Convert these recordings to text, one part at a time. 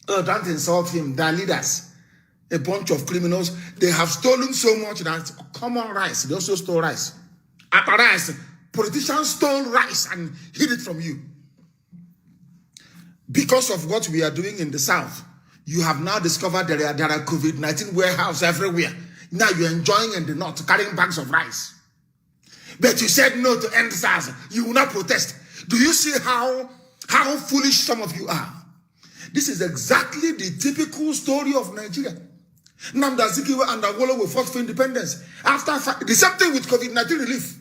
Oh, don't insult him. They're leaders. A bunch of criminals. They have stolen so much that common rice. They also stole rice. After rice, politicians stole rice and hid it from you. Because of what we are doing in the South, you have now discovered there are COVID-19 warehouses everywhere. Now you're enjoying in the North, carrying bags of rice. But you said no to end SARS. You will not protest. Do you see how foolish some of you are? This is exactly the typical story of Nigeria. Nnamdi and Awolowo will fought for independence. After the same thing with COVID-19 relief.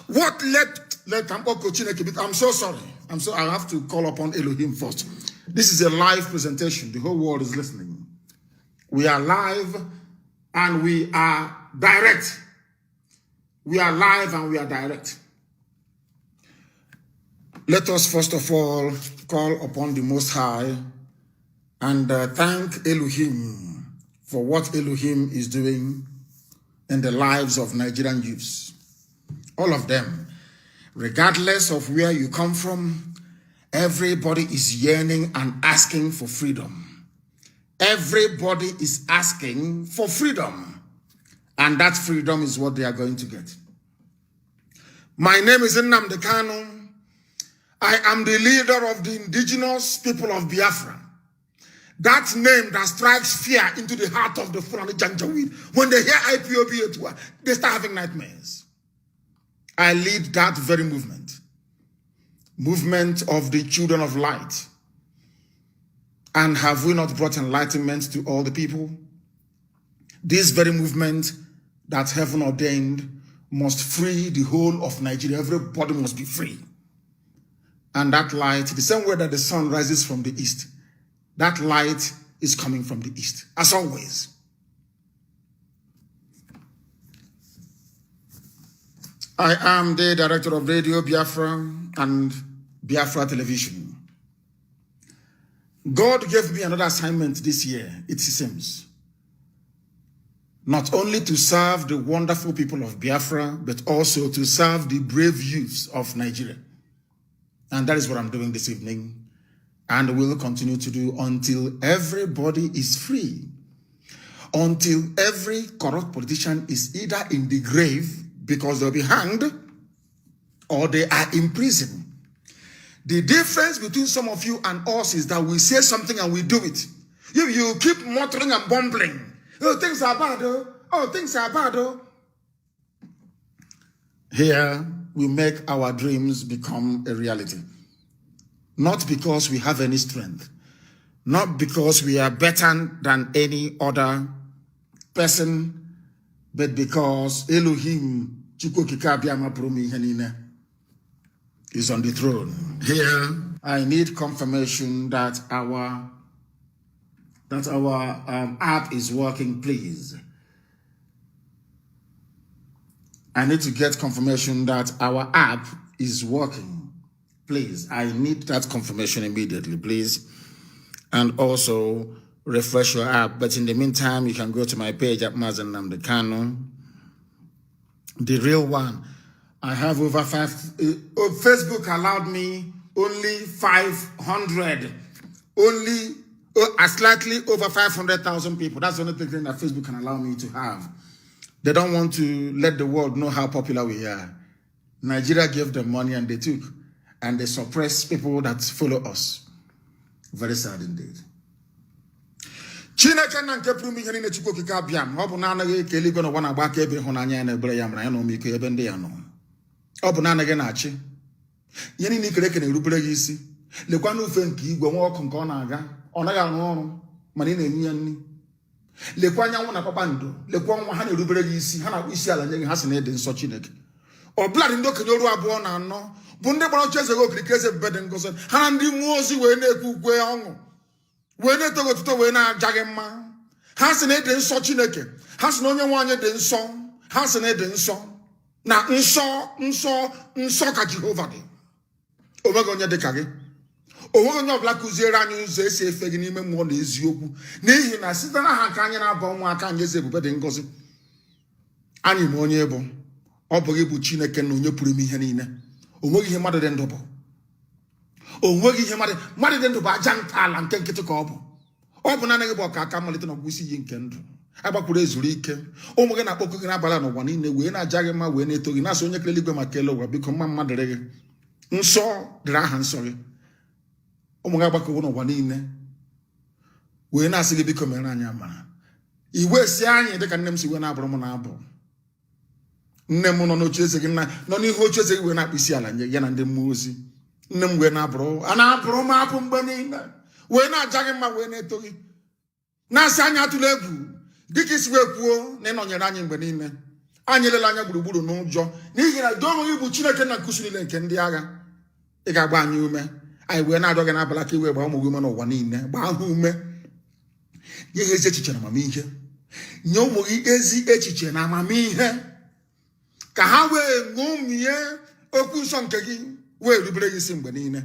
What I'm so sorry. I have to call upon Elohim first. This is a live presentation. The whole world is listening. We are live and we are direct. We are live and we are direct. Let us first of all call upon the Most High and thank Elohim for what Elohim is doing in the lives of Nigerian youths. All of them, regardless of where you come from, everybody is yearning and asking for freedom. Everybody is asking for freedom. And that freedom is what they are going to get. My name is Nnamdi Kanu. I am the leader of the indigenous people of Biafra. That name that strikes fear into the heart of the Fulani Janjaweed. When they hear IPOB, they start having nightmares. I lead that very movement. Movement of the children of light. And have we not brought enlightenment to all the people? This very movement that heaven ordained must free the whole of Nigeria. Everybody must be free. And that light, the same way that the sun rises from the east, that light is coming from the east, as always. I am the director of Radio Biafra and Biafra Television. God gave me another assignment this year, it seems. Not only to serve the wonderful people of Biafra, but also to serve the brave youths of Nigeria. And that is what I'm doing this evening. And will continue to do until everybody is free. Until every corrupt politician is either in the grave because they'll be hanged or they are in prison. The difference between some of you and us is that we say something and we do it. You keep muttering and bumbling. Oh, things are bad, oh. Oh, things are bad, oh. Here, we make our dreams become a reality. Not because we have any strength. Not because we are better than any other person, but because Elohim is on the throne. Here, I need confirmation that our app is working, please. I need to get confirmation that our app is working. Please, I need that confirmation immediately, please. And also, refresh your app. But in the meantime, you can go to my page at Mazi Nnamdi Kanu. The real one. I have over Facebook allowed me only 500. Only slightly over 500,000 people. That's the only thing that Facebook can allow me to have. They don't want to let the world know how popular we are. Nigeria gave them money and they took. And they suppress people that follow us. Very sad indeed. Chineke na nke pụrụ ihe niile Chukwu okike abịa ọ bụ na anaghị eke eluigwe n'ụwa na-agba aka ebe ịhụnanya ya na ebere ya mara ya na ọmịiko ebe ndị ya nọ. Ọ bụ na anaghị na-achị. Ihe niile ikere eke na-erubere gị isi. Lekwa n'ofe nke igwe nwa ọkụ nke ọ na-aga. Ọ naghị arụ ọrụ mana ị na-enye ya nri. Lekwa anyanwụ na kpakpando. Lekwa ọnwa ha na-erubere gị isi. Ha na-akpụ isi ala nye gị ha sị na ịdị nsọ Chineke. Ọ bụladị ndị okenye oru abụọ na anọ bụ ndị gbara oche eze gị okirikiri eze ebube dị ngozi ha na ndị mmụọ ozi wee na-ekwu ukwe ọṅụ wee na-eto otuto wee na-aja gị mma ha sị na ịdị nsọ Chineke ha sị na onye nwe anyị dị nsọ ha sị na ịdị nsọ na nsọ ka Jehova dị onweghị onye dị ka gị onweghị onye ọbụla kụziere anyị ụzọ esi efe gị n'ime mmụọ na eziokwu n'ihi na site na ha nke anyị na-aba ụmụaka anyị eze ebube dị ngozi anyị ma onye bụ ọ bụghị bụ Chineke na onye pụrụ ime ihe niile onweghị ihe mmadụ dị ndụ bụ O nwegi ihe mmadụ dị ndụ bụ aja ntọala nke nkịtị ka ọ bụ. Ọ bụ naanị gị bụ ọka aka malite na ọgwụgwụ iyi nke ndụ. Agbakwuru ezuru ike. Ụmụ gị na-akpọkọ gị n'abalị n'ụwa niile wee na-aja gị mma wee na-eto gị na-asị onye kere eluigwe ma kelee ụwa biko mma mma dịrị gị. Nsọ dịrị aha nsọ gị. Ụmụ gị agbakọwo n'ụwa niile wee na-asị gị biko mere anyị amara. Iwe si anyị dịka nne m si wee na-abụrụ m na-abụ. Nne m nọ n'oche eze gị nọ n'ihu oche eze gị wee na-akpụ isi ala nye ya na ndị mmụọ ozi. Nne m wee na-abụrụ m abụ mgbe niile wee na-aja gị mma wee na-eto gị na-asị anyị atụla egwu dịka isi wee kwuo na ịnọnyere anyị mgbe niile. Anyị lele anya gburugburu n'ụjọ n'ihi na doo gị bụ Chineke na nkusu niile nke ndị agha. Ị ga-agba anyị ume. Anyị wee na-adọ gị n'abalị ka iwe gbaa ụmụ gị ume n'ụwa niile. Gbaa ha ume. Nye ha ezi echiche na amamihe. Nye ụmụ gị ezi echiche na amamihe ka ha wee ṅomie okwu nsọ nke gị wee rubere gị isi mgbe niile.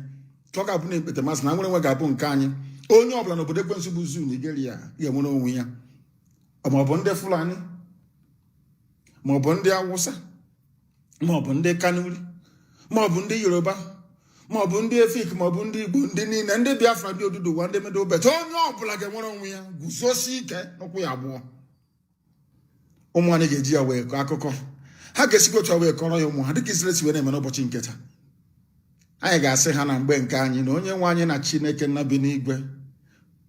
Ka ọ ga-abụ na ekpete masị na nwere nwe ga-abụ nke anyị. Onye ọbụla n'obodo ekwensu bụ Zoo Nigeria ga-enwere onwe ya. Ma ọ bụ ndị Fulani, ma ọ bụ ndị Awụsa, ma ọ bụ ndị Kanuri, ma ọ bụ ndị Yoruba, ma ọ bụ ndị Efik, ma ọ bụ ndị Igbo, ndị niile, ndị Biafra, ndị Oduduwa, ndị Medobet, onye ọbụla ga-enwere onwe ya guzosi ike n'ụkwụ ya abụọ. Ụmụ anyị ga-eji ya wee kọọ akụkọ. Ha ga-esikwa otu wee kọrọ ya ụmụ ha dịka Israel si wee na-eme n'ụbọchị nke taa. Anyị ga-asị ha na mgbe nke anyị na onye nwe anyị na Chineke nna bi n'igwe,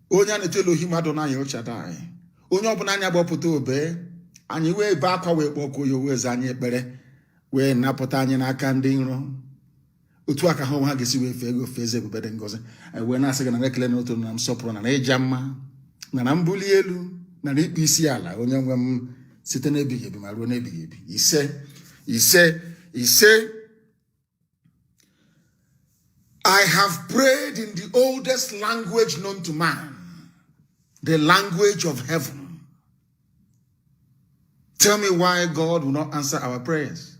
onye a na-eto Elohim Adonai anyị, onye ọbụla anya gbapụta obe anyị wee be akwa wee kpọkọ ya wee za anyị ekpere wee napụta anyị n'aka ndị iro. Otu aka ha ga-esi wee fee ofe eze ebube dị ngọzi. Anyị wee na-asị gị na ekele na otu na nsọpụrụ na ịja mma na mbuli elu na ikpe isi ala onye nwe m site n'ebighị ebi ma ruo n'ebighị ebi. Ise. I have prayed in the oldest language known to man, the language of heaven. Tell me why God will not answer our prayers.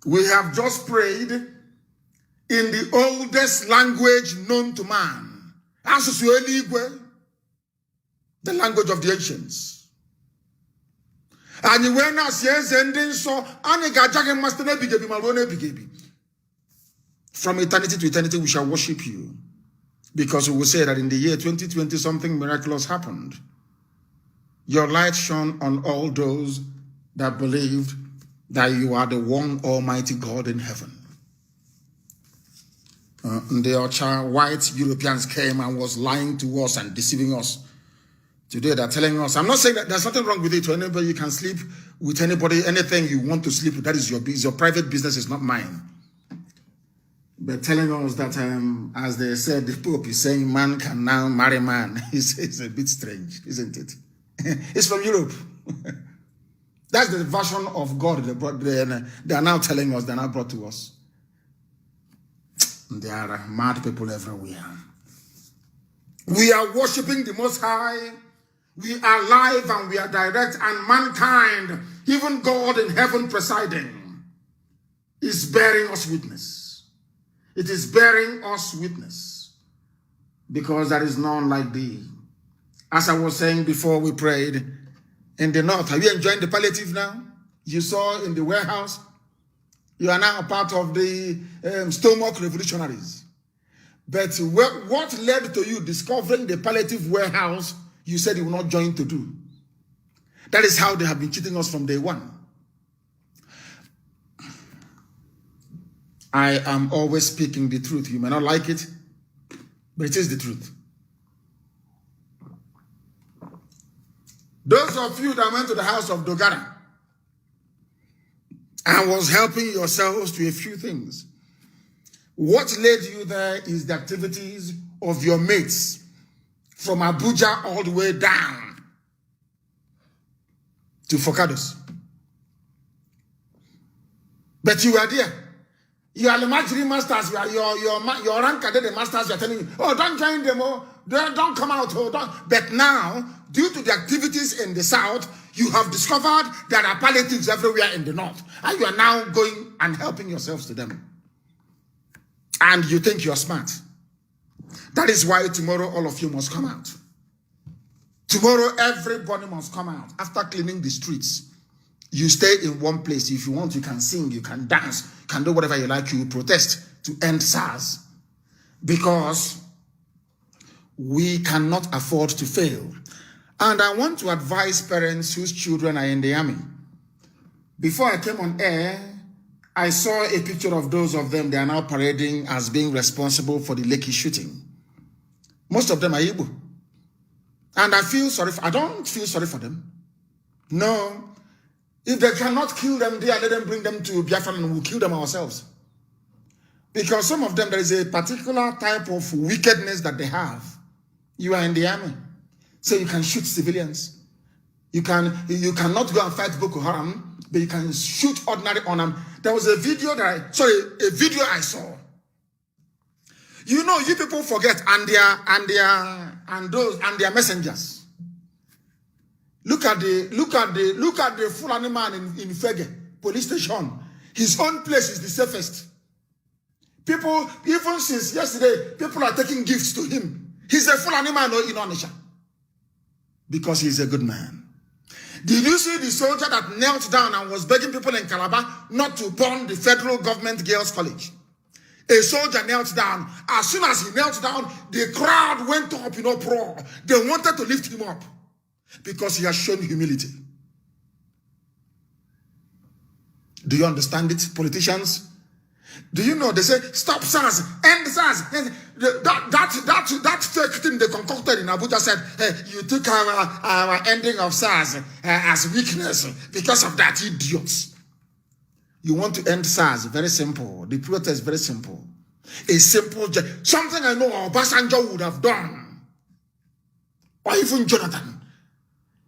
We have just prayed in the oldest language known to man, the language of the ancients. And when I say sending so, from eternity to eternity, we shall worship you. Because we will say that in the year 2020, something miraculous happened. Your light shone on all those that believed that you are the one almighty God in heaven. The white Europeans came and was lying to us and deceiving us. Today they're telling us, I'm not saying that there's nothing wrong with it. Anybody, you can sleep with anybody, anything you want to sleep with. That is your private business, is not mine. But telling us that, as they said, the Pope is saying man can now marry man. It's a bit strange, isn't it? It's from Europe. That's the version of God they are now telling us, they are now brought to us. There are mad people everywhere. We are worshiping the Most High. We are live and we are direct, and mankind, even God in heaven presiding, is bearing us witness. It is bearing us witness because there is none like thee. As I was saying before we prayed, in the north, are you enjoying the palliative now? You saw in the warehouse, you are now part of the stomach revolutionaries. But what led to you discovering the palliative warehouse you said you will not join to do? That is how they have been cheating us from day one. I am always speaking the truth. You may not like it, but it is the truth. Those of you that went to the house of Dogara and was helping yourselves to a few things, what led you there is the activities of your mates from Abuja all the way down to Focados. But you are there. You are the mastery masters. You are your rank are the masters. You are telling you, oh, don't join them. Oh, don't come out. Oh, don't. But now, due to the activities in the south, you have discovered there are palliatives everywhere in the north, and you are now going and helping yourselves to them. And you think you are smart. That is why tomorrow all of you must come out. Tomorrow everybody must come out. After cleaning the streets, you stay in one place. If you want, you can sing, you can dance, you can do whatever you like. You will protest to end SARS. because we cannot afford to fail. And I want to advise parents whose children are in the army. Before I came on air, I saw a picture of those of them they are now parading as being responsible for the Lekki shooting. Most of them are Igbo. And I don't feel sorry for them. No. If they cannot kill them there, let them bring them to Biafran and we'll kill them ourselves. Because some of them, there is a particular type of wickedness that they have. You are in the army, so you can shoot civilians. You cannot go and fight Boko Haram, but you can shoot ordinary unarmed. There was a video I saw. You know, you people forget and their messengers. Look at the Fulani man in Fege police station. His own place is the safest. People, even since yesterday, people are taking gifts to him. He's a Fulani man in Onisha. Because he's a good man. Did you see the soldier that knelt down and was begging people in Calabar not to burn the federal government girls' college? A soldier knelt down. As soon as he knelt down, the crowd went up in uproar. They wanted to lift him up because he has shown humility. Do you understand it, politicians? Do you know they say, stop SARS, end SARS. That fake thing they concocted in Abuja said, hey, you took our ending of SARS as weakness. Because of that, idiots. You want to end SARS, very simple. The protest is very simple. A simple, something I know Obasanjo would have done. Or even Jonathan.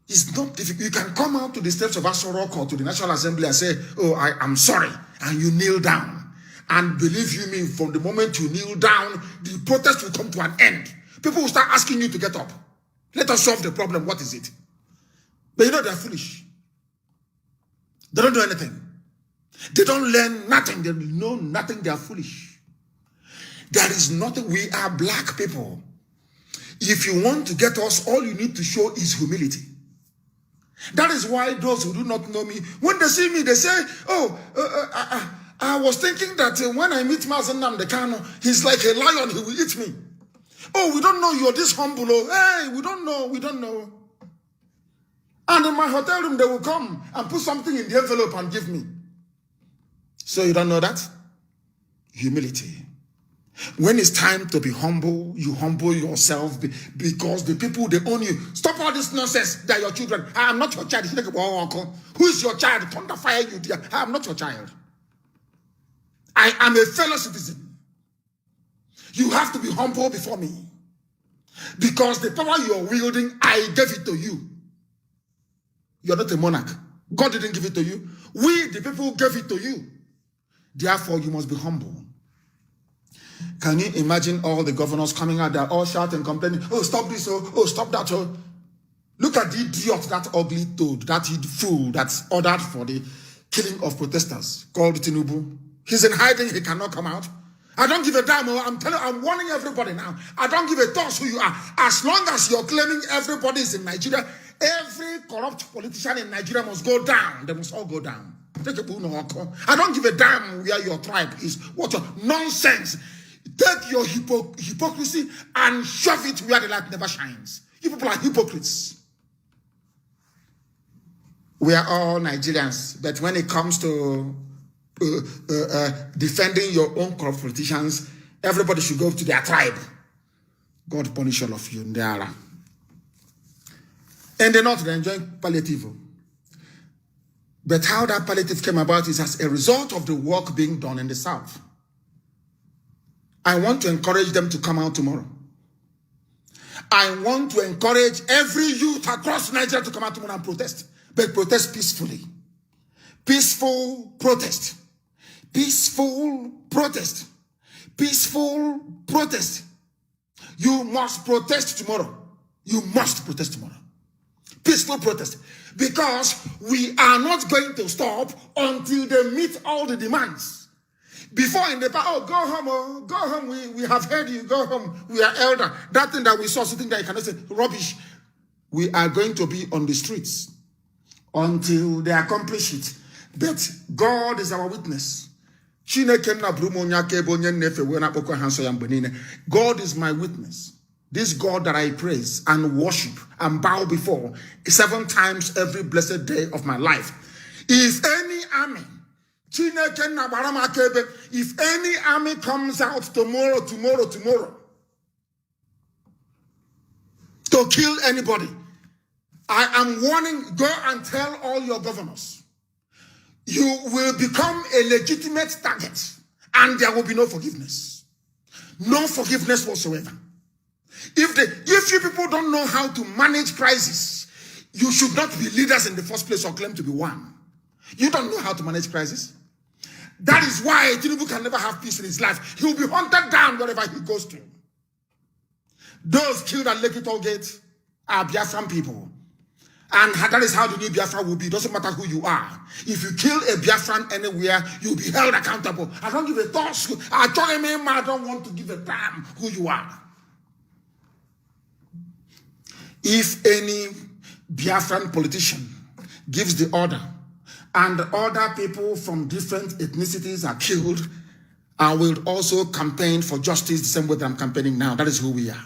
It's not difficult. You can come out to the steps of Aso or to the National Assembly and say, oh, I'm sorry. And you kneel down. And believe you me, from the moment you kneel down, the protest will come to an end. People will start asking you to get up. Let us solve the problem. What is it? But you know they're foolish. They don't do anything. They don't learn nothing. They know nothing. They are foolish. There is nothing. We are black people. If you want to get us, all you need to show is humility. That is why those who do not know me, when they see me, they say, oh, I was thinking that when I meet Mazi Nnamdi Kanu, he's like a lion, he will eat me. Oh, we don't know you're this humble. Oh, hey, we don't know. And in my hotel room, they will come and put something in the envelope and give me. So you don't know that? Humility. When it's time to be humble, you humble yourself because the people, they own you. Stop all this nonsense. They're your children. I am not your child. Who is your child? Thunder fire you, dear. I am not your child. I am a fellow citizen. You have to be humble before me. Because the power you are wielding, I gave it to you. You're not a monarch. God didn't give it to you. We, the people, gave it to you. Therefore, you must be humble. Can you imagine all the governors coming out there, all shouting, complaining, oh, stop this, oh, stop that, oh. Look at the idiot, that ugly toad, that fool that's ordered for the killing of protesters, called Tinubu. He's in hiding, he cannot come out. I don't give a damn, I'm warning everybody now. I don't give a toss who you are. As long as you're claiming everybody is in Nigeria, every corrupt politician in Nigeria must go down. They must all go down. I don't give a damn where your tribe is. What nonsense. Take your hypocrisy and shove it where the light never shines. You people are hypocrites. We are all Nigerians, but when it comes to defending your own corrupt politicians, everybody should go to their tribe. God punish all of you in the era. In the north, they enjoy palliative. But how that palliative came about is as a result of the work being done in the south. I want to encourage them to come out tomorrow. I want to encourage every youth across Nigeria to come out tomorrow and protest. But protest peacefully. Peaceful protest. Peaceful protest. Peaceful protest. You must protest tomorrow. You must protest tomorrow. Peaceful protest. Because we are not going to stop until they meet all the demands. Before in the past, oh, go home, we have heard you, go home, we are elder. That thing that we saw sitting there, you cannot say, rubbish. We are going to be on the streets until they accomplish it. But God is our witness. God is my witness. This God that I praise and worship and bow before 7 times every blessed day of my life. If any army, if any army comes out tomorrow, to kill anybody, I am warning, go and tell all your governors, you will become a legitimate target and there will be no forgiveness. No forgiveness whatsoever. If you people don't know how to manage crisis, you should not be leaders in the first place or claim to be one. You don't know how to manage crisis. That is why Tinubu can never have peace in his life. He will be hunted down wherever he goes to. Those killed at Lekki Toll Gate are Biafran people. And that is how the new Biafra will be. It doesn't matter who you are. If you kill a Biafran anywhere, you'll be held accountable. I don't give a toss. I don't want to give a damn who you are. If any Biafran politician gives the order and other people from different ethnicities are killed, I will also campaign for justice the same way that I'm campaigning now. That is who we are.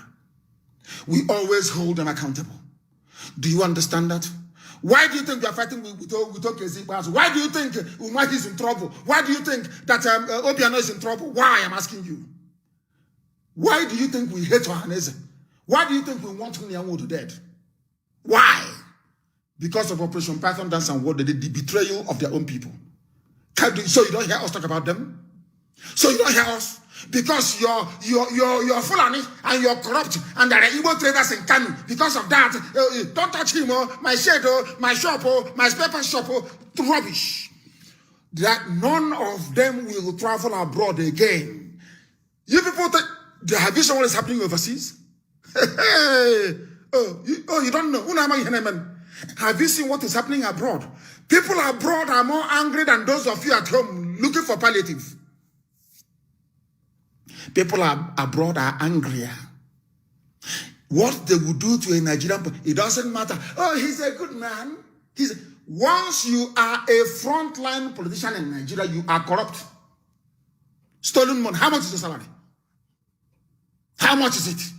We always hold them accountable. Do you understand that? Why do you think we are fighting with OKZ? Why do you think Umahi is in trouble? Why do you think that Obiano is in trouble? Why, I'm asking you. Why do you think we hate Ohaneze? Why do you think we want Hunyamu to dead? Why? Because of Operation Python Dance and War, they did the betrayal of their own people. So you don't hear us talk about them? So you don't hear us? Because you're Fulani and you're corrupt and there are Igbo traders in Kanu. Because of that, don't touch him, my shed, my shop, my paper shop, rubbish. That none of them will travel abroad again. You people think, have you seen what is happening overseas? You don't know. Have you seen what is happening abroad? People abroad are more angry than those of you at home looking for palliative. People abroad are angrier. What they would do to a Nigerian, it doesn't matter. Oh, he's a good man. Once you are a frontline politician in Nigeria, you are corrupt. Stolen money. How much is the salary? How much is it?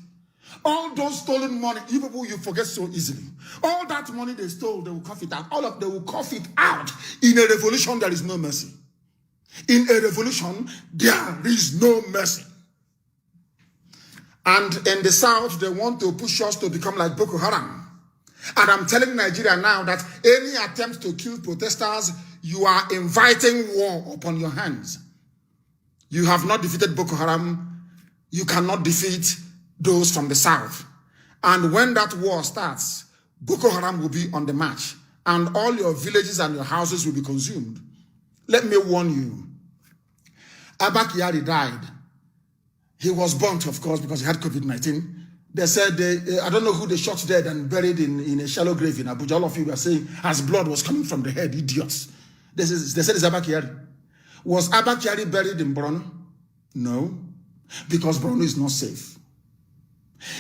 All those stolen money, you people, you forget so easily. All that money they stole, they will cough it out. They will cough it out. In a revolution, there is no mercy. In a revolution, there is no mercy. And in the South, they want to push us to become like Boko Haram. And I'm telling Nigeria now that any attempt to kill protesters, you are inviting war upon your hands. You have not defeated Boko Haram. You cannot defeat those from the South. And when that war starts, Boko Haram will be on the march. And all your villages and your houses will be consumed. Let me warn you. Abba Kyari died. He was burnt, of course, because he had COVID-19. They said, I don't know who they shot dead and buried in a shallow grave in Abuja. All of you were saying, as blood was coming from the head, idiots. They said it's Abba Kyari. Was Abba Kyari buried in Borno? No, because Borno is not safe.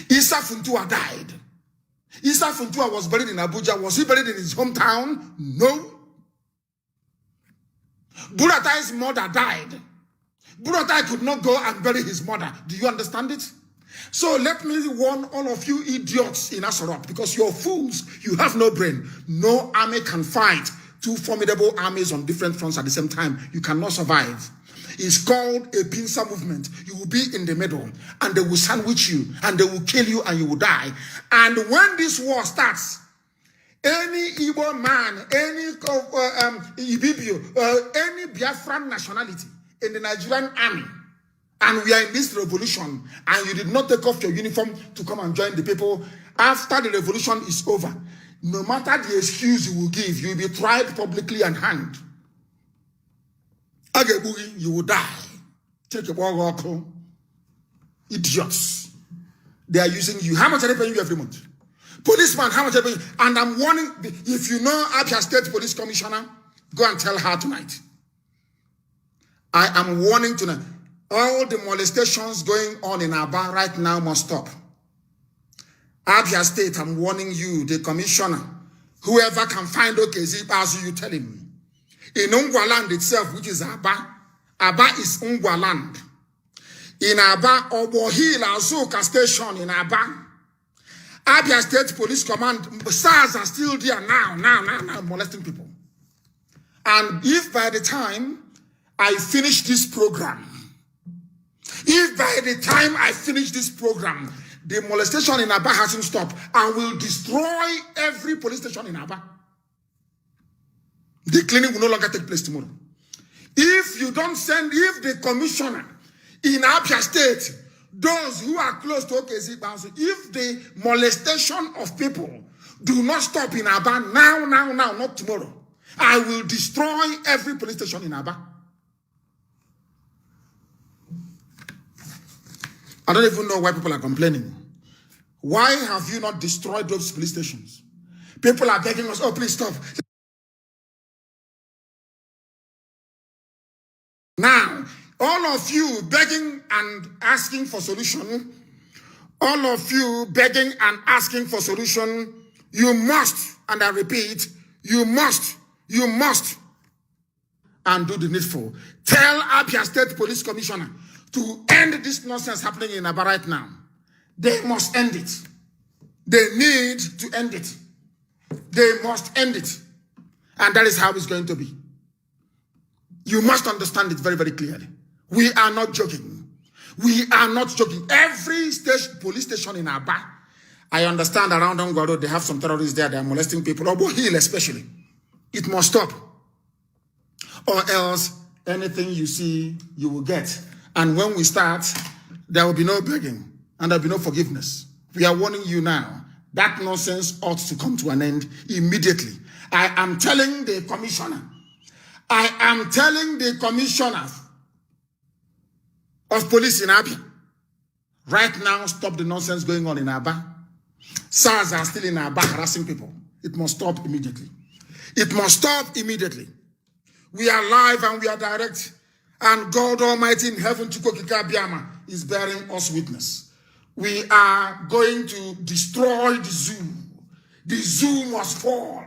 Issa Funtua died. Issa Funtua was buried in Abuja. Was he buried in his hometown? No. Buratai's mother died. Buratai could not go and bury his mother. Do you understand it? So let me warn all of you idiots in Asorok, because you're fools. You have no brain. No army can fight 2 formidable armies on different fronts at the same time. You cannot survive. It's called a pincer movement. You will be in the middle and they will sandwich you and they will kill you and you will die. And when this war starts, any Igbo man, any Ibibio, any Biafran nationality in the Nigerian army, and we are in this revolution, and you did not take off your uniform to come and join the people, after the revolution is over, no matter the excuse you will give, you will be tried publicly and hanged. You will die. Take a walk. Idiots. They are using you. How much are they paying you every month? Policeman, how much are they paying you? And I'm warning, if you know Abia State Police Commissioner, go and tell her tonight. I am warning tonight. All the molestations going on in Aba right now must stop. Abia State, I'm warning you, the commissioner, whoever can find OKZ, as you tell him. In Ungwa land itself, which is Aba, Aba is Ungwa land. In Aba, Obohil, Azuka station in Aba. Abia State Police Command, SARS are still there now, molesting people. And if by the time I finish this program, the molestation in Aba hasn't stopped, I will destroy every police station in Aba. The cleaning will no longer take place tomorrow. If the commissioner in Abia State, those who are close to OKZ Bounce, if the molestation of people do not stop in Aba now, not tomorrow, I will destroy every police station in Aba. I don't even know why people are complaining. Why have you not destroyed those police stations? People are begging us, oh, please stop. Now, all of you begging and asking for solution, you must, and I repeat, you must, and do the needful. Tell Abia State Police Commissioner to end this nonsense happening in Aba right now. They must end it. They need to end it. They must end it. And that is how it's going to be. You must understand it very, very clearly. We are not joking. Every police station in Aba, I understand around Ongwaro, they have some terrorists there. They are molesting people. Obo Hill especially. It must stop. Or else, anything you see, you will get. And when we start, there will be no begging. And there will be no forgiveness. We are warning you now. That nonsense ought to come to an end immediately. I am telling the commissioner of police in Abia, right now, stop the nonsense going on in Aba. SARS are still in Aba harassing people. It must stop immediately. We are live and we are direct. And God Almighty in heaven, Chukokika Biama, is bearing us witness. We are going to destroy the zoo. The zoo must fall.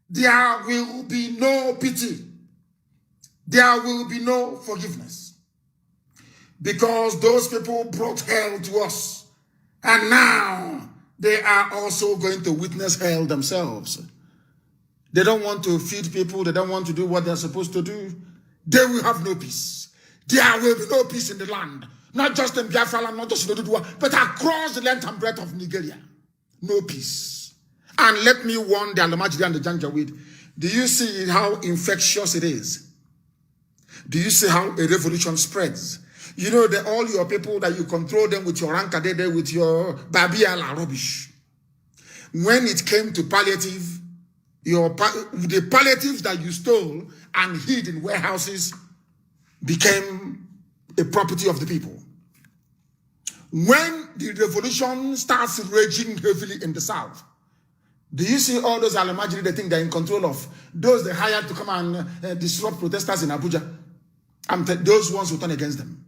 There will be no pity. There will be no forgiveness. Because those people brought hell to us. And now they are also going to witness hell themselves. They don't want to feed people. They don't want to do what they're supposed to do. They will have no peace. There will be no peace in the land. Not just in Biafra land, not just in Odudua, but across the length and breadth of Nigeria. No peace. And let me warn the Alamajiri and the Janjaweed. Do you see how infectious it is? Do you see how a revolution spreads? You know that all your people that you control them with your Rankadede, with your Babiala rubbish. When it came to palliative, the palliatives that you stole and hid in warehouses became a property of the people. When the revolution starts raging heavily in the south, do you see all those Alamajiri they think they're in control of? Those they hired to come and disrupt protesters in Abuja. Those ones who turn against them.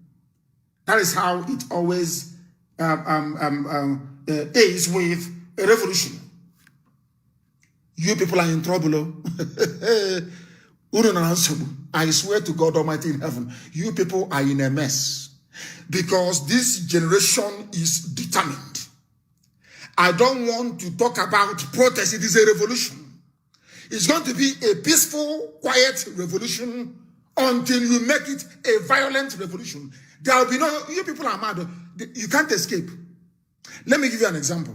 That is how it always is with a revolution. You people are in trouble. I swear to God Almighty in heaven, you people are in a mess. Because this generation is determined. I don't want to talk about protest. It is a revolution. It's going to be a peaceful, quiet revolution until you make it a violent revolution. There will be no, you people are mad. You can't escape. Let me give you an example.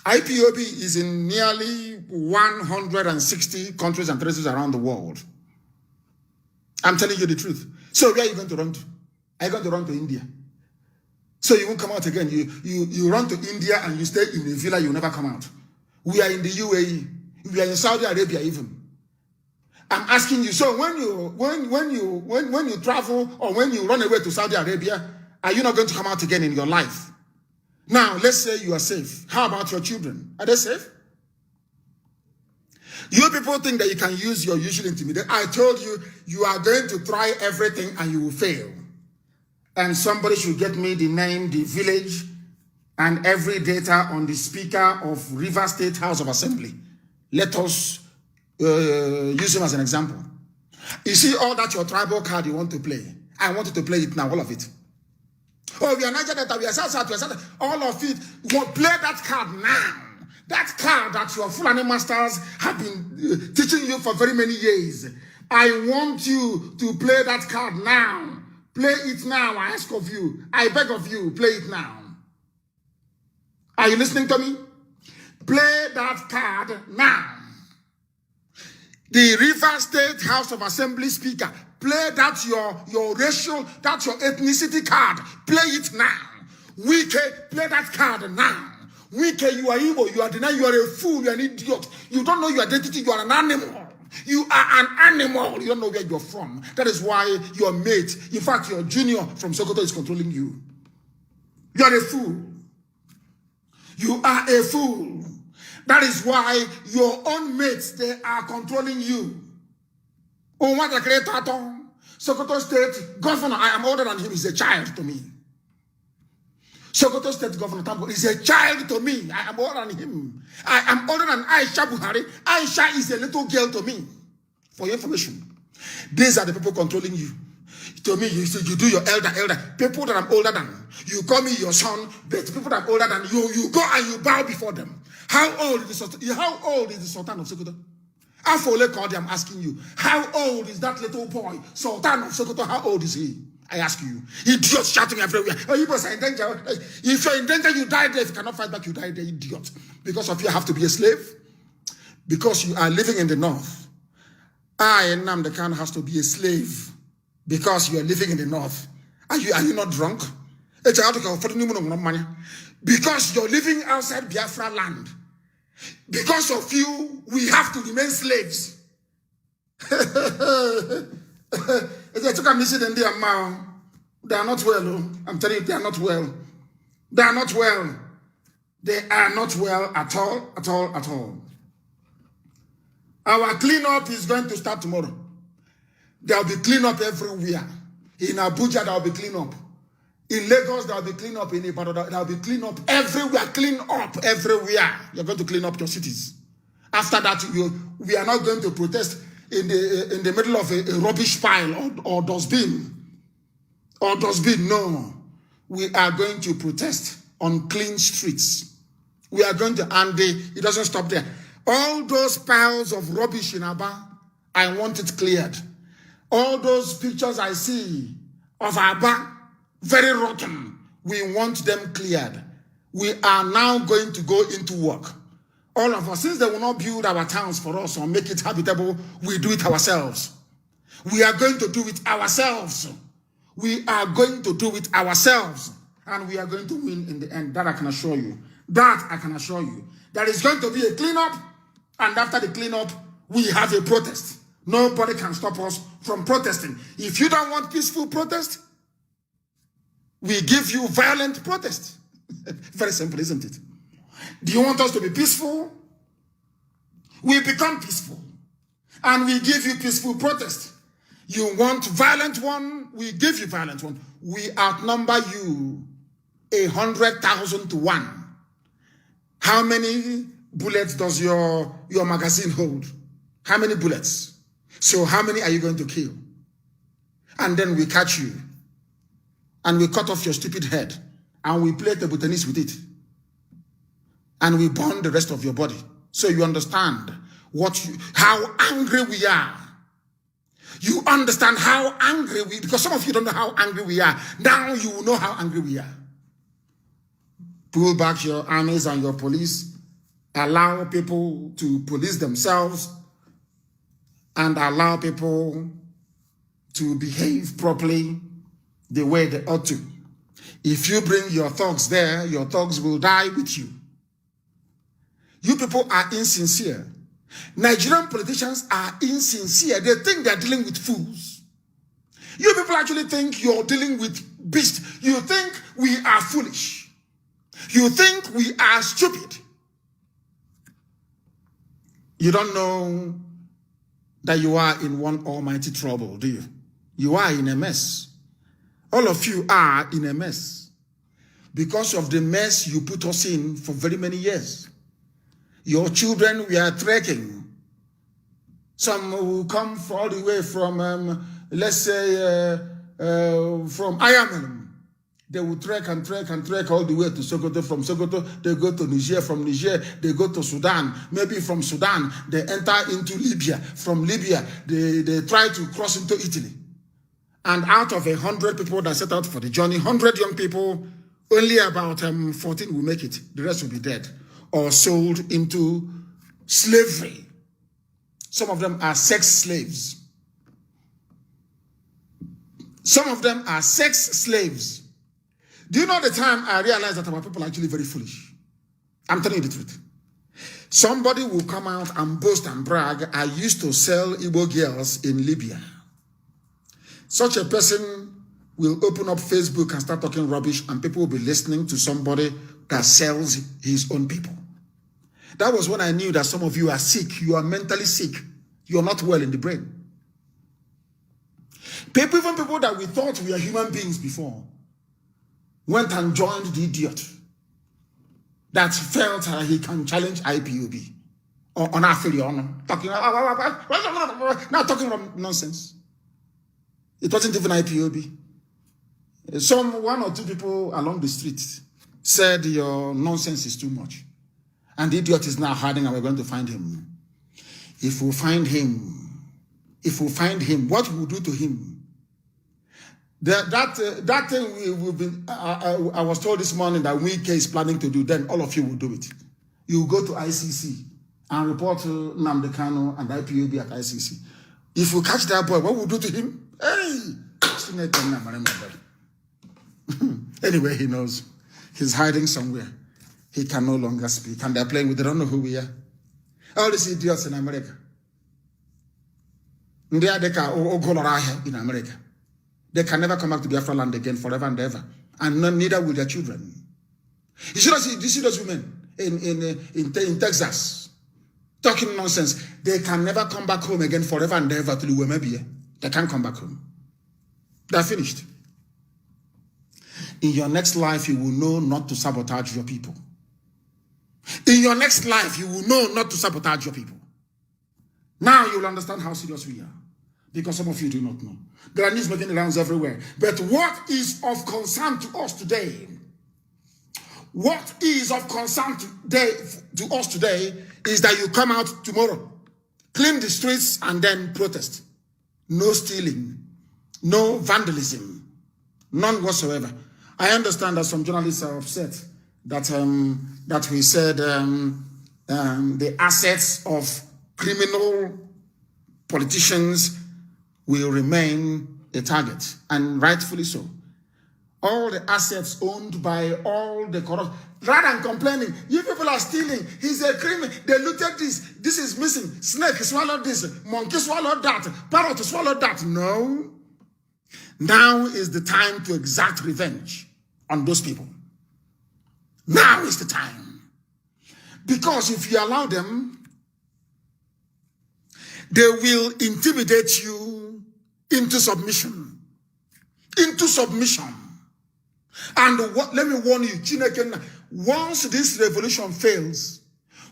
IPOB is in nearly 160 countries and territories around the world. I'm telling you the truth. So where are you going to run to? Are you going to run to India? So you won't come out again. You run to India and you stay in a villa, you never come out. We are in the UAE. We are in Saudi Arabia even. I'm asking you, so when you travel or when you run away to Saudi Arabia, are you not going to come out again in your life? Now, let's say you are safe. How about your children? Are they safe? You people think that you can use your usual intimidation. I told you, you are going to try everything and you will fail. And somebody should get me the name, the village, and every data on the Speaker of River State House of Assembly. Let us use him as an example. You see all that your tribal card you want to play. I want you to play it now, all of it. Oh, we are Niger Delta, we are South, we are South, all of it. Play that card now. That card that your Fulani masters have been teaching you for very many years. I want you to play that card now. Play it now, I ask of you. I beg of you, play it now. Are you listening to me? Play that card now. The River State House of Assembly Speaker, play that your racial, that's your ethnicity card. Play it now. Wike, play that card now. Wike, you are evil, you are denying, you are a fool, you are an idiot. You don't know your identity, you are an animal. You are an animal. You don't know where you're from. That is why your mate, in fact, your junior from Sokoto is controlling you. You are a fool. You are a fool. That is why your own mates, they are controlling you. Oh, what a great tato. Sokoto State Governor, I am older than him, is a child to me. Sokoto State Governor Tambo is a child to me. I am older than him. I am older than Aisha Buhari. Aisha is a little girl to me. For your information. These are the people controlling you. To me, you do your elder. People that I'm older than. You call me your son, but people that I'm older than, you go and you bow before them. How old is the Sultan of Sokoto? Afole Kodi, I'm asking you. How old is that little boy? Sultan of Sokoto, how old is he? I ask you. Idiots shouting everywhere. Oh, you are in danger. If you're in danger, you die there. If you cannot fight back, you die there, idiot. Because of you have to be a slave. Because you are living in the north. I, Nnamdi Kanu, has to be a slave. Because you are living in the north. Are you not drunk? Because you're living outside Biafra land. Because of you, we have to remain slaves. They are not well. I'm telling you, they are not well. They are not well. They are not well at all. Our cleanup is going to start tomorrow. There will be cleanup everywhere. In Abuja, there will be cleanup. In Lagos, there will be cleanup. In Ibadan, there will be cleanup everywhere. Clean up everywhere. You're going to clean up your cities. After that, we are not going to protest in the middle of a rubbish pile or dustbin. No. We are going to protest on clean streets. We are going to, and it doesn't stop there. All those piles of rubbish in Aba, I want it cleared. All those pictures I see of Aba, very rotten, we want them cleared. We are now going to go into work. All of us, since they will not build our towns for us or make it habitable, we do it ourselves. We are going to do it ourselves. We are going to do it ourselves. And we are going to win in the end. That I can assure you. That I can assure you. There is going to be a cleanup. And after the cleanup, we have a protest. Nobody can stop us from protesting. If you don't want peaceful protest, we give you violent protest. Very simple, isn't it? Do you want us to be peaceful? We become peaceful. And we give you peaceful protest. You want violent one? We give you violent one. We outnumber you 100,000 to 1. How many bullets does your magazine hold? How many bullets? So how many are you going to kill? And then we catch you. And we cut off your stupid head. And we play table tennis with it. And we burn the rest of your body. So you understand how angry we are. You understand how angry because some of you don't know how angry we are. Now you will know how angry we are. Pull back your armies and your police. Allow people to police themselves. And allow people to behave properly the way they ought to. If you bring your thugs there, your thugs will die with you. You people are insincere. Nigerian politicians are insincere. They think they're dealing with fools. You people actually think you're dealing with beasts. You think we are foolish. You think we are stupid. You don't know that you are in one almighty trouble, do you? You are in a mess. All of you are in a mess. Because of the mess you put us in for very many years. Your children were trekking Some will come all the way from, let's say, from Ayamen. They will trek and trek and trek all the way to Sokoto. From Sokoto, they go to Niger. From Niger, they go to Sudan. Maybe from Sudan, they enter into Libya. From Libya, they try to cross into Italy. And out of 100 people that set out for the journey, 100 young people, only about 14 will make it. The rest will be dead or sold into slavery. Some of them are sex slaves. Some of them are sex slaves. Do you know the time I realized that our people are actually very foolish? I'm telling you the truth. Somebody will come out and boast and brag, I used to sell Igbo girls in Libya. Such a person will open up Facebook and start talking rubbish, and people will be listening to somebody that sells his own people. That was when I knew that some of you are sick. You are mentally sick. You are not well in the brain. Even people that we thought we are human beings before went and joined the idiot that felt he can challenge IPOB on Afilion, talking nonsense. It wasn't even IPOB. One or two people along the street said your nonsense is too much. And the idiot is now hiding and we're going to find him. If we find him, what will we do to him? That thing we've been, I was told this morning that Wike is planning to do, then all of you will do it. You will go to ICC and report to Nnamdi Kanu and IPOB at ICC. If we catch that boy, what will we do to him? Hey! Anyway, he knows. He's hiding somewhere. He can no longer speak. And they're playing with, they don't know who we are. All these idiots in America. In America. They can never come back to Biafra land again forever and ever. And neither will their children. You see those women in Texas talking nonsense. They can never come back home again forever and ever to the Wemebia. They can't come back home. They're finished. In your next life, you will know not to sabotage your people. In your next life, you will know not to sabotage your people. Now you will understand how serious we are. Because some of you do not know. There are news making the rounds everywhere. But what is of concern to us today? What is of concern to us today is that you come out tomorrow, clean the streets, and then protest. No stealing, no vandalism, none whatsoever. I understand that some journalists are upset that we said the assets of criminal politicians will remain a target, and rightfully so. All the assets owned by all the corrupt, rather than complaining, you people are stealing, he's a criminal, they looted this is missing, snake swallowed this, monkey swallowed that, parrot swallowed that. No. Now is the time to exact revenge on those people. Now is the time. Because if you allow them, they will intimidate you into submission. Into submission. And let me warn you, Chineke, once this revolution fails,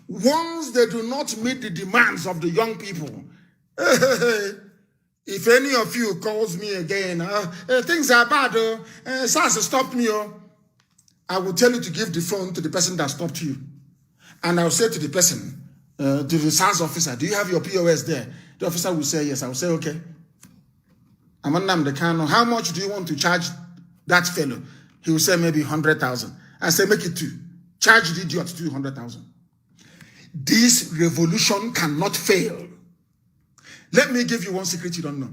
once they do not meet the demands of the young people, if any of you calls me again, things are bad, SARS stopped me, I will tell you to give the phone to the person that stopped you. And I'll say to the person, to the SARS officer, do you have your POS there? The officer will say yes. I will say, okay. I'm Nnamdi Kanu. How much do you want to charge that fellow? He will say maybe 100,000. I say make it 2. Charge the idiot 200,000. This revolution cannot fail. Let me give you one secret you don't know.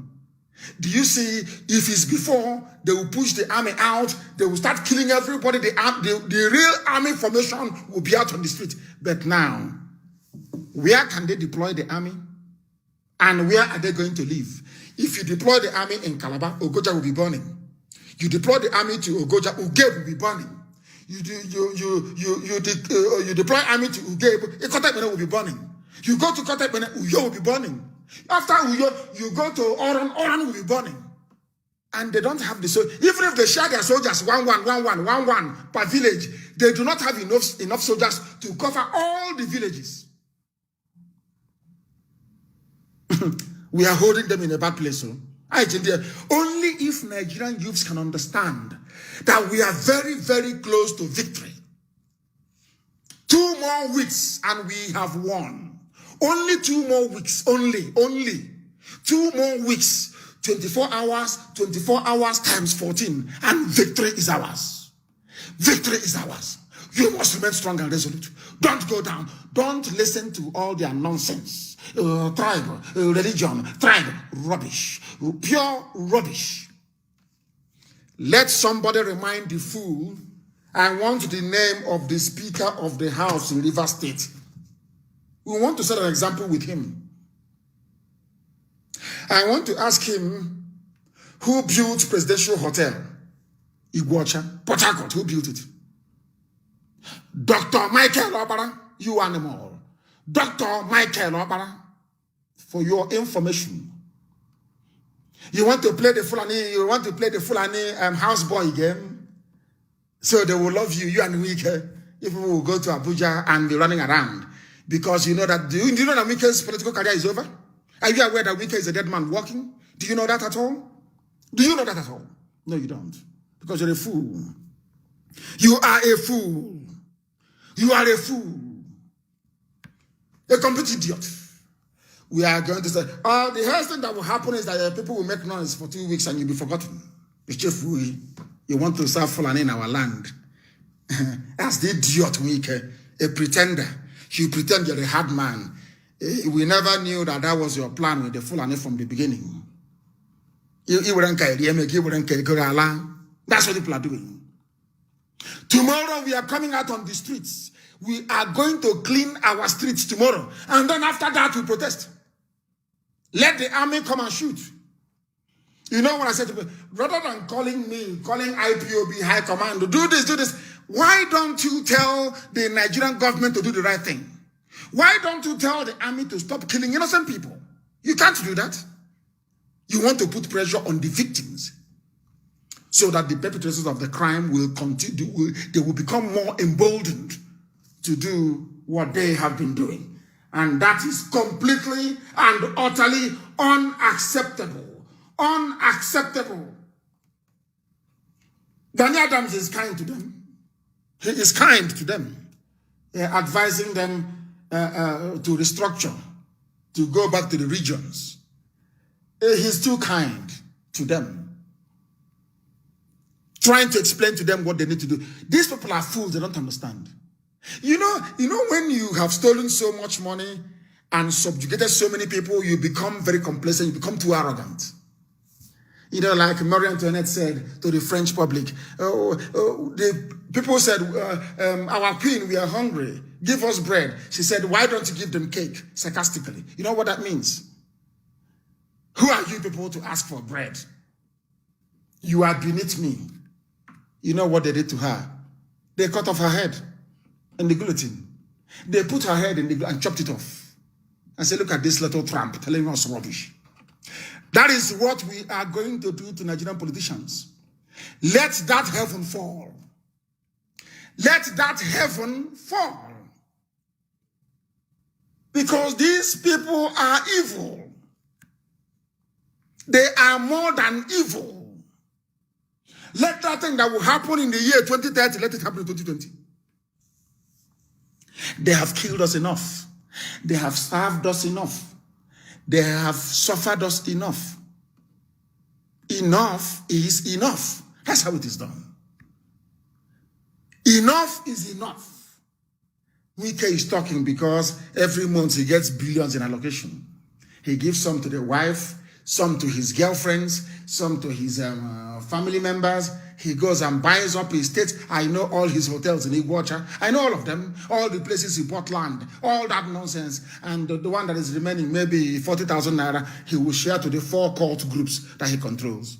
Do you see, if it's before, they will push the army out, they will start killing everybody, the real army formation will be out on the street. But now, where can they deploy the army? And where are they going to live? If you deploy the army in Calabar, Ogoja will be burning. You deploy the army to Ogoja, Ugeb will be burning. You deploy army to Ugeb, Ikotekbene will be burning. You go to Kotekbene, Uyo will be burning. After Uyo, you go to Oran will be burning. And they don't have the soldiers. Even if they share their soldiers 1 per village, they do not have enough soldiers to cover all the villages. We are holding them in a bad place. So. Only if Nigerian youths can understand that we are very, very close to victory. 2 more weeks and we have won. Only 2 more weeks. Only 2 more weeks. 24 hours times 14. And victory is ours. Victory is ours. You must remain strong and resolute. Don't go down. Don't listen to all their nonsense. Tribe, religion, tribe, rubbish. Pure rubbish. Let somebody remind the fool, I want the name of the Speaker of the House in Rivers State. We want to set an example with him. I want to ask him, who built Presidential Hotel? Iguacha, Port Harcourt, who built it? Dr. Michael Obara, you animal. Dr. Michael Obara, for your information. You want to play the Fulani, houseboy game? So they will love you, you and Wike, if we will go to Abuja and be running around. Because you know that, do you know that Wike's political career is over? Are you aware that Wike is a dead man walking? Do you know that at all? Do you know that at all? No, you don't. Because you're a fool. You are a fool. You are a fool. A complete idiot. We are going to say, the first thing that will happen is that people will make noise for 2 weeks and you'll be forgotten. It's just you want to serve Fulani in our land. That's the idiot Wike, a pretender. You pretend you're a hard man. We never knew that that was your plan with the Fulani from the beginning. That's what people are doing. Tomorrow we are coming out on the streets. We are going to clean our streets tomorrow. And then after that we protest. Let the army come and shoot. You know what I said to people? Rather than calling IPOB High Command, do this. Why don't you tell the Nigerian government to do the right thing? Why don't you tell the army to stop killing innocent people? You can't do that. You want to put pressure on the victims so that the perpetrators of the crime will continue, they will become more emboldened to do what they have been doing. And that is completely and utterly unacceptable. Unacceptable. Gani Adams is kind to them. He is kind to them, advising them to restructure, to go back to the regions. He's too kind to them. Trying to explain to them what they need to do. These people are fools, they don't understand. You know when you have stolen so much money and subjugated so many people, you become very complacent, you become too arrogant. You know, like Marie Antoinette said to the French public, the people said, our queen, we are hungry, give us bread. She said, why don't you give them cake? Sarcastically. You know what that means? Who are you people to ask for bread? You are beneath me. You know what they did to her? They cut off her head in the guillotine. They put her head in the and chopped it off. And said, look at this little tramp telling us rubbish. That is what we are going to do to Nigerian politicians. Let that heaven fall. Let that heaven fall. Because these people are evil. They are more than evil. Let that thing that will happen in the year 2030, let it happen in 2020. They have killed us enough. They have starved us enough. They have suffered us enough. Enough is enough. That's how it is done. Enough is enough. Wike is talking because every month he gets billions in allocation. He gives some to the wife, some to his girlfriends, some to his family members. He goes and buys up his state. I know all his hotels in Iguacha. I know all of them. All the places he bought land. All that nonsense. And the one that is remaining, maybe 40,000 naira, he will share to the 4 cult groups that he controls.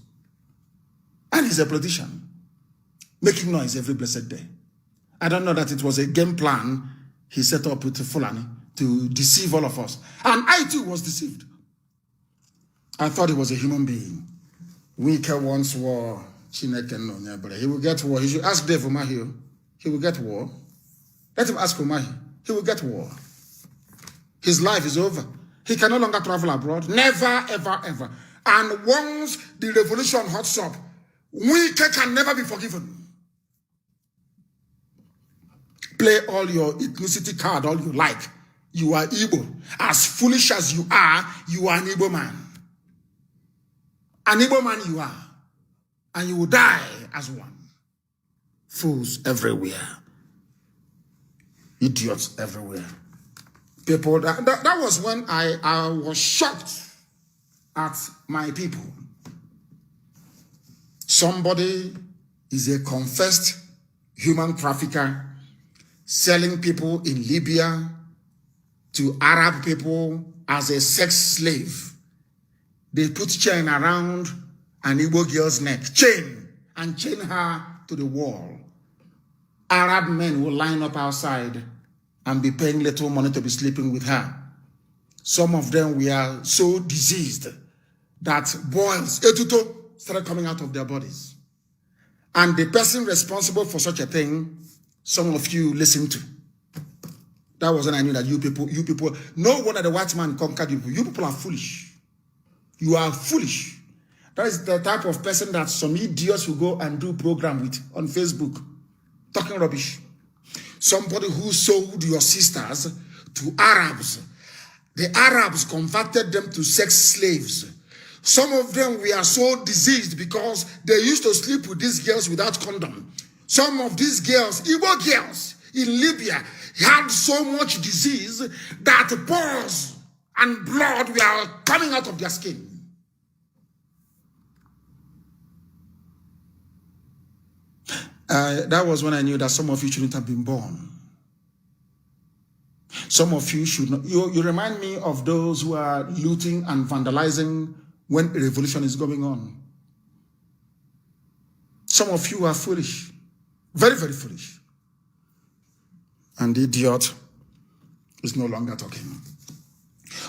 And he's a politician. Making noise every blessed day. I don't know that it was a game plan he set up with Fulani to deceive all of us. And I too was deceived. I thought he was a human being. Wike once war. He will get war. He should ask Dave Umahi. He will get war. Let him ask Umahi. He will get war. His life is over. He can no longer travel abroad. Never, ever, ever. And once the revolution hots up, Wike can never be forgiven. Play all your ethnicity card all you like. You are Igbo. As foolish as you are an Igbo man. An Igbo man you are. And you will die as one. Fools everywhere. Idiots everywhere. People, that was when I was shocked at my people. Somebody is a confessed human trafficker selling people in Libya to Arab people as a sex slave. They put chain around an Igbo girl's neck, and chain her to the wall. Arab men will line up outside and be paying little money to be sleeping with her. Some of them were so diseased that boils, etuto, started coming out of their bodies. And the person responsible for such a thing, some of you listen to. That was when I knew that you people, no wonder the white man conquered you. You people are foolish. You are foolish. That is the type of person that some idiots will go and do program with on Facebook, talking rubbish. Somebody who sold your sisters to Arabs. The Arabs converted them to sex slaves. Some of them were so diseased because they used to sleep with these girls without condom. Some of these girls, Igbo girls in Libya, had so much disease that pores and blood were coming out of their skin. That was when I knew that some of you shouldn't have been born. Some of you should not. You remind me of those who are looting and vandalizing when a revolution is going on. Some of you are foolish. Very, very foolish. And the idiot is no longer talking.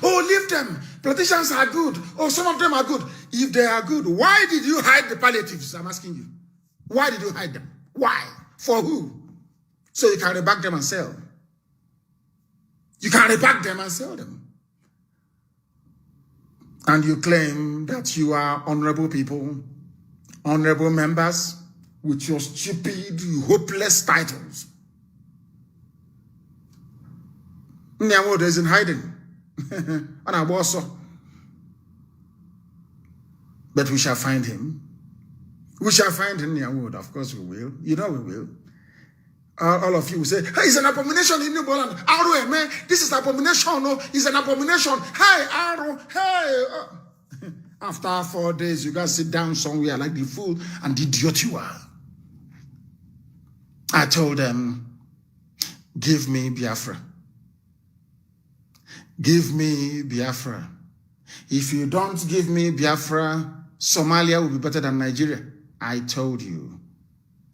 Oh, leave them. Politicians are good. Oh, some of them are good. If they are good, why did you hide the palliatives? I'm asking you. Why did you hide them? Why? For who? So you can reback them and sell. You can reback them and sell them. And you claim that you are honorable people, honorable members, with your stupid, hopeless titles. Nyamo isn't hiding. And I also. But we shall find him. We shall find him, Nyamo. Of course we will. You know we will. All of you will say, hey, it's an abomination in New Boland. Aro, man, this is abomination. No, it's an abomination. Hey, Aro, hey. After 4 days, you guys sit down somewhere like the fool and the idiot you are. I told them, give me Biafra. Give me Biafra. If you don't give me Biafra, Somalia will be better than Nigeria. I told you.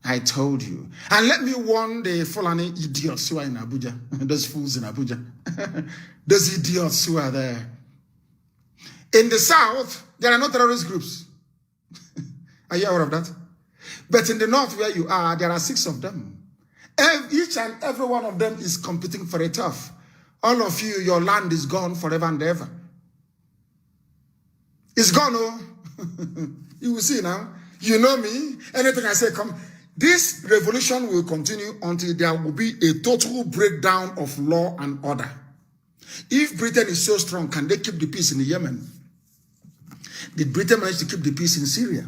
I told you. And let me warn the Fulani idiots who are in Abuja. Those fools in Abuja. Those idiots who are there. In the south, there are no terrorist groups. Are you aware of that? But in the north where you are, there are 6 of them. Each and every one of them is competing for a turf. All of you, your land is gone forever and ever. It's gone, oh. You will see now. You know me. Anything I say, come. This revolution will continue until there will be a total breakdown of law and order. If Britain is so strong, can they keep the peace in Yemen? Did Britain manage to keep the peace in Syria?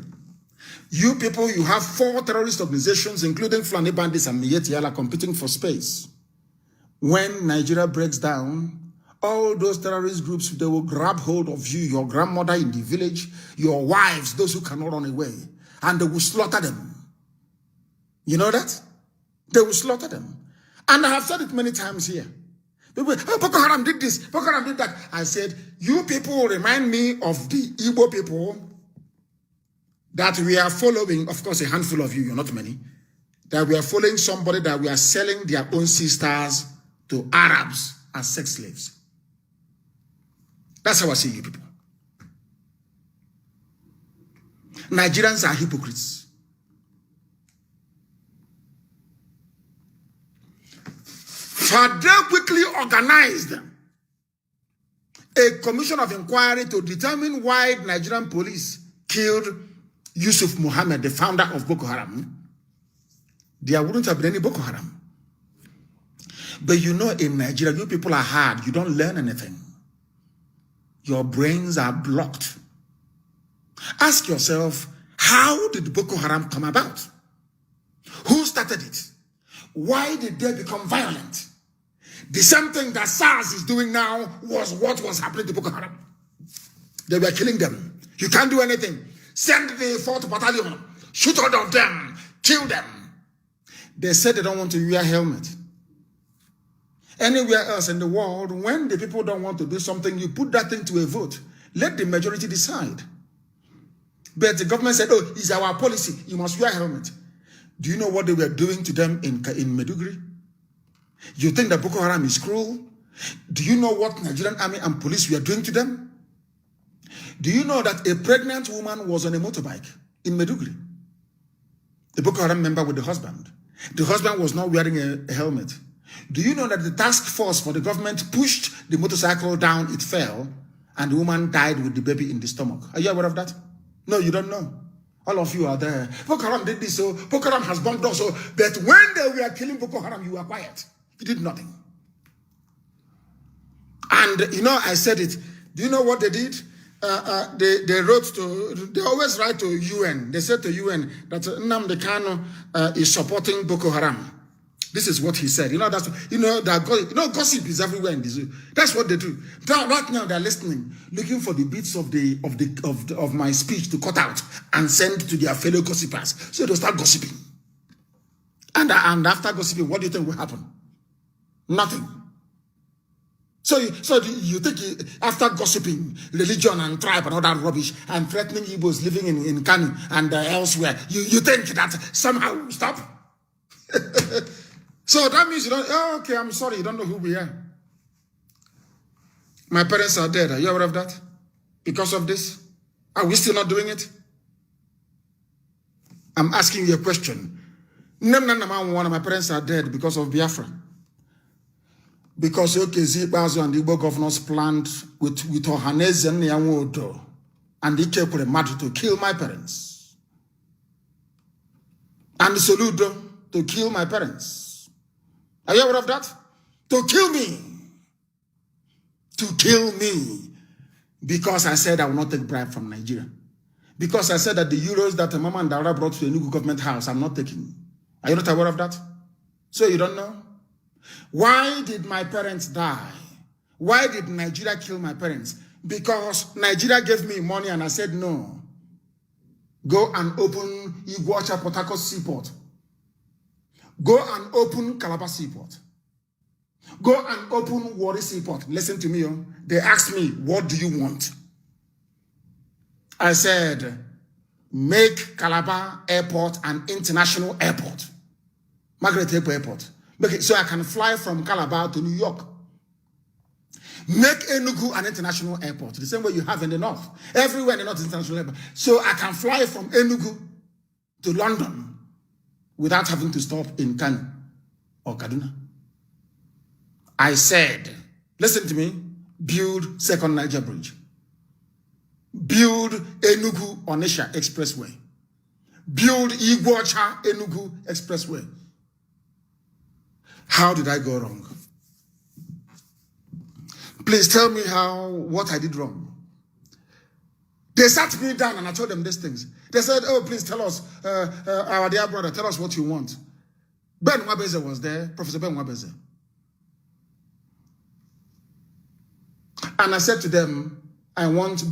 You people, you have 4 terrorist organizations, including Fulani bandits and Miyetti competing for space. When Nigeria breaks down, all those terrorist groups, they will grab hold of you, your grandmother in the village, your wives, those who cannot run away, and they will slaughter them. You know that? They will slaughter them. And I have said it many times here. People, oh, Boko Haram did this, Boko Haram did that. I said, you people remind me of the Igbo people that we are following, of course, a handful of you, you're not many, that we are following somebody that we are selling their own sisters to Arabs as sex slaves. That's how I see you people. Nigerians are hypocrites. For they quickly organized a a commission of inquiry to determine why Nigerian police killed Yusuf Mohammed, the founder of Boko Haram, there wouldn't have been any Boko Haram. But you know, in Nigeria, you people are hard. You don't learn anything. Your brains are blocked. Ask yourself, how did Boko Haram come about? Who started it? Why did they become violent? The same thing that SARS is doing now was what was happening to Boko Haram. They were killing them. You can't do anything. Send the 4th battalion, shoot all of them, kill them. They said they don't want to wear a helmet. Anywhere else in the world, when the people don't want to do something, you put that thing to a vote. Let the majority decide. But the government said, oh, it's our policy. You must wear a helmet. Do you know what they were doing to them in Maiduguri? You think that Boko Haram is cruel? Do you know what Nigerian army and police were doing to them? Do you know that a pregnant woman was on a motorbike in Maiduguri? The Boko Haram member with the husband. The husband was not wearing a helmet. Do you know that the task force for the government pushed the motorcycle down, it fell, and the woman died with the baby in the stomach? Are you aware of that? No, you don't know. All of you are there. Boko Haram did this, so Boko Haram has bombed us. So, but when they were killing Boko Haram, you were quiet. You did nothing. And you know, I said it. Do you know what they did? They wrote to, they always write to UN. They said to UN that Nnamdi Kanu is supporting Boko Haram. This is what he said. You know, that's, you know, that, you know, gossip is everywhere in this. That's what they do. Right now they're listening, looking for the bits of my speech to cut out and send to their fellow gossipers. So they'll start gossiping. And after gossiping, what do you think will happen? Nothing. So you think after gossiping religion and tribe and all that rubbish and threatening Igbos living in Kanu and elsewhere, you think that somehow will stop? So that means you don't, oh, okay, I'm sorry, you don't know who we are. My parents are dead. Are you aware of that? Because of this? Are we still not doing it? I'm asking you a question. One of my parents are dead because of Biafra. Because Zibazo and the Igbo governors planned with Ohaneze and Nyawodo and Ikekure Madu to kill my parents. And Soludo to kill my parents. Are you aware of that? To kill me. To kill me. Because I said I will not take bribe from Nigeria. Because I said that the euros that Mama and Dara brought to the new government house, I'm not taking. Are you not aware of that? So you don't know? Why did my parents die? Why did Nigeria kill my parents? Because Nigeria gave me money and I said no. Go and open Iguacha Port Harcourt Seaport. Go and open Calabar Seaport. Go and open Warri Seaport. Listen to me. They asked me, what do you want? I said, make Calabar Airport an international airport. Margaret Airport. So I can fly from Calabar to New York. Make Enugu an international airport. The same way you have in the north. Everywhere in the north is international airport. So I can fly from Enugu to London without having to stop in Kanu or Kaduna. I said, listen to me, build Second Niger Bridge. Build Enugu Onitsha Expressway. Build Iguacha Enugu Expressway. How did I go wrong? Please tell me what I did wrong. They sat me down and I told them these things. They said, oh, please tell us, our dear brother, tell us what you want. Ben Wabeze was there, Professor Ben Wabeze. And I said to them, I want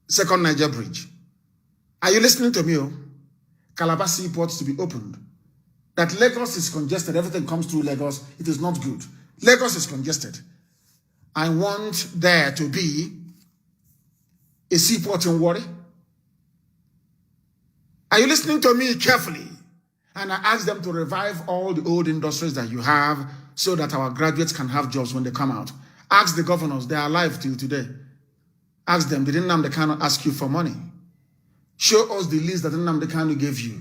Second Niger Bridge. Are you listening to me? Calabar Seaport to be opened. That Lagos is congested, everything comes through Lagos, it is not good. Lagos is congested. I want there to be a seaport in Warri. Are you listening to me carefully? And I asked them to revive all the old industries that you have so that our graduates can have jobs when they come out. Ask the governors, they are alive till today. Ask them, did Nnamdi Kanu ask you for money? Show us the list that Nnamdi Kanu gave you.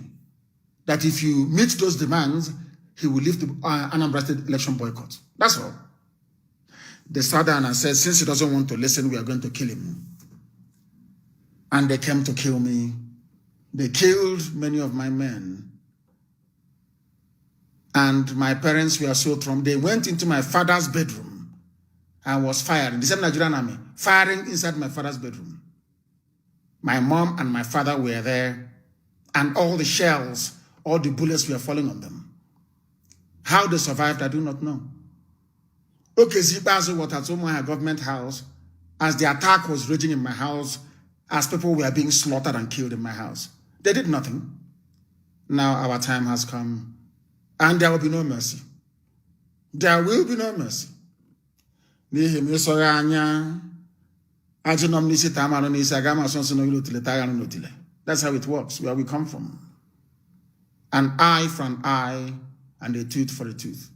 That if you meet those demands, he will lift the Anambra State election boycott. That's all. They sat down and said, since he doesn't want to listen, we are going to kill him. And they came to kill me. They killed many of my men. And my parents were so thrown. They went into my father's bedroom and was firing. The same Nigerian army, firing inside my father's bedroom. My mom and my father were there, and all the shells, all the bullets were falling on them. How they survived, I do not know. Okay, Zibazo was at my government house as the attack was raging in my house, as people were being slaughtered and killed in my house. They did nothing. Now our time has come, and there will be no mercy. There will be no mercy. That's how it works, where we come from. An eye for an eye and a tooth for a tooth.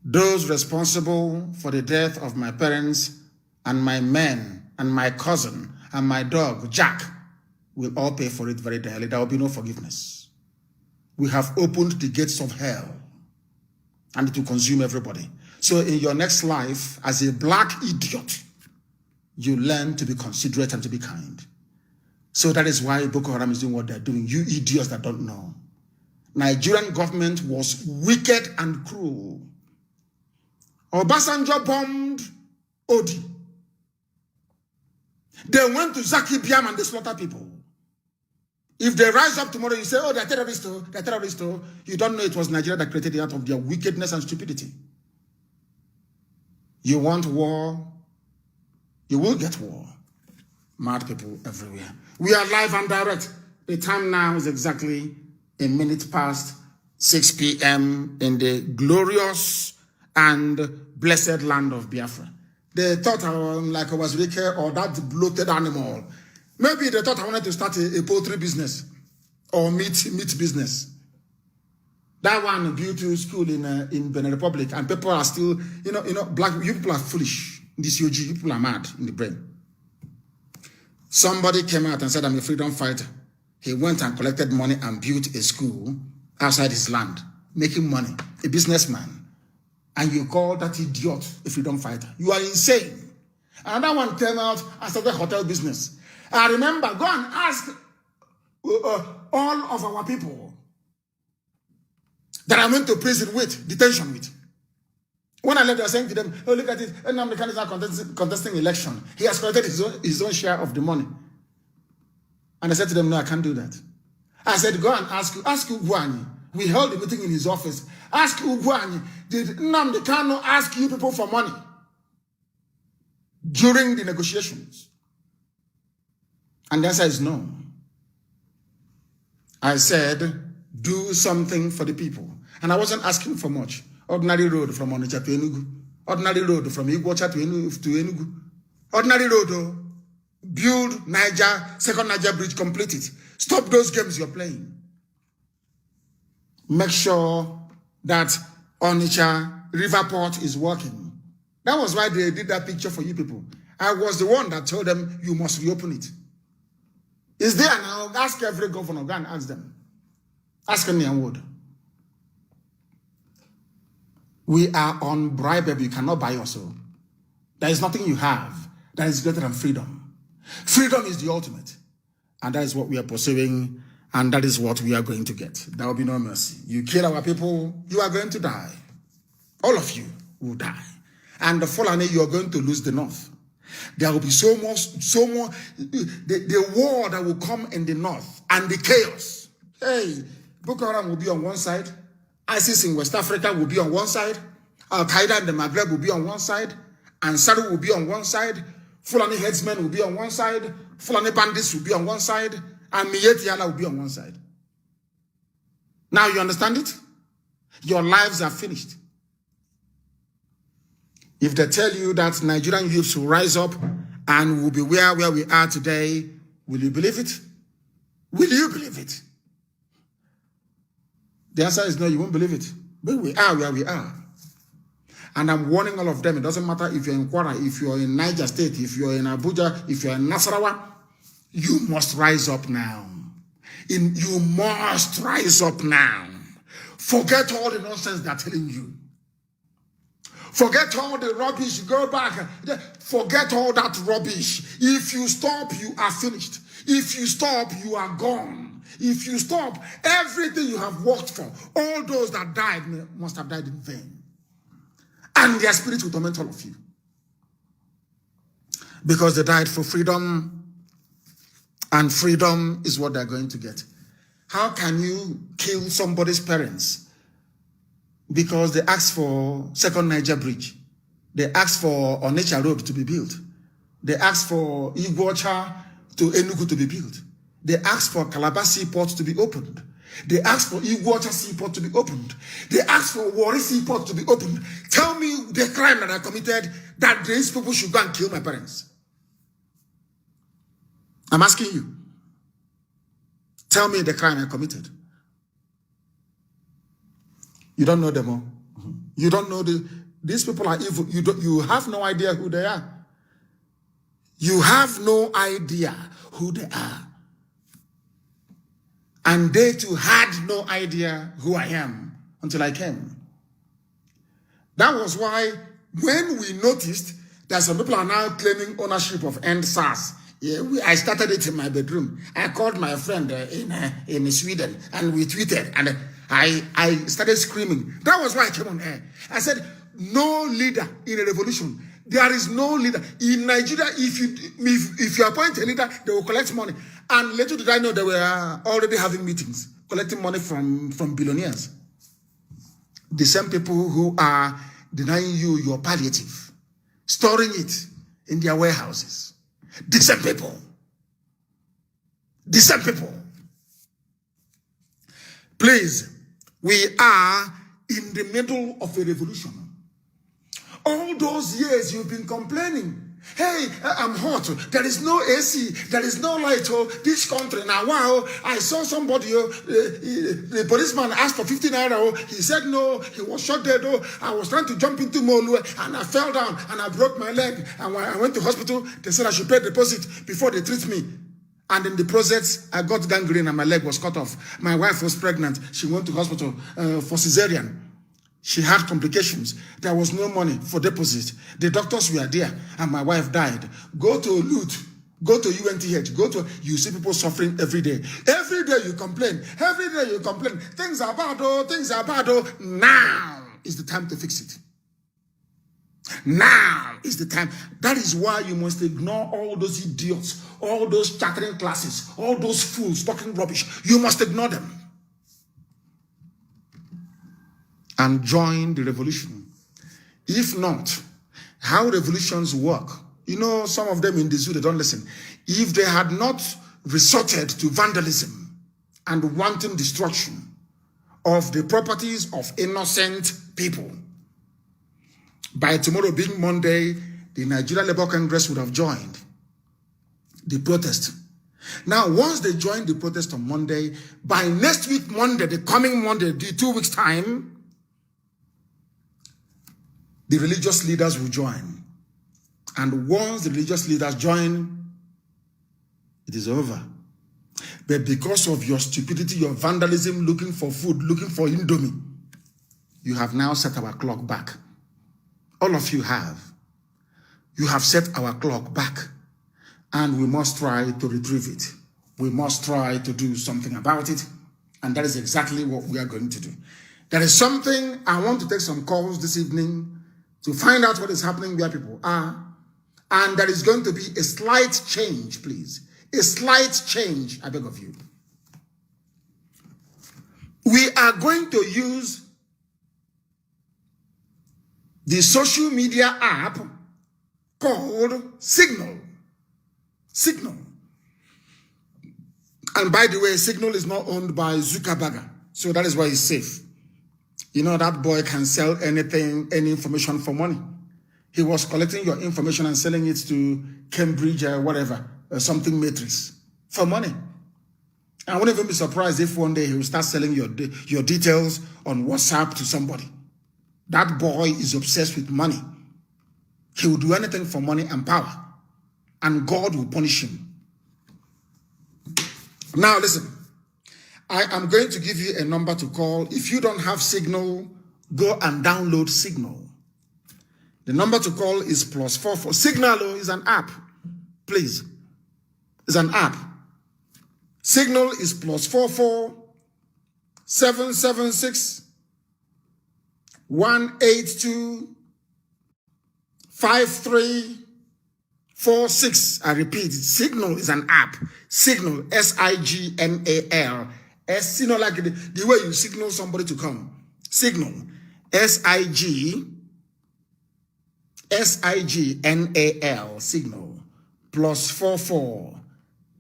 Those responsible for the death of my parents and my men and my cousin and my dog, Jack, will all pay for it very dearly. There will be no forgiveness. We have opened the gates of hell, and it will consume everybody. So in your next life, as a black idiot, you learn to be considerate and to be kind. So that is why Boko Haram is doing what they're doing. You idiots that don't know. Nigerian government was wicked and cruel. Obasanjo bombed Odi. They went to Zaki Biam and they slaughtered people. If they rise up tomorrow, you say, oh, they're terrorists, they're terrorists. You don't know it was Nigeria that created it out of their wickedness and stupidity. You want war? You will get war. Mad people everywhere. We are live and direct. The time now is exactly a minute past 6 p.m. in the glorious and blessed land of Biafra. They thought like I was Ricky or that bloated animal. Maybe they thought I wanted to start a poultry business or meat business. That one built a school in Benin Republic, and people are still, black you people are foolish. This UG, people are mad in the brain. Somebody came out and said, I'm a freedom fighter. He went and collected money and built a school outside his land, making money, a businessman. And you call that idiot a freedom fighter. You are insane. Another one came out and started hotel business. I remember, go and ask all of our people that I went to prison with, detention with. When I left, they were saying to them, oh, look at it, Nnamdi is not contesting election. He has collected his own share of the money. And I said to them, no, I can't do that. I said, go and ask Ugwani. We held a meeting in his office. Ask Ugwani, did Nnamdi Kanu ask you people for money during the negotiations? And the answer is no. I said, do something for the people. And I wasn't asking for much. Ordinary road from Onitsha to Enugu. Ordinary road from Iguacha to Enugu. Ordinary road, build second Niger bridge, complete it. Stop those games you're playing. Make sure that Onitsha River Port is working. That was why they did that picture for you people. I was the one that told them you must reopen it. Is there now? Ask every governor, go and ask them. Ask any Wood. We are unbribable. You cannot buy us. There is nothing you have that is greater than freedom. Freedom is the ultimate. And that is what we are pursuing. And that is what we are going to get. There will be no mercy. You kill our people, you are going to die. All of you will die. And the Fulani, you are going to lose the north. There will be so more, the war that will come in the north and the chaos. Hey, Boko Haram will be on one side. ISIS in West Africa will be on one side. Al-Qaeda in the Maghreb will be on one side. Ansari will be on one side. Fulani headsmen will be on one side. Fulani bandits will be on one side. And Miyeti Allah will be on one side. Now you understand it? Your lives are finished. If they tell you that Nigerian youths will rise up and will be where we are today, will you believe it? Will you believe it? The answer is no, you won't believe it. But we are where we are. And I'm warning all of them. It doesn't matter if you're in Kwara, if you're in Niger State, if you're in Abuja, if you're in Nasarawa, you must rise up now. You must rise up now. Forget all the nonsense they're telling you. Forget all the rubbish. Go back. Forget all that rubbish. If you stop, you are finished. If you stop, you are gone. If you stop, everything you have worked for, all those that died must have died in vain. And their spirit will torment all of you. Because they died for freedom, and freedom is what they're going to get. How can you kill somebody's parents because they asked for Second Niger Bridge? They asked for Onitsha Road to be built. They asked for Iguacha to Enugu to be built. They asked for Calabar Seaport to be opened. They asked for Iguacha Seaport to be opened. They asked for Warri Seaport to be opened. Tell me the crime that I committed that these people should go and kill my parents. I'm asking you. Tell me the crime I committed. You don't know them all. You don't know these people are evil. You have no idea who they are. You have no idea who they are. And they too had no idea who I am until I came. That was why when we noticed that some people are now claiming ownership of End SARS, I started it in my bedroom. I called my friend in Sweden and we tweeted and I started screaming. That was why I came on air. I said, no leader in a revolution. There is no leader. In Nigeria, if you appoint a leader, they will collect money. And little did I know they were already having meetings, collecting money from billionaires. The same people who are denying you your palliative, storing it in their warehouses. The same people. The same people. Please, we are in the middle of a revolution. All those years you've been complaining. Hey, I'm hot. There is no AC. There is no light. Oh, this country. Now, wow, I saw somebody. The policeman asked for 15 naira. Oh, he said no. He was shot dead. Oh, I was trying to jump into Molu and I fell down and I broke my leg. And when I went to hospital, they said I should pay deposit before they treat me. And in the process, I got gangrene and my leg was cut off. My wife was pregnant. She went to hospital for cesarean. She had complications. There was no money for deposit. The doctors were there and my wife died. Go to LUT, go to UNTH, you see people suffering every day. Every day you complain. Every day you complain. Things are bad, oh, things are bad, oh. Now is the time to fix it. Now is the time. That is why you must ignore all those idiots, all those chattering classes, all those fools talking rubbish. You must ignore them. And join the revolution. If not, how revolutions work, you know, some of them in the zoo, they don't listen. If they had not resorted to vandalism and wanton destruction of the properties of innocent people, by tomorrow being Monday, the Nigeria Labour Congress would have joined the protest. Now, once they join the protest on Monday, by next week Monday, the coming Monday, the 2 weeks time, the religious leaders will join. And once the religious leaders join, it is over. But because of your stupidity, your vandalism, looking for food, looking for Indomie, you have now set our clock back. All of you have. You have set our clock back. And we must try to retrieve it. We must try to do something about it. And that is exactly what we are going to do. There is something, I want to take some calls this evening to find out what is happening where people are. And there is going to be a slight change, please. A slight change, I beg of you. We are going to use the social media app called Signal. Signal. And by the way, Signal is not owned by Zuckerberg. So that is why it's safe. You know, that boy can sell anything, any information for money. He was collecting your information and selling it to Cambridge or whatever, something matrix, for money. I wouldn't even be surprised if one day he will start selling your details on WhatsApp to somebody. That boy is obsessed with money. He will do anything for money and power. And God will punish him. Now listen. I am going to give you a number to call. If you don't have Signal, go and download Signal. The number to call is +44. Signal is an app. Please. It's an app. Signal is +44 776 182 5346. I repeat, Signal is an app. Signal, Signal. Signal, like the way you signal somebody to come. Signal, Signal, Signal, +44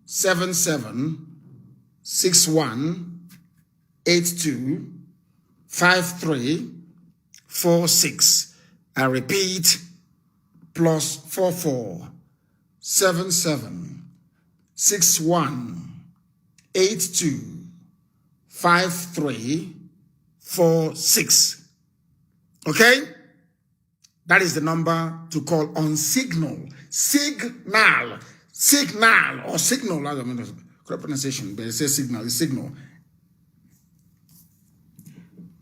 77 61 82 5346. I repeat, +44 77 61 82 5346. Okay? That is the number to call on Signal. Signal. Signal or Signal. I don't know correct pronunciation, but it says Signal. It's Signal.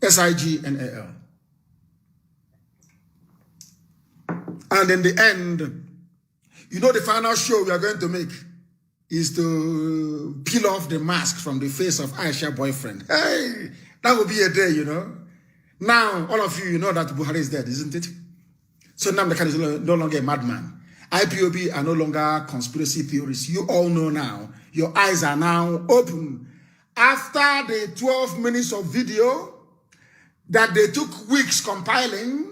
Signal. And in the end, you know, the final show we are going to make is to peel off the mask from the face of Aisha's boyfriend. Hey, that will be a day, you know. Now, all of you know that Buhari is dead, isn't it? So Nnamdi is no longer a madman. IPOB are no longer conspiracy theorists. You all know now. Your eyes are now open. After the 12 minutes of video that they took weeks compiling,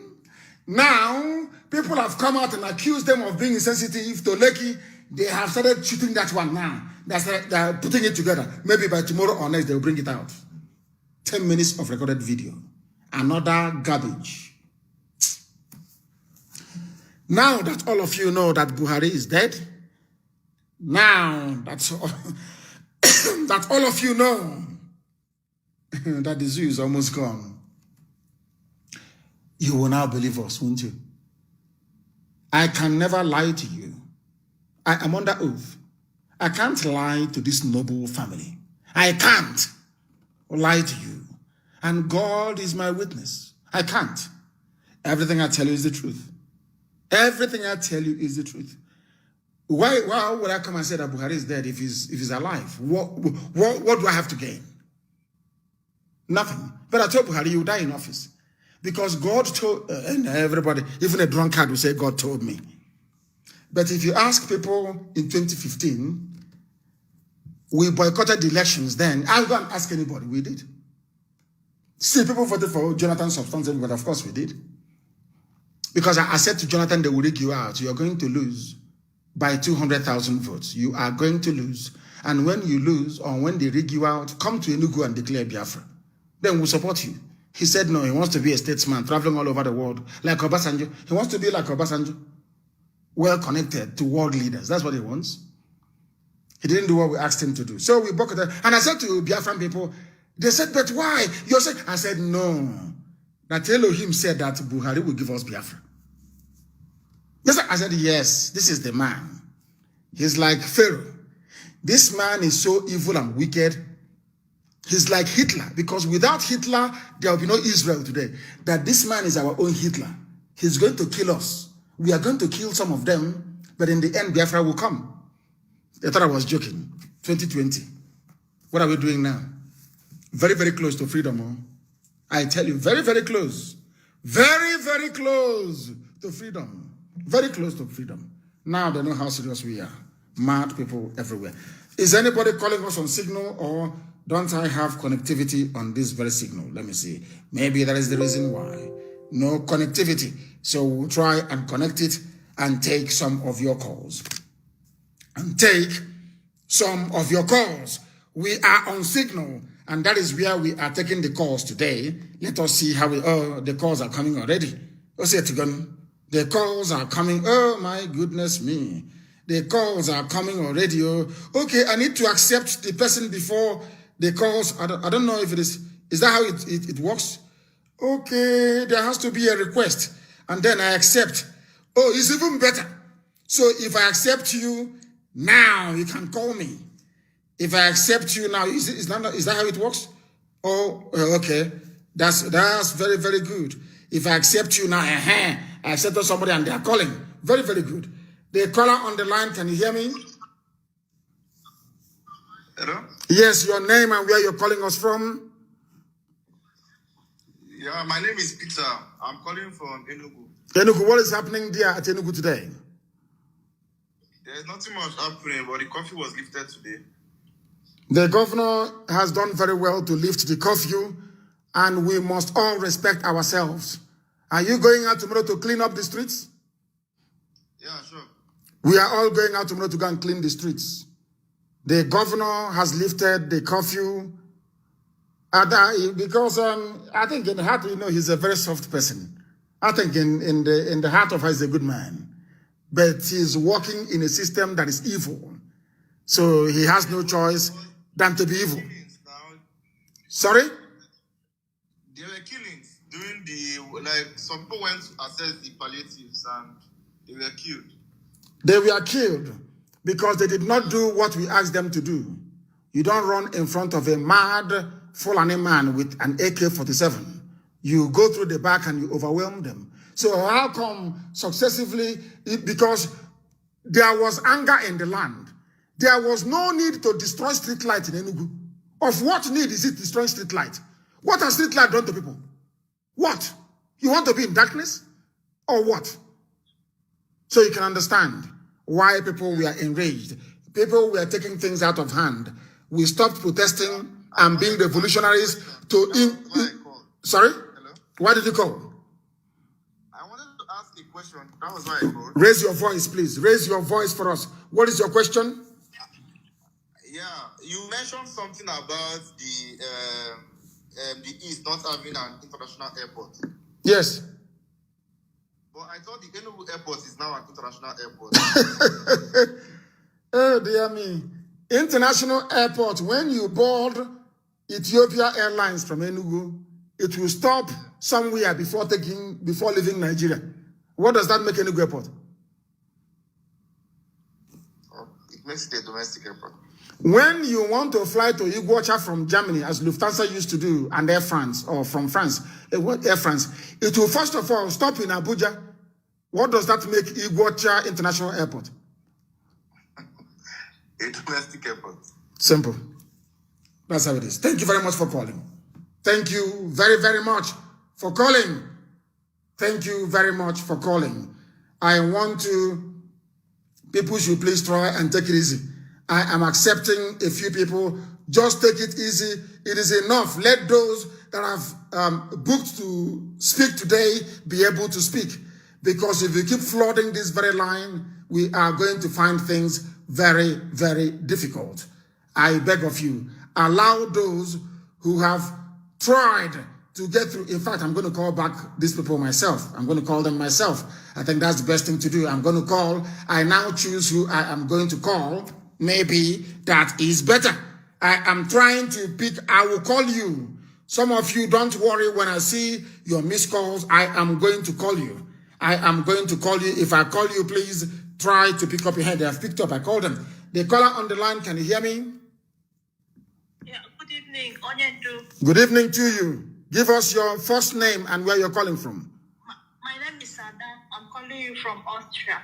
now people have come out and accused them of being insensitive to Lekki. They have started shooting that one now. They're putting it together. Maybe by tomorrow or next, they'll bring it out. 10 minutes of recorded video. Another garbage. Now that all of you know that Buhari is dead, now that's all, that all of you know that the zoo is almost gone, you will now believe us, won't you? I can never lie to you. I am under oath. I can't lie to this noble family. I can't lie to you. And God is my witness. I can't. Everything I tell you is the truth. Everything I tell you is the truth. Why would I come and say that Buhari is dead if he's alive? What do I have to gain? Nothing. But I told Buhari, you die in office. Because God told, and everybody, even a drunkard will say, God told me. But if you ask people in 2015, we boycotted the elections then. I'll go and ask anybody. We did. Still, people voted for Jonathan substantially, but of course we did. Because I said to Jonathan, they will rig you out. You are going to lose by 200,000 votes. You are going to lose. And when you lose, or when they rig you out, come to Enugu and declare Biafra. Then we'll support you. He said no, he wants to be a statesman, traveling all over the world, like Obasanjo. He wants to be like Obasanjo, well connected to world leaders. That's what he wants. He didn't do what we asked him to do. So we boycotted. And I said to Biafran people, they said, but why? You're saying, I said, no. That Elohim said that Buhari will give us Biafra. Yes, I said, yes, this is the man. He's like Pharaoh. This man is so evil and wicked. He's like Hitler, because without Hitler, there will be no Israel today. That this man is our own Hitler. He's going to kill us. We are going to kill some of them, but in the end, Biafra will come. They thought I was joking. 2020. What are we doing now? Very, very close to freedom. Oh? I tell you, very, very close. Very, very close to freedom. Very close to freedom. Now they know how serious we are. Mad people everywhere. Is anybody calling us on Signal, or don't I have connectivity on this very Signal? Let me see. Maybe that is the reason why. No connectivity. So we'll try and connect it and take some of your calls. We are on Signal, and that is where we are taking the calls today. Let us see how the calls are coming already. The calls are coming. Oh my goodness me. The calls are coming already. Okay, I need to accept the person before the calls. I don't know if it is that how it works? Okay, there has to be a request. And then I accept. Oh, it's even better. So if I accept you, now you can call me. If I accept you now, is that how it works? Oh, okay. That's very, very good. If I accept you now, I accepted somebody and they are calling. Very, very good. The caller on the line, can you hear me? Hello? Yes, your name and where you're calling us from? Yeah, my name is Peter. I'm calling from Enugu. Enugu, what is happening there at Enugu today? There's nothing much happening, but the curfew was lifted today. The governor has done very well to lift the curfew, and we must all respect ourselves. Are you going out tomorrow to clean up the streets? Yeah, sure. We are all going out tomorrow to go and clean the streets. The governor has lifted the curfew. Because I think in the heart, he's a very soft person. I think in the heart of her, he's a good man. But he's working in a system that is evil. So he has no choice than to be evil. Sorry? There were killings during some people went to assess the palliatives and they were killed. They were killed because they did not do what we asked them to do. You don't run in front of a mad Fulani man with an AK-47. You go through the back and you overwhelm them. So how come successively? Because there was anger in the land. There was no need to destroy street light in Enugu. Of what need is it destroying street light? What has street light done to people? What? You want to be in darkness? Or what? So you can understand why people were enraged. People were taking things out of hand. We stopped protesting and being revolutionaries Sorry? Hello? Why did you call? I wanted to ask a question. That was why I called. Raise your voice, please. Raise your voice for us. What is your question? Yeah, you mentioned something about the East not having an international airport. Yes. But I thought the Enugu airport is now an international airport. Oh, dear me. International airport, when you board Ethiopia Airlines from Enugu, it will stop somewhere before leaving Nigeria. What does that make Enugu airport? It makes it a domestic airport. When you want to fly to Iguacha from Germany, as Lufthansa used to do, and Air France, or from France, Air France, it will first of all stop in Abuja. What does that make Iguacha International Airport? A domestic airport. Simple. That's how it is. Thank you very much for calling. Thank you very, very much for calling. Thank you very much for calling. People should please try and take it easy. I am accepting a few people. Just take it easy. It is enough. Let those that have booked to speak today be able to speak. Because if you keep flooding this very line, we are going to find things very, very difficult. I beg of you, allow those who have tried to get through. In fact, I'm going to call back these people myself. I'm going to call them myself. I think that's the best thing to do. I'm going to call. I now choose who I am going to call. Maybe that is better. I am trying to pick. I will call you. Some of you, don't worry. When I see your missed calls, I am going to call you. I am going to call you. If I call you, please try to pick up your head. They have picked up. I called them. The caller on the line, can you hear me? Yeah, good evening. Onyendu. Good evening to you. Give us your first name and where you're calling from. My name is Sada. I'm calling you from Austria.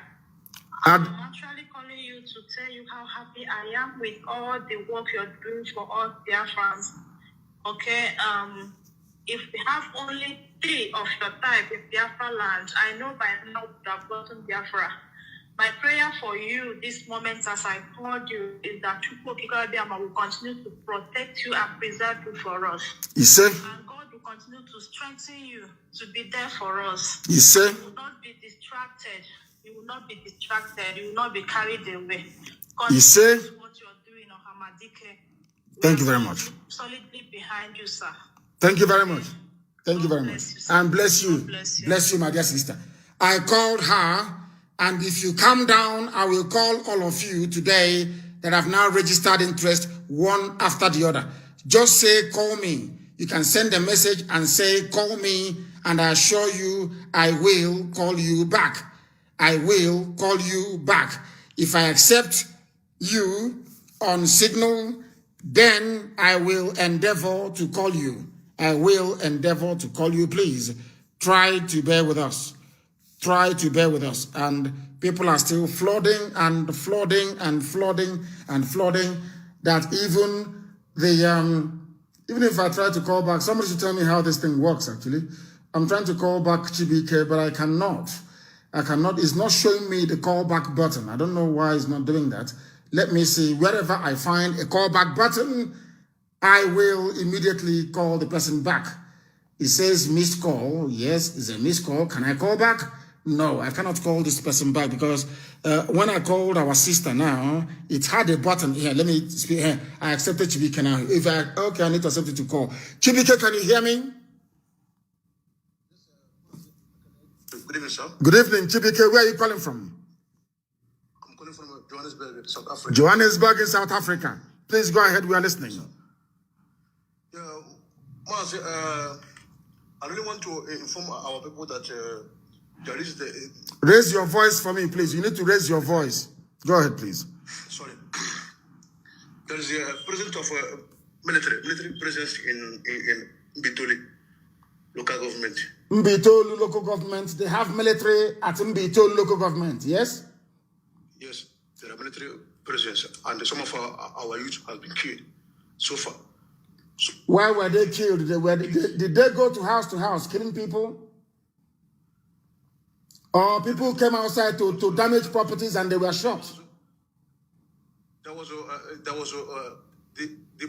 I'm actually calling you to tell you how happy I am with all the work you're doing for us Biafrans. Okay, if we have only 3 of your type in Biafra land, I know by now we would have gotten Biafra. My prayer for you this moment as I called you is that Chukwokika will continue to protect you and preserve you for us. You say? And God will continue to strengthen you to be there for us. You say? You will not be distracted. You will not be distracted. You will not be carried away. You say? What you're doing on Hamadike. Thank you very much. Solidly behind you, sir. Thank you very much. Thank you very much. Bless you, And bless you. Bless you. Bless you, my dear sister. I called her, and if you come down, I will call all of you today that have now registered interest one after the other. Just say, call me. You can send a message and say, call me, and I assure you, I will call you back. I will call you back. If I accept you on signal, then I will endeavor to call you. I will endeavor to call you. Please try to bear with us. try to bear with us. And people are still flooding and flooding and flooding and flooding, that even the even if I try to call back, somebody should tell me how this thing works. Actually, I'm trying to call back Chibike, but I cannot. It's not showing me the callback button. I don't know why it's not doing that. Let me see. Wherever I find a callback button, I will immediately call the person back. It says missed call. Yes, it's a missed call. Can I call back? No, I cannot call this person back because when I called our sister now, it had a button here. Let me speak here. I accepted Chibike now. Okay, I need to accept it to call. Chibike, can you hear me? Good evening, sir. Good evening, Chibike. Where are you calling from? I'm calling from Johannesburg, South Africa. Johannesburg in South Africa. Please go ahead. We are listening. Yeah, Mazi, I really want to inform our people that there is the... Raise your voice for me, please. You need to raise your voice. Go ahead, please. Sorry. There is a president of military presence in Mbitoli local government. Mbitoli local government. They have military at Mbitoli local government, yes? Yes, there are military presence, and some of our youth have been killed so far. So, why were they killed? Did they go to house killing people? Or people came outside to damage properties and they were shot? The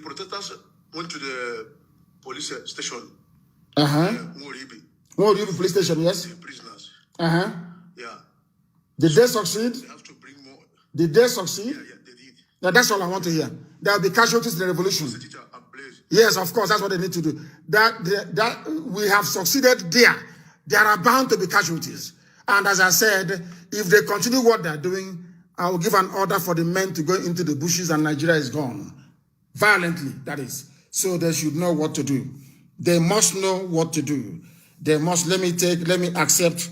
protesters went to the police station. Moribi police station, yes? The prisoners. Yeah. Did they succeed? They have to bring more. Did they succeed? Yeah, they did. Now, that's all I want to hear. There will be casualties in the revolution. Yes, of course, that's what they need to do. That we have succeeded there. There are bound to be casualties. And as I said, if they continue what they're doing, I will give an order for the men to go into the bushes and Nigeria is gone. Violently, that is. So they should know what to do. They must know what to do. They must, let me accept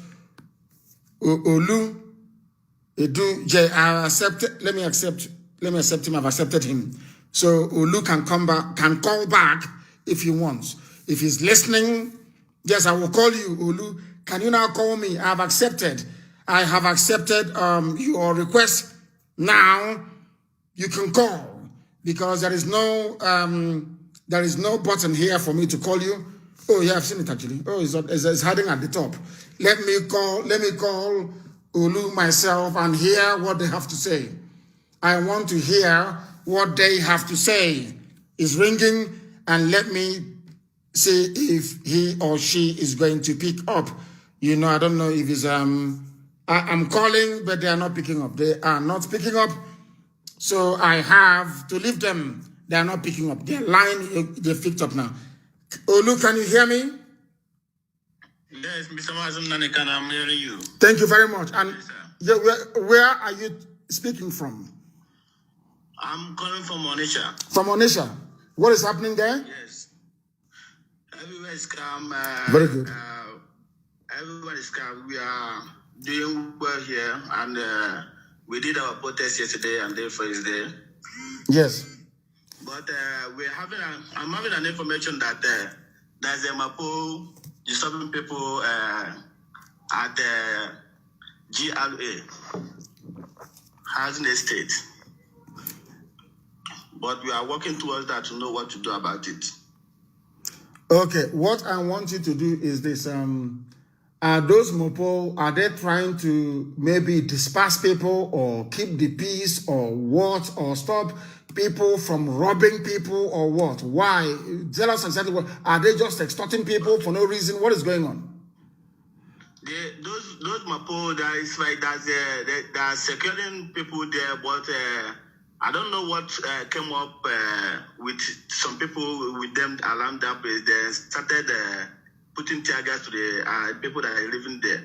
Olu, Edu, J, I accept, let me accept him, I've accepted him. So Olu can come back, can call back if he wants. If he's listening, yes, I will call you, Olu. Can you now call me? I have accepted your request. Now you can call because there is no button here for me to call you. Oh yeah, I've seen it actually. Oh, it's hiding at the top. Let me call Olu myself and hear what they have to say. I want to hear what they have to say. It's ringing, and let me see if he or she is going to pick up. You know, I don't know if it's I'm calling, but they are not picking up. They are not picking up. So I have to leave them. They are not picking up. Their line, they picked up now. Olu, can you hear me? Yes, Mr. Mazi, I'm hearing you. Thank you very much. And yes, where are you speaking from? I'm calling from Onitsha. From Onitsha. What is happening there? Yes. Everywhere is calm. Very good. Everyone is calm. We are doing well here, and we did our protest yesterday and day first day. Yes. But I'm having an information that there's a Mapo disturbing people at the GRA housing estate. But we are working towards that to know what to do about it. Okay, what I want you to do is this. Are those Mopo, are they trying to maybe disperse people or keep the peace or what? Or stop people from robbing people or what? Why? Tell us exactly what. Are they just extorting people for no reason? What is going on? Those Mapo, there is like they are securing people there, but I don't know what came up with some people with them around that place. They started putting tear gas to the people that are living there.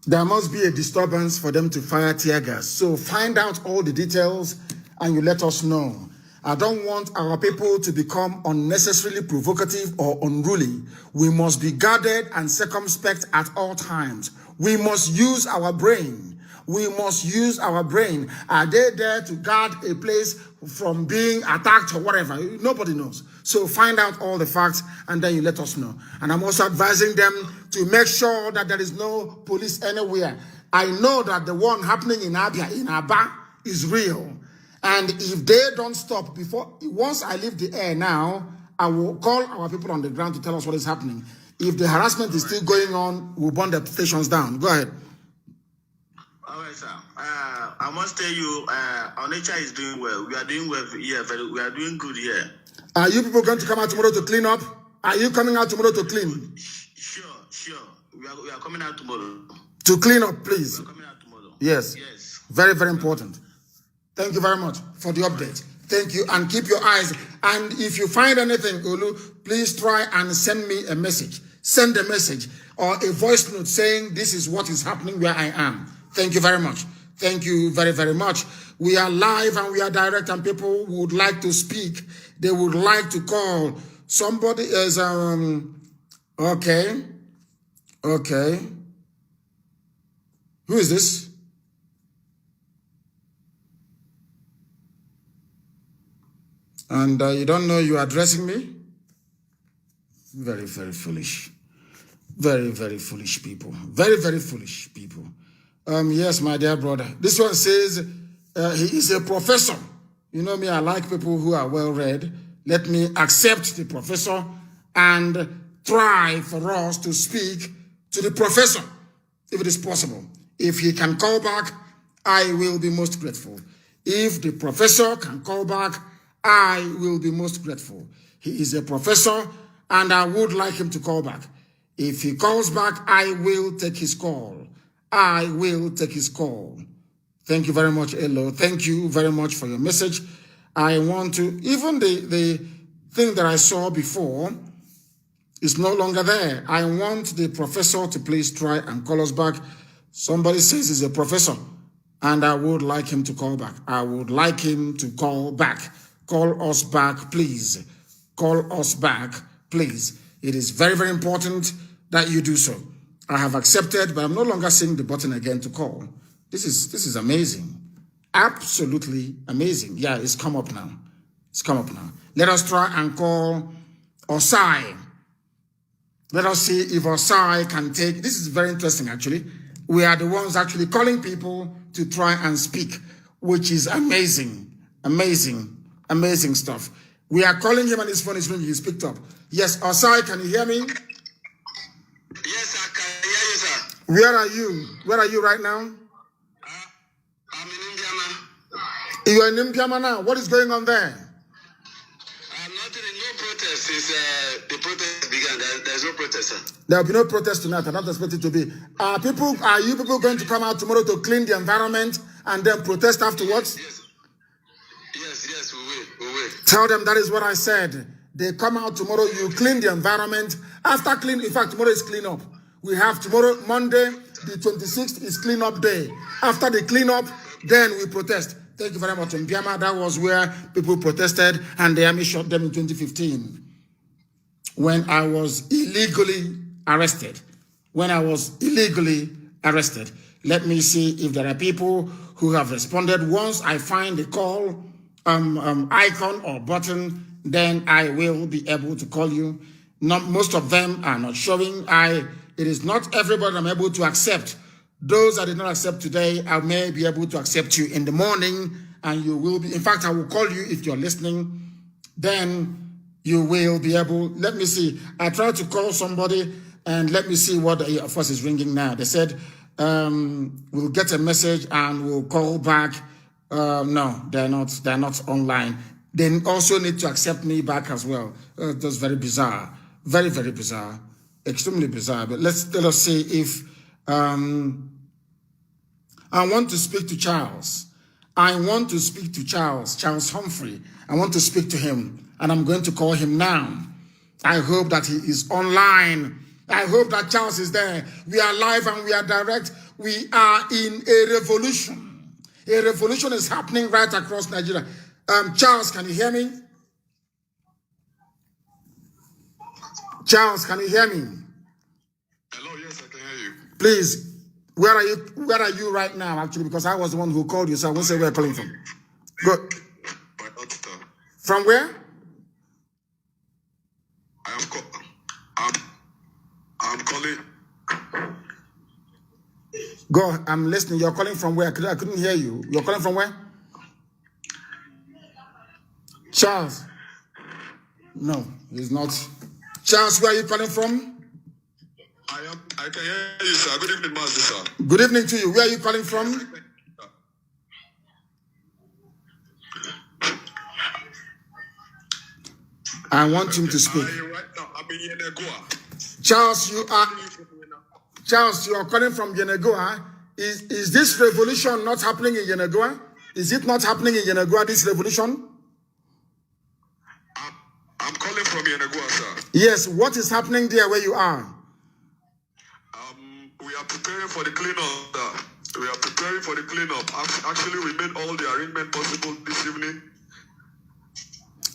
There must be a disturbance for them to fire tear gas. So find out all the details and you let us know. I don't want our people to become unnecessarily provocative or unruly. We must be guarded and circumspect at all times. We must use our brain. We must use our brain. Are they there to guard a place from being attacked or whatever? Nobody knows. So find out all the facts and then you let us know. And I'm also advising them, to make sure that there is no police anywhere. I know that the one happening in Abia, in Aba, is real. And if they don't stop once I leave the air now, I will call our people on the ground to tell us what is happening. If the harassment is still going on, we'll burn the stations down. Go ahead. All right, sir. I must tell you, our nature is doing well. We are doing well here. We are doing good here. Are you people going to come out tomorrow to clean up? Are you coming out tomorrow to clean? Sure. We are coming out tomorrow. To clean up, please. We are coming out tomorrow. Yes. Very, very important. Thank you very much for the update. Thank you, and keep your eyes. And if you find anything, Olu, please try and send me a message. Send a message or a voice note saying this is what is happening where I am. Thank you very much. Thank you very, very much. We are live and we are direct, and people would like to speak. They would like to call. Somebody is, okay. Who is this? And you don't know you are addressing me? Very, very foolish. Very, very foolish people. Very, very foolish people. Yes, my dear brother. This one says he is a professor. You know me, I like people who are well-read. Let me accept the professor and try for us to speak to the professor, if it is possible. If he can call back, I will be most grateful. If the professor can call back, I will be most grateful. He is a professor, and I would like him to call back. If he calls back, I will take his call. I will take his call. Thank you very much, Elo. Thank you very much for your message. I want to, even the thing that I saw before is no longer there. I want the professor to please try and call us back. Somebody says he's a professor, and I would like him to call back. I would like him to call back. Call us back, please. Call us back, please. It is very, very important that you do so. I have accepted, but I'm no longer seeing the button again to call. This is amazing. Absolutely amazing. Yeah, it's come up now. It's come up now. Let us try and call Osai. Let us see if Osai can take... This is very interesting, actually. We are the ones actually calling people to try and speak, which is amazing. Amazing. Amazing stuff. We are calling him and his phone is ringing. He's picked up. Yes, Osai, can you hear me? Yes, I can hear you, sir. Where are you? Where are you right now? I'm in Indiana. You are in Indiana now. What is going on there? Nothing, no protest. Since the protest began, there's no protest, sir. There will be no protest tonight. I don't expect it to be. Are you people going to come out tomorrow to clean the environment and then protest afterwards? Yes, we will. Tell them that is what I said. They come out tomorrow, you clean the environment. After clean, in fact, tomorrow is clean up. We have tomorrow, Monday, the 26th is clean up day. After the clean up, then we protest. Thank you very much. In Biama, that was where people protested and the army shot them in 2015. When I was illegally arrested. Let me see if there are people who have responded. Once I find the call icon or button, then I will be able to call you. Most of them are not showing. It is not everybody I'm able to accept. Those I did not accept today, I may be able to accept you in the morning, and you will be. In fact, I will call you if you're listening. Then you will be able. Let me see. I tried to call somebody, and let me see what of course is ringing now. They said we'll get a message and we'll call back. No, they're not online. They also need to accept me back as well. That's very bizarre. Very, very bizarre. Extremely bizarre. But let us see if I want to speak to Charles. Charles Humphrey. I want to speak to him, and I'm going to call him now. I hope that he is online. I hope that Charles is there. We are live and we are direct. We are in a revolution. A revolution is happening right across Nigeria. Charles, can you hear me? Charles, can you hear me? Hello, yes, I can hear you. Please, where are you right now, actually? Because I was the one who called you, so I won't say where I'm calling from. Good. From where? I'm calling Go, I'm listening. You're calling from where? I couldn't hear you. You're calling from where? Charles. No, he's not. Charles, where are you calling from? I can hear you, sir. Good evening, Mazi, sir. Good evening to you. Where are you calling from? I want him to speak. Right now, I'm in Yenegoa. Charles, you are calling from Yenegoa. Is this revolution not happening in Yenegoa? Is it not happening in Yenegoa, this revolution? I'm calling from Yenegoa, sir. Yes, what is happening there where you are? We are preparing for the cleanup, sir. We are preparing for the cleanup. Actually, we made all the arrangement possible this evening.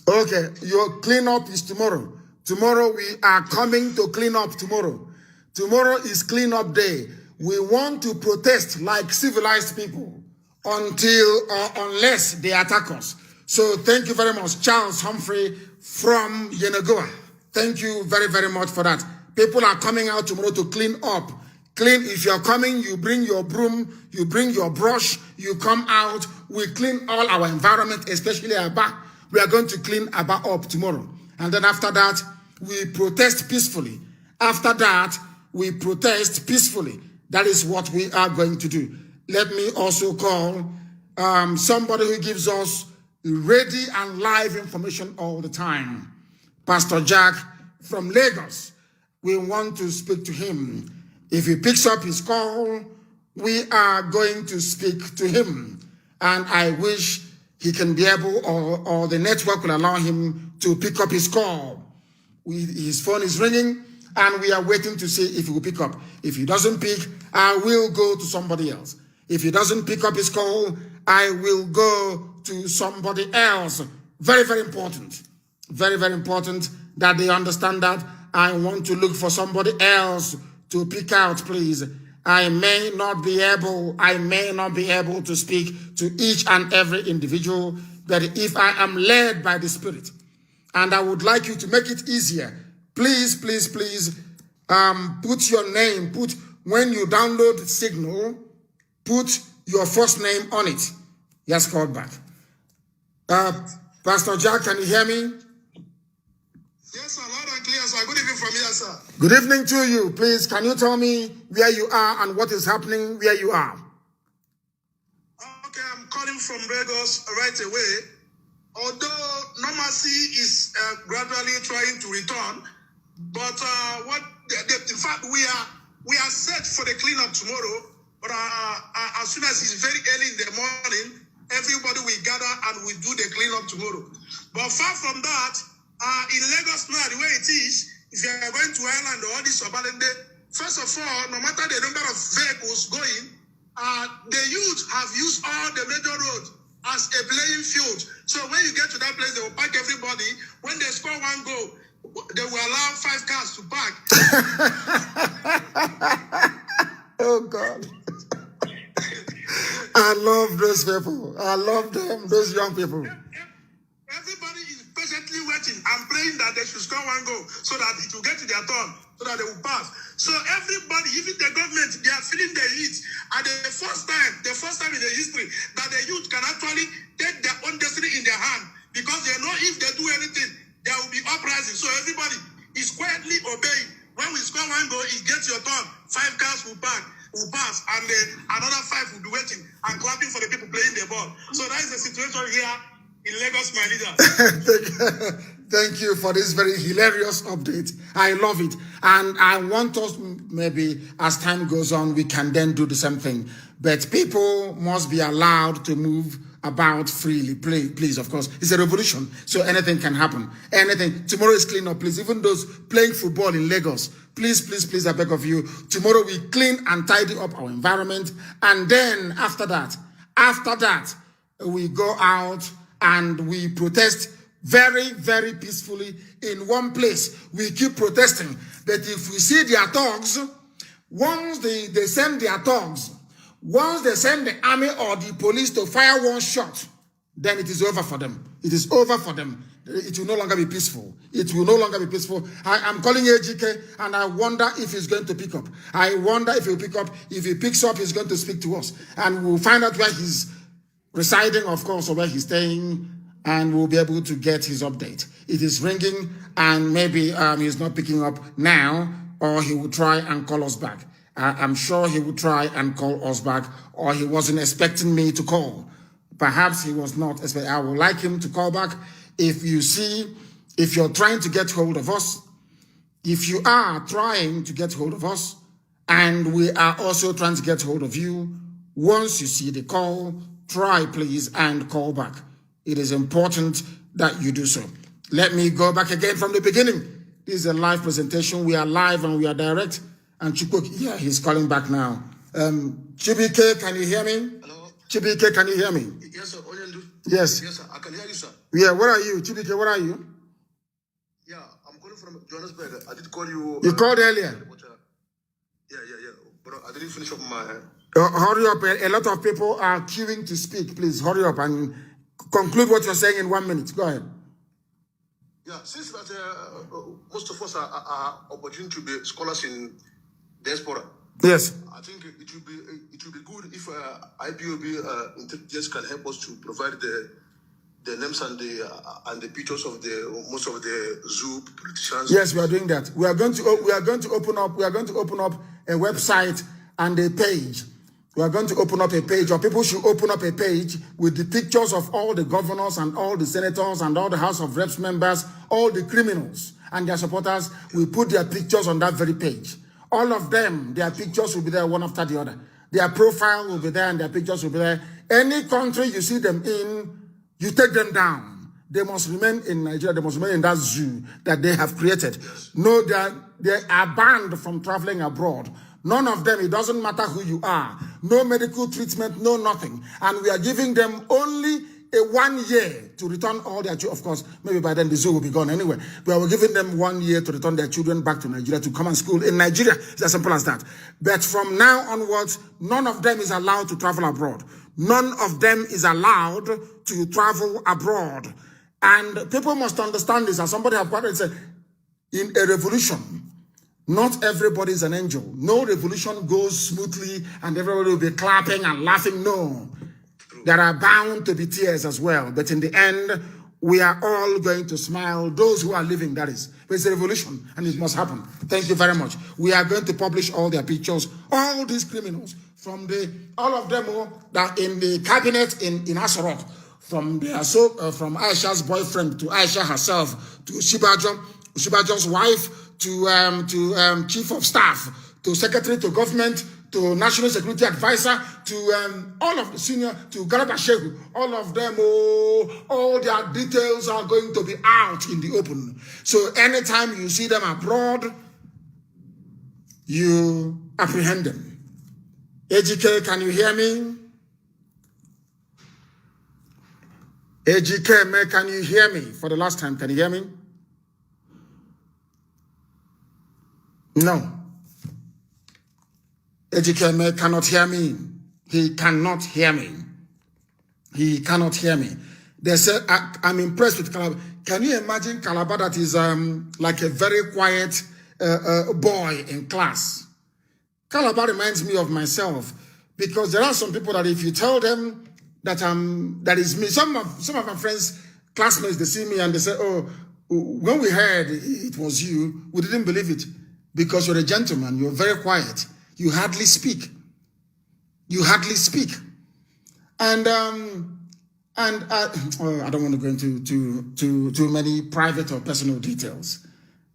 Okay, your cleanup is tomorrow. Tomorrow we are coming to clean up tomorrow. Tomorrow is cleanup day. We want to protest like civilized people until or unless they attack us. So thank you very much, Charles Humphrey from Yenegoa. Thank you very, very much for that. People are coming out tomorrow to clean up. Clean, if you're coming, you bring your broom, you bring your brush, you come out. We clean all our environment, especially Aba. We are going to clean Aba up tomorrow. And then after that, we protest peacefully. After that, we protest peacefully. That is what we are going to do. Let me also call somebody who gives us ready and live information all the time. Pastor Jack from Lagos. We want to speak to him. If he picks up his call, we are going to speak to him. And I wish he can be able, or the network will allow him to pick up his call. His phone is ringing, and we are waiting to see if he will pick up. If he doesn't pick, I will go to somebody else. If he doesn't pick up his call, I will go to somebody else. Very, very important. Very, very important that they understand that. I want to look for somebody else to pick out, please. I may not be able to speak to each and every individual, but if I am led by the Spirit, and I would like you to make it easier, please, please, please, put your name, when you download Signal, put your first name on it. Yes, called back. Pastor Jack, can you hear me? Yes, sir, loud and clear, sir. Good evening from here, sir. Good evening to you. Please, can you tell me where you are and what is happening where you are? Okay, I'm calling from Lagos right away. Although normalcy is gradually trying to return, but in fact, we are set for the cleanup tomorrow. But as soon as it's very early in the morning, everybody will gather and we do the cleanup tomorrow. But far from that, in Lagos now, the way it is, if you are going to Ireland or all this Obalende, first of all, no matter the number of vehicles going, the youth have used all the major roads as a playing field. So when you get to that place, they will park everybody. When they score one goal, they will allow 5 cars to park. Oh, God. I love those people. I love them, those young people. Everybody is patiently waiting and praying that they should score one goal so that it will get to their turn, so that they will pass. So everybody, even the government, they are feeling the heat. And the first time in the history that the youth can actually take their own destiny in their hand, because they know if they do anything, there will be uprising. So everybody is quietly obeying. When we score one goal, it gets your turn. 5 cars will pass, and another 5 will be waiting and clapping for the people playing the ball. So that is the situation here in Lagos, my leader. Thank you for this very hilarious update. I love it. And I want us, maybe as time goes on, we can then do the same thing. But people must be allowed to move about freely. Please, of course. It's a revolution, so anything can happen. Anything. Tomorrow is clean up, please. Even those playing football in Lagos, please, please, please, I beg of you. Tomorrow we clean and tidy up our environment. And then after that, we go out and we protest very, very peacefully in one place. We keep protesting. But if we see their thugs, once they send their thugs, once they send the army or the police to fire one shot, then it is over for them. It is over for them. it will no longer be peaceful. It will no longer be peaceful. I'm calling AGK, and I wonder if he's going to pick up. I wonder if he'll pick up. If he picks up, he's going to speak to us. And we'll find out where he's residing, of course, or where he's staying, and we'll be able to get his update. It is ringing, and maybe he's not picking up now, or he will try and call us back. I'm sure he will try and call us back, or he wasn't expecting me to call. Perhaps he was not expecting. I would like him to call back. If you're trying to get hold of us, if you are trying to get hold of us, and we are also trying to get hold of you, once you see the call, try please and call back. It is important that you do so. Let me go back again from the beginning. This is a live presentation. We are live and we are direct. And Chukwu, yeah, he's calling back now. Chibike, can you hear me? Hello? Chibike, can you hear me? Yes, sir. Yes. Yes, sir. I can hear you, sir. Yeah, where are you? Chibike, where are you? Yeah, I'm calling from Johannesburg. I did call you. You called earlier. But, yeah. But I didn't finish up my... Hurry up. A lot of people are queuing to speak. Please hurry up and conclude what you're saying in 1 minute. Go ahead. Yeah, since that most of us are opportune to be scholars in diaspora. Yes. I think it will be good if IPOB intelligence can help us to provide the names and the pictures of most of the zoo politicians. Yes, we are doing that. We are going to open up a website and a page. We are going to open up a page, or people should open up a page with the pictures of all the governors and all the senators and all the House of Reps members, all the criminals and their supporters. We put their pictures on that very page. All of them, their pictures will be there one after the other. Their profile will be there and their pictures will be there. Any country you see them in, you take them down. They must remain in Nigeria. They must remain in that zoo that they have created. Know that they are banned from traveling abroad. None of them, it doesn't matter who you are. No medical treatment, no nothing. And we are giving them only a 1 year to return all their children. Of course, maybe by then the zoo will be gone anyway. But we're giving them 1 year to return their children back to Nigeria to come and school in Nigeria. It's as simple as that. But from now onwards, none of them is allowed to travel abroad. None of them is allowed to travel abroad. And people must understand this. As somebody have quoted said, in a revolution, not everybody is an angel. No revolution goes smoothly and everybody will be clapping and laughing. No. There are bound to be tears as well. But in the end, we are all going to smile. Those who are living, that is. But it's a revolution and it must happen. Thank you very much. We are going to publish all their pictures. All these criminals, all of them that in the cabinet in Asarok, from Aisha's boyfriend to Aisha herself, to Shibajo's wife, to chief of staff, to secretary to government, to national security advisor, to all of the senior, to Garaba Shehu, all of them, all their details are going to be out in the open. So anytime you see them abroad, you apprehend them. AGK, can you hear me? AGK, can you hear me? For the last time, can you hear me? No. Ejikeme cannot hear me. He cannot hear me. He cannot hear me. They said, I'm impressed with Calabar. Can you imagine Calabar that is like a very quiet boy in class? Calabar reminds me of myself because there are some people that if you tell them that that is me, some of my friends, classmates, they see me and they say, oh, when we heard it was you, we didn't believe it. Because you're a gentleman, you're very quiet. You hardly speak. You hardly speak. And I don't want to go into too many private or personal details.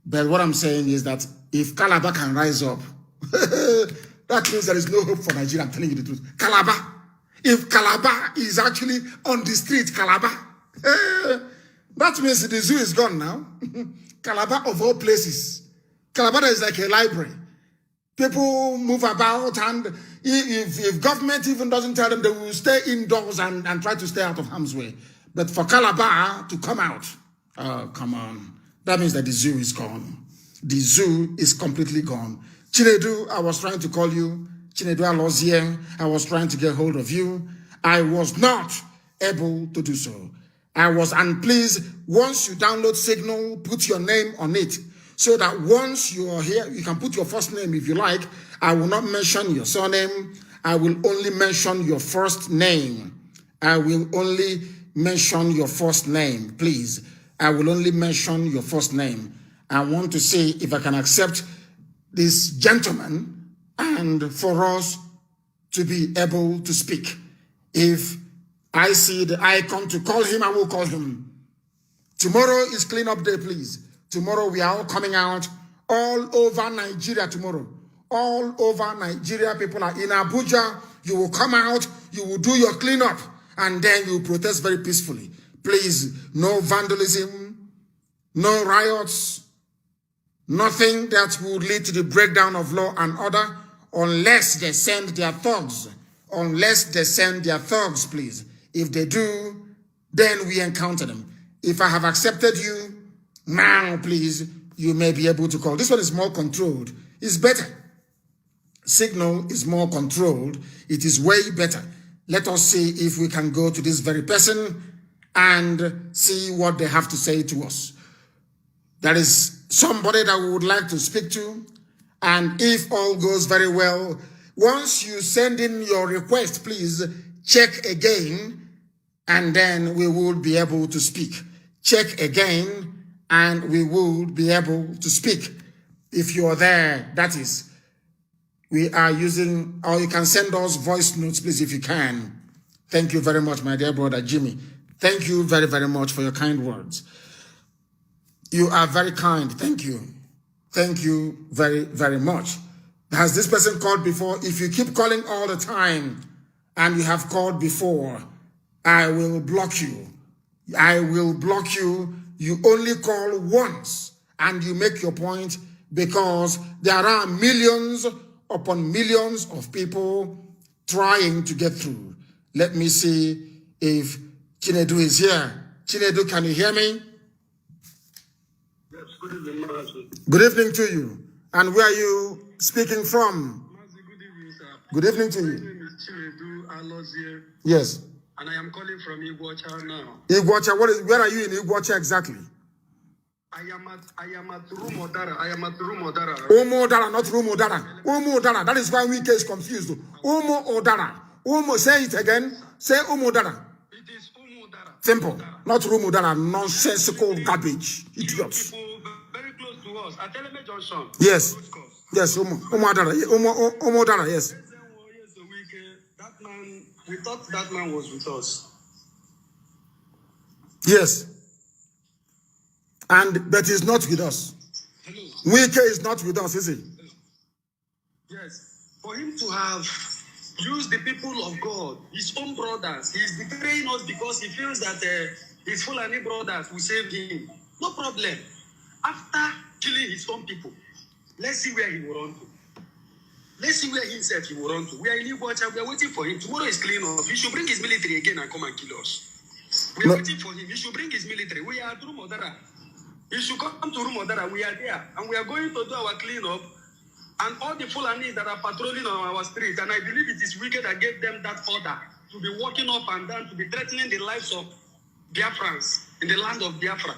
But what I'm saying is that if Calabar can rise up, that means there is no hope for Nigeria. I'm telling you the truth. Calabar. If Calabar is actually on the street, Calabar, that means the zoo is gone now. Calabar of all places. Calabar is like a library. People move about, and if government even doesn't tell them, they will stay indoors and try to stay out of harm's way. But for Calabar to come out, oh, come on. That means that the zoo is gone. The zoo is completely gone. Chinedu, I was trying to call you. Chinedu Alozie, I was trying to get hold of you. I was not able to do so. And please, once you download Signal, put your name on it, so that once you are here, you can put your first name if you like. I will not mention your surname. I will only mention your first name. I will only mention your first name, please. I will only mention your first name. I want to see if I can accept this gentleman and for us to be able to speak. If I see the icon to call him, I will call him. Tomorrow is cleanup day, please. Tomorrow we are all coming out all over Nigeria tomorrow. All over Nigeria, people are in Abuja. You will come out, you will do your cleanup, and then you will protest very peacefully. Please, no vandalism, no riots, nothing that will lead to the breakdown of law and order unless they send their thugs. Unless they send their thugs, please. If they do, then we encounter them. If I have accepted you, now, please, you may be able to call. This one is more controlled. It's better. Signal is more controlled. It is way better. Let us see if we can go to this very person and see what they have to say to us. There is somebody that we would like to speak to. And if all goes very well, once you send in your request, please check again, and then we will be able to speak. Check again, and we will be able to speak. If you're there, that is. We are using, or you can send us voice notes, please, if you can. Thank you very much, my dear brother Jimmy. Thank you very, very much for your kind words. You are very kind. Thank you. Thank you very, very much. Has this person called before? If you keep calling all the time and you have called before, I will block you. I will block you. You only call once and you make your point, because there are millions upon millions of people trying to get through. Let me see if Chinedu is here. Chinedu, can you hear me? Yes, good evening, Mazi. Good evening to you. And where are you speaking from? Mazi, good evening, sir. Good evening to My you. name is Chinedu Alozie, Yes. and I am calling from Iguacha now. Iguacha, where are you in Iguacha exactly? I am at Rumodara. I am at Rumodara. Umo Odara, not Rumo Odara. Umo Odara. That is why we is confused. Umo Odara. Umo, say it again. Say Umo Odara. It is Umodara. Simple. Not Rumo Odara. Nonsensical garbage. Idiots. People very close to us at Eleme Junction. Yes. Yes, Umo Odara. Umo Odara, yes. That man, we thought that man was with us. Yes. But he's not with us. Hello. Wike is not with us, is he? Yes. For him to have used the people of God, his own brothers, he's betraying us because he feels that his Fulani brothers will save him. No problem. After killing his own people, let's see where he will run to. Let's see where himself he will run to. We are in Iguacha. We are waiting for him. Tomorrow is clean up. He should bring his military again and come and kill us. We are waiting for him. He should bring his military. We are at Rumodara. He should come to Rumodara. We are there. And we are going to do our cleanup. And all the Fulanis that are patrolling on our street, and I believe it is wicked that gave them that order to be walking up and down, to be threatening the lives of Biafrans in the land of Biafra.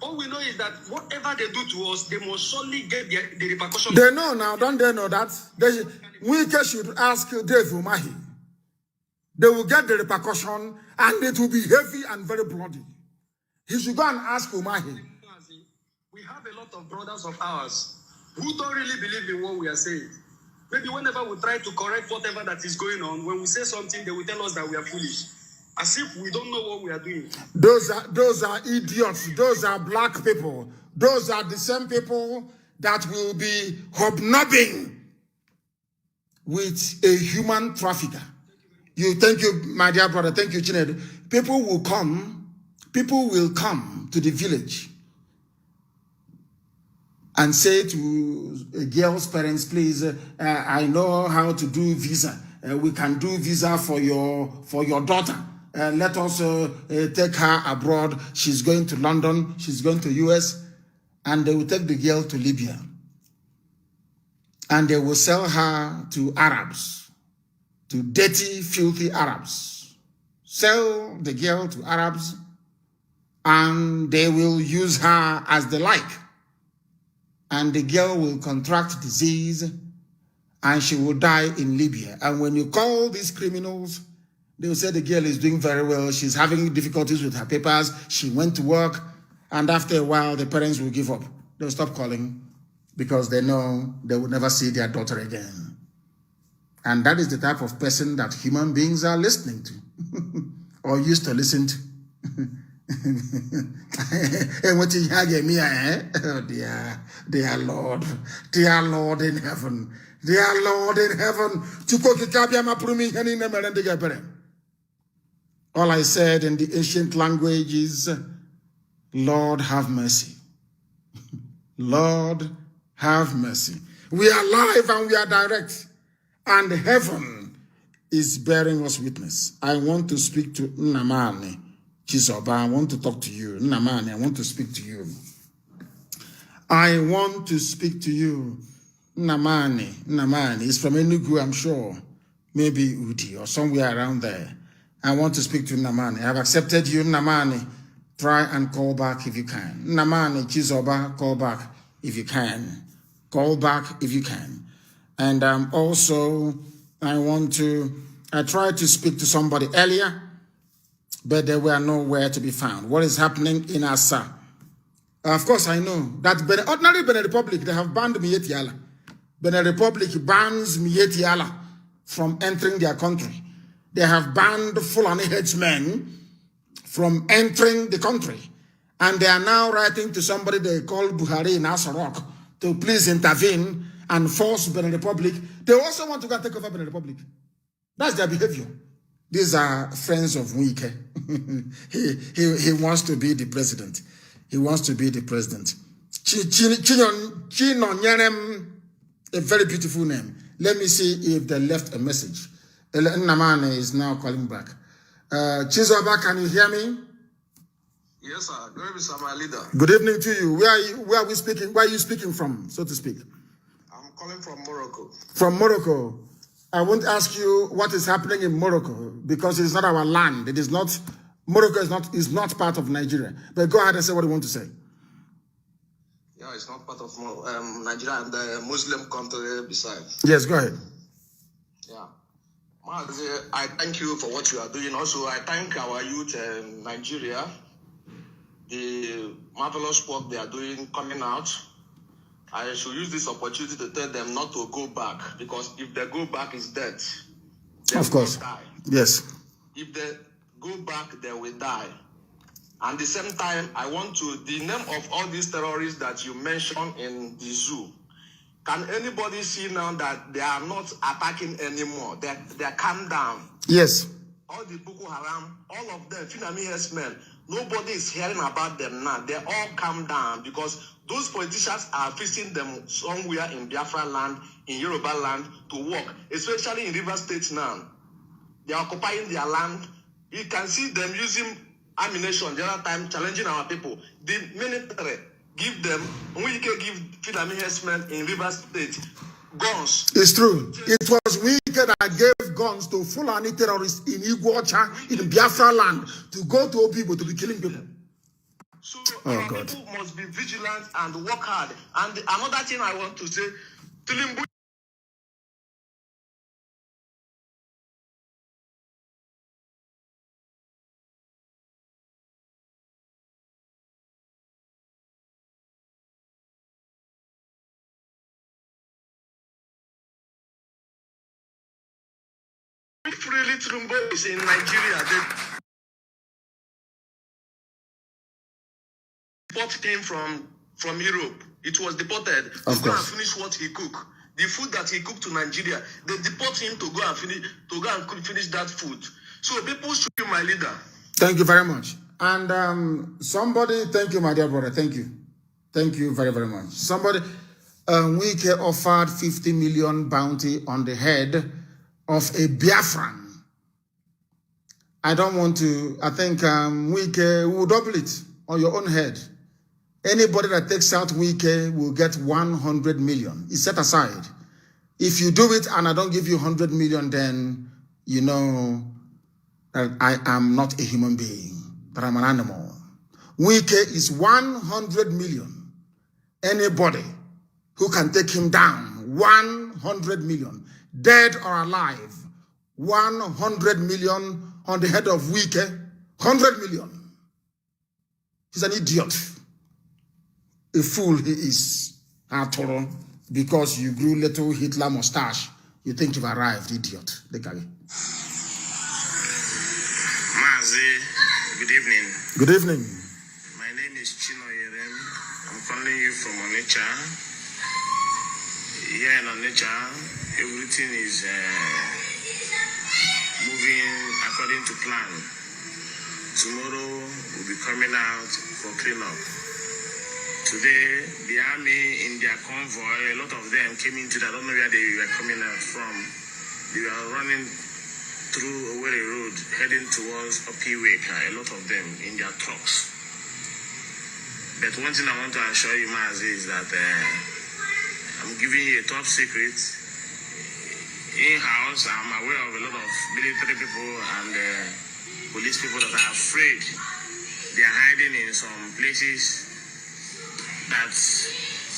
All we know is that whatever they do to us, they must surely get the repercussions. They know now, don't they know that? Wike should ask Dave Umahi. They will get the repercussion, and it will be heavy and very bloody. He should go and ask Umahi. We have a lot of brothers of ours who don't really believe in what we are saying. Maybe whenever we try to correct whatever that is going on, when we say something, they will tell us that we are foolish, as if we don't know what we are doing. Those are idiots. Those are black people. Those are the same people that will be hobnobbing with a human trafficker. Thank you, my dear brother. Thank you, Chinedu. People will come to the village and say to a girl's parents, please, I know how to do visa. We can do visa for your daughter. Let us take her abroad. She's going to London. She's going to US. And they will take the girl to Libya. And they will sell her to Arabs, to dirty, filthy Arabs. Sell the girl to Arabs and they will use her as they like. And the girl will contract disease and she will die in Libya. And when you call these criminals, they will say the girl is doing very well. She's having difficulties with her papers. She went to work. And after a while, the parents will give up. They'll stop calling because they know they will never see their daughter again. And that is the type of person that human beings are listening to or used to listen to. And what you hear me, oh dear Lord in heaven, dear Lord in heaven. All I said in the ancient language is, Lord have mercy. Lord have mercy. We are live and we are direct, and heaven is bearing us witness. I want to speak to Nnamdi. Chizoba, I want to talk to you. Nnamdi, I want to speak to you. I want to speak to you. Nnamdi is from Enugu, I'm sure. Maybe Udi or somewhere around there. I want to speak to Nnamdi. I have accepted you, Nnamdi. Try and call back if you can. Nnamdi, Chizoba, call back if you can. Call back if you can. And also, I tried to speak to somebody earlier, but they were nowhere to be found. What is happening in Asa? Of course, I know that ordinary Benin Republic, they have banned Miyetti Allah. Benin Republic bans Miyetti Allah from entering their country. They have banned Fulani headsmen from entering the country. And they are now writing to somebody they call Buhari in Asarok to please intervene and force Benin Republic. They also want to go and take over Benin Republic. That's their behavior. These are friends of Wike. He wants to be the president. He wants to be the president. Chinonyerem, a very beautiful name. Let me see if they left a message. Nnamdi is now calling back. Chizoba, can you hear me? Yes, sir. Good evening, sir, my leader. Good evening to you. Where are we speaking? Where are you speaking from, so to speak? I'm calling from Morocco. From Morocco. I won't ask you what is happening in Morocco because it is not our land. It is not, Morocco is not part of Nigeria. But go ahead and say what you want to say. Yeah, it's not part of Nigeria and the Muslim country beside. Yes, go ahead. Yeah. Mazi, I thank you for what you are doing. Also, I thank our youth in Nigeria, the marvelous work they are doing coming out. I should use this opportunity to tell them not to go back, because if they go back, it's death. They of course. Die. Yes. If they go back, they will die. And at the same time, I want to, the name of all these terrorists that you mentioned in the zoo, can anybody see now that they are not attacking anymore? They calm down. Yes. All the Boko Haram, all of them, Finami herdsmen, nobody is hearing about them now. They all calm down because those politicians are fixing them somewhere in Biafra land, in Yoruba land to work, especially in River State now. They are occupying their land. You can see them using ammunition the other time, challenging our people. The military give them, we can give Finami herdsmen in River State guns. It's true. It was Wike that gave guns to Fulani terrorists in Iguacha, in Biafra land, to go to people to be killing people. So our people must be vigilant and work hard. And another thing I want to say, Tilimbu freely Tilimbu is in Nigeria. Pot came from Europe. It was deported to go and finish what he cooked. The food that he cooked to Nigeria, they deport him to go and finish that food. So people should be my leader. Thank you very much. And somebody, thank you, my dear brother. Thank you. Thank you very, very much. Somebody, Wike offered 50 million bounty on the head of a Biafran. I don't want to, I think Wike will double it on your own head. Anybody that takes out Wike will get 100 million. It's set aside. If you do it and I don't give you 100 million, then you know that I am not a human being, but I'm an animal. Wike is 100 million. Anybody who can take him down, 100 million. Dead or alive, 100 million on the head of Wike, 100 million. He's an idiot. A fool he is, after all, because you grew little Hitler mustache. You think you've arrived, idiot. Mazi, good evening. Good evening. My name is Chino Yerem. I'm calling you from Onitsha. Here in Onitsha, everything is moving according to plan. Tomorrow we'll be coming out for cleanup. Today, the army in their convoy, a lot of them came into that. I don't know where they were coming out from. They were running through Owerri Road, heading towards Opiweka, a lot of them in their trucks. But one thing I want to assure you, Mazi, is that I'm giving you a top secret. In-house, I'm aware of a lot of military people and police people that are afraid. They are hiding in some places that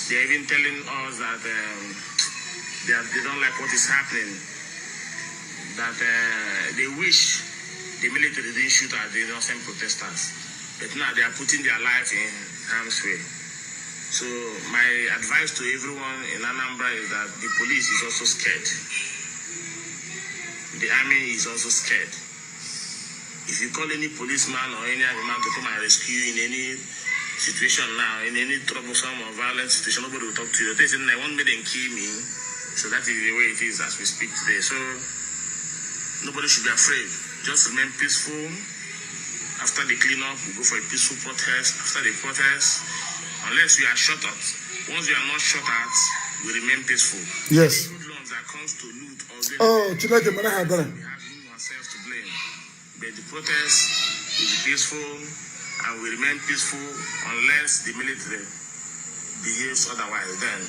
they're even telling us that they don't like what is happening. That they wish the military didn't shoot at the innocent protesters. But now they are putting their life in harm's way. So my advice to everyone in Anambra is that the police is also scared. The army is also scared. If you call any policeman or any other man to come and rescue you in any situation now, in any troublesome or violent situation, nobody will talk to you. They say, I want me to kill me. So that is the way it is as we speak today. So nobody should be afraid. Just remain peaceful. After the cleanup, we go for a peaceful protest. After the protest, unless we are shot at, once we are not shot at, we remain peaceful. Yes. Good loans that comes to loot Oh, or tonight we have ourselves to blame. But the protest will be peaceful and we remain peaceful unless the military behaves otherwise. Then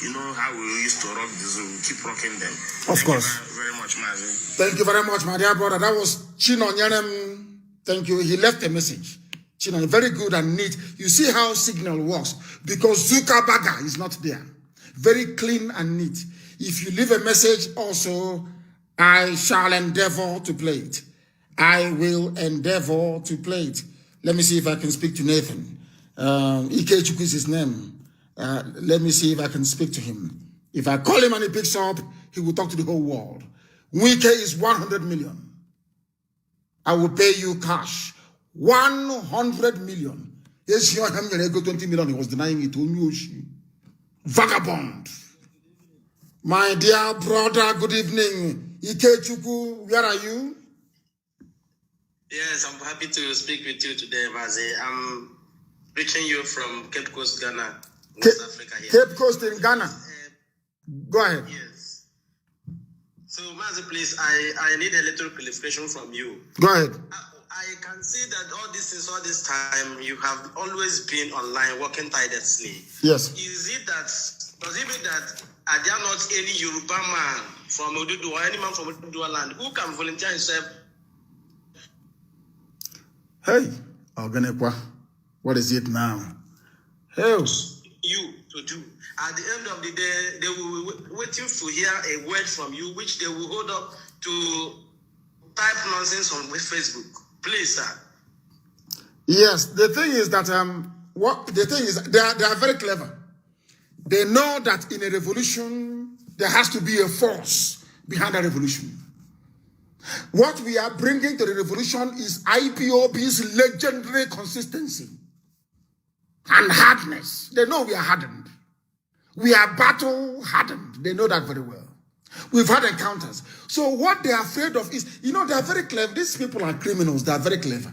you know how we used to rock the zoo. Keep rocking them. Of course. Thank you very much, Mazi. Thank you very much, my dear brother. That was Chino Nyerem. Thank you. He left a message. Chino, very good and neat. You see how signal works because Zuckerberg is not there. Very clean and neat. If you leave a message also, I shall endeavor to play it. I will endeavor to play it. Let me see if I can speak to Nathan. Ikechukwu is his name. Let me see if I can speak to him. If I call him and he picks up, he will talk to the whole world. Wike is 100 million. I will pay you cash. 100 million. Yes, you him go 20 million. He was denying it to vagabond. My dear brother, good evening. Ikechukwu, where are you? Yes, I'm happy to speak with you today, Mazi. I'm reaching you from Cape Coast, Ghana, West Africa here. Cape Coast in Ghana. Go ahead. Yes. So, Mazi, please, I need a little clarification from you. Go ahead. I can see that all this time, you have always been online working tirelessly. Yes. Does it mean that are there not any Yoruba man from Odudu or any man from Odudu land who can volunteer himself? Hey, Oganekwa, what is it now? Hey. You to do. At the end of the day, they will be waiting to hear a word from you, which they will hold up to type nonsense on Facebook. Please, sir. Yes, the thing is that they are very clever. They know that in a revolution there has to be a force behind a revolution. What we are bringing to the revolution is IPOB's legendary consistency and hardness. They know we are hardened. We are battle hardened. They know that very well. We've had encounters. So what they are afraid of is, they are very clever. These people are criminals. They are very clever.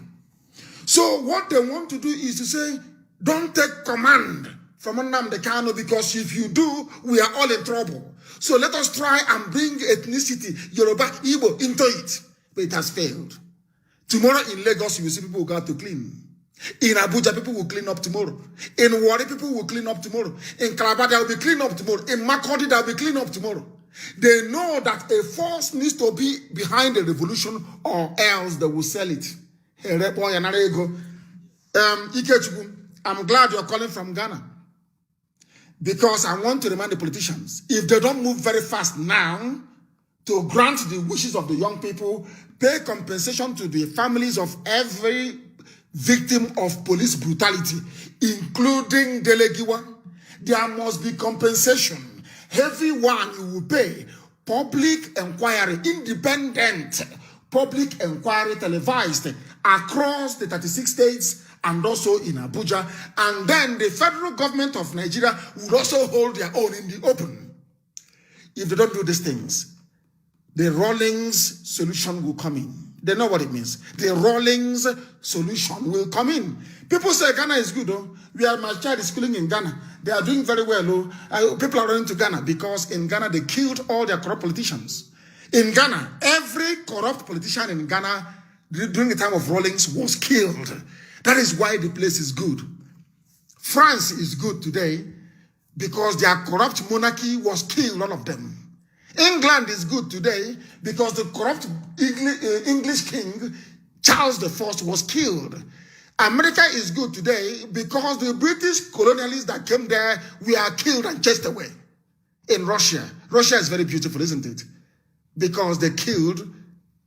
So what they want to do is to say, don't take command from Nnamdi Kanu, because if you do, we are all in trouble. So let us try and bring ethnicity, Yoruba, Igbo, into it. But it has failed. Tomorrow in Lagos, you will see people who got to clean. In Abuja, people will clean up tomorrow. In Wari, people will clean up tomorrow. In Calabar, they will be clean up tomorrow. In Makurdi, they will be clean up tomorrow. They know that a force needs to be behind the revolution, or else they will sell it. Ikechukwu, I'm glad you're calling from Ghana. Because I want to remind the politicians, if they don't move very fast now to grant the wishes of the young people, pay compensation to the families of every victim of police brutality, including Delegiwa, there must be compensation. Heavy one you will pay. Public inquiry, independent public inquiry televised across the 36 states and also in Abuja. And then the federal government of Nigeria would also hold their own in the open. If they don't do these things, the Rawlings solution will come in. They know what it means. The Rawlings solution will come in. People say Ghana is good, though. My child is schooling in Ghana. They are doing very well, though. People are running to Ghana because in Ghana they killed all their corrupt politicians. In Ghana, every corrupt politician in Ghana during the time of Rawlings was killed. That is why the place is good. France is good today because their corrupt monarchy was killed, all of them. England is good today because the corrupt English king, Charles I, was killed. America is good today because the British colonialists that came there were killed and chased away. In Russia, Russia is very beautiful, isn't it? Because they killed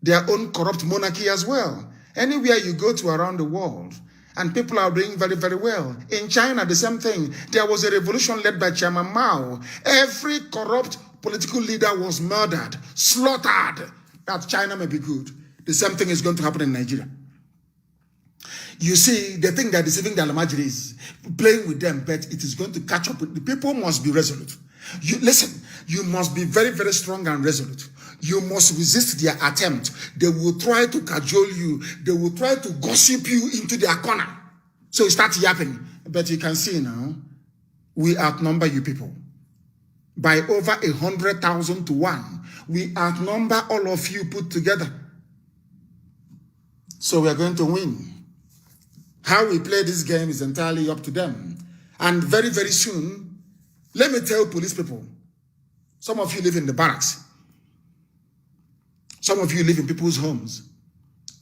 their own corrupt monarchy as well. Anywhere you go to around the world, and people are doing very, very well. In China, the same thing. There was a revolution led by Chairman Mao. Every corrupt political leader was murdered, slaughtered, that China may be good. The same thing is going to happen in Nigeria. You see, they think they're deceiving the Almajiris, playing with them, but it is going to catch up with the people. Must be resolute. Listen, you must be very, very strong and resolute. You must resist their attempt. They will try to cajole you. They will try to gossip you into their corner. So you start yapping. But you can see now, we outnumber you people. By over 100,000 to 1. We outnumber all of you put together. So we are going to win. How we play this game is entirely up to them. And very, very soon, let me tell police people, some of you live in the barracks. Some of you live in people's homes.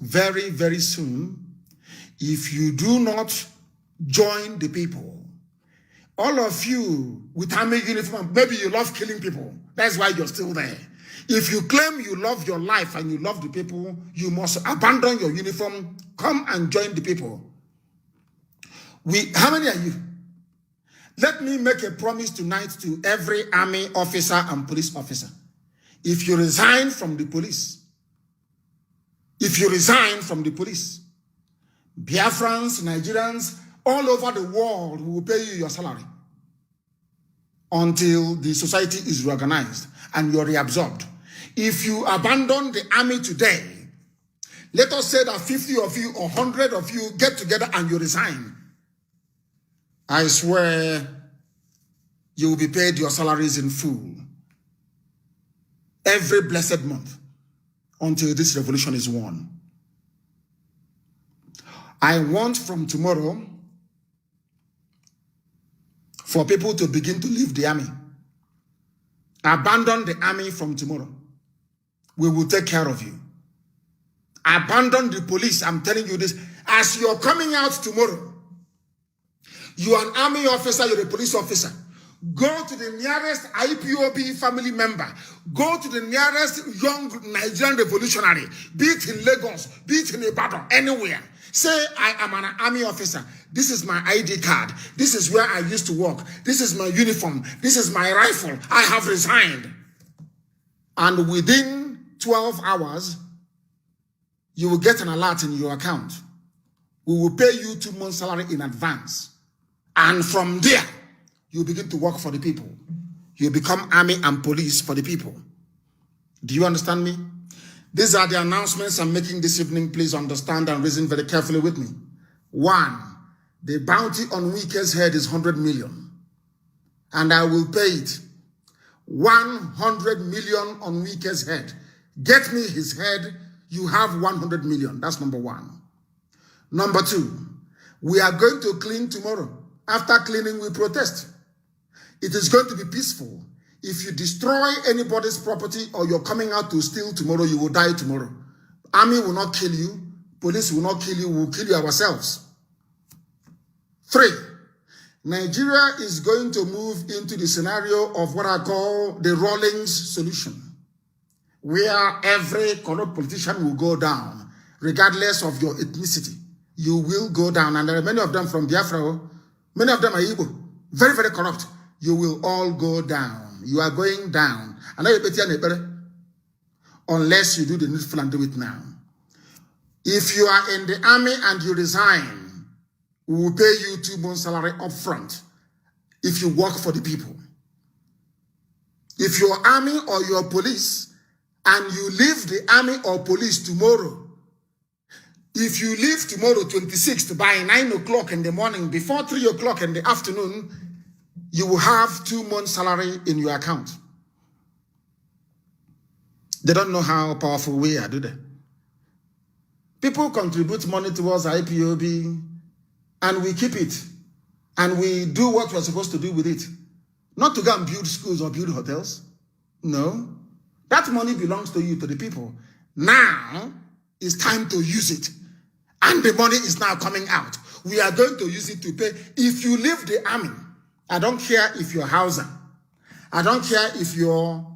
Very, very soon, if you do not join the people, all of you with army uniform, maybe you love killing people. That's why you're still there. If you claim you love your life and you love the people, you must abandon your uniform, come and join the people. How many are you? Let me make a promise tonight to every army officer and police officer. If you resign from the police, Biafrans, Nigerians, all over the world will pay you your salary until the society is reorganized and you're reabsorbed. If you abandon the army today, let us say that 50 of you or 100 of you get together and you resign. I swear you will be paid your salaries in full every blessed month until this revolution is won. I want from tomorrow for people to begin to leave the army. Abandon the army from tomorrow. We will take care of you. Abandon the police. I'm telling you this. As you're coming out tomorrow, you are an army officer, you're a police officer. Go to the nearest IPOB family member. Go to the nearest young Nigerian revolutionary, be it in Lagos, be it in Ibadan, anywhere. Say, I am an army officer. This is my ID card. This is where I used to work. This is my uniform. This is my rifle. I have resigned. And within 12 hours, you will get an alert in your account. We will pay you 2 months' salary in advance. And from there, you begin to work for the people. You become army and police for the people. Do you understand me? These are the announcements I'm making this evening. Please understand and reason very carefully with me. 1, the bounty on Wike's head is 100 million. And I will pay it. 100 million on Wike's head. Get me his head, you have 100 million. That's number 1. Number 2, we are going to clean tomorrow. After cleaning, we protest. It is going to be peaceful. If you destroy anybody's property or you're coming out to steal tomorrow, you will die tomorrow. Army will not kill you. Police will not kill you. We will kill you ourselves. 3, Nigeria is going to move into the scenario of what I call the Rawlings solution, where every corrupt politician will go down, regardless of your ethnicity. You will go down, and there are many of them from Biafra. Many of them are Igbo, very, very corrupt. You will all go down. You are going down. Unless you do the needful and do it now. If you are in the army and you resign, we will pay you 2 months' salary up front if you work for the people. If you're army or you're police and you leave the army or police tomorrow, if you leave tomorrow 26th by 9 o'clock in the morning, before 3 o'clock in the afternoon, you will have 2 months' salary in your account. They don't know how powerful we are, do they? People contribute money towards IPOB, and we keep it, and we do what we're supposed to do with it. Not to go and build schools or build hotels. No. That money belongs to you, to the people. Now, it's time to use it. And the money is now coming out. We are going to use it to pay. If you leave the army, I don't care if you're Hausa. I don't care if you're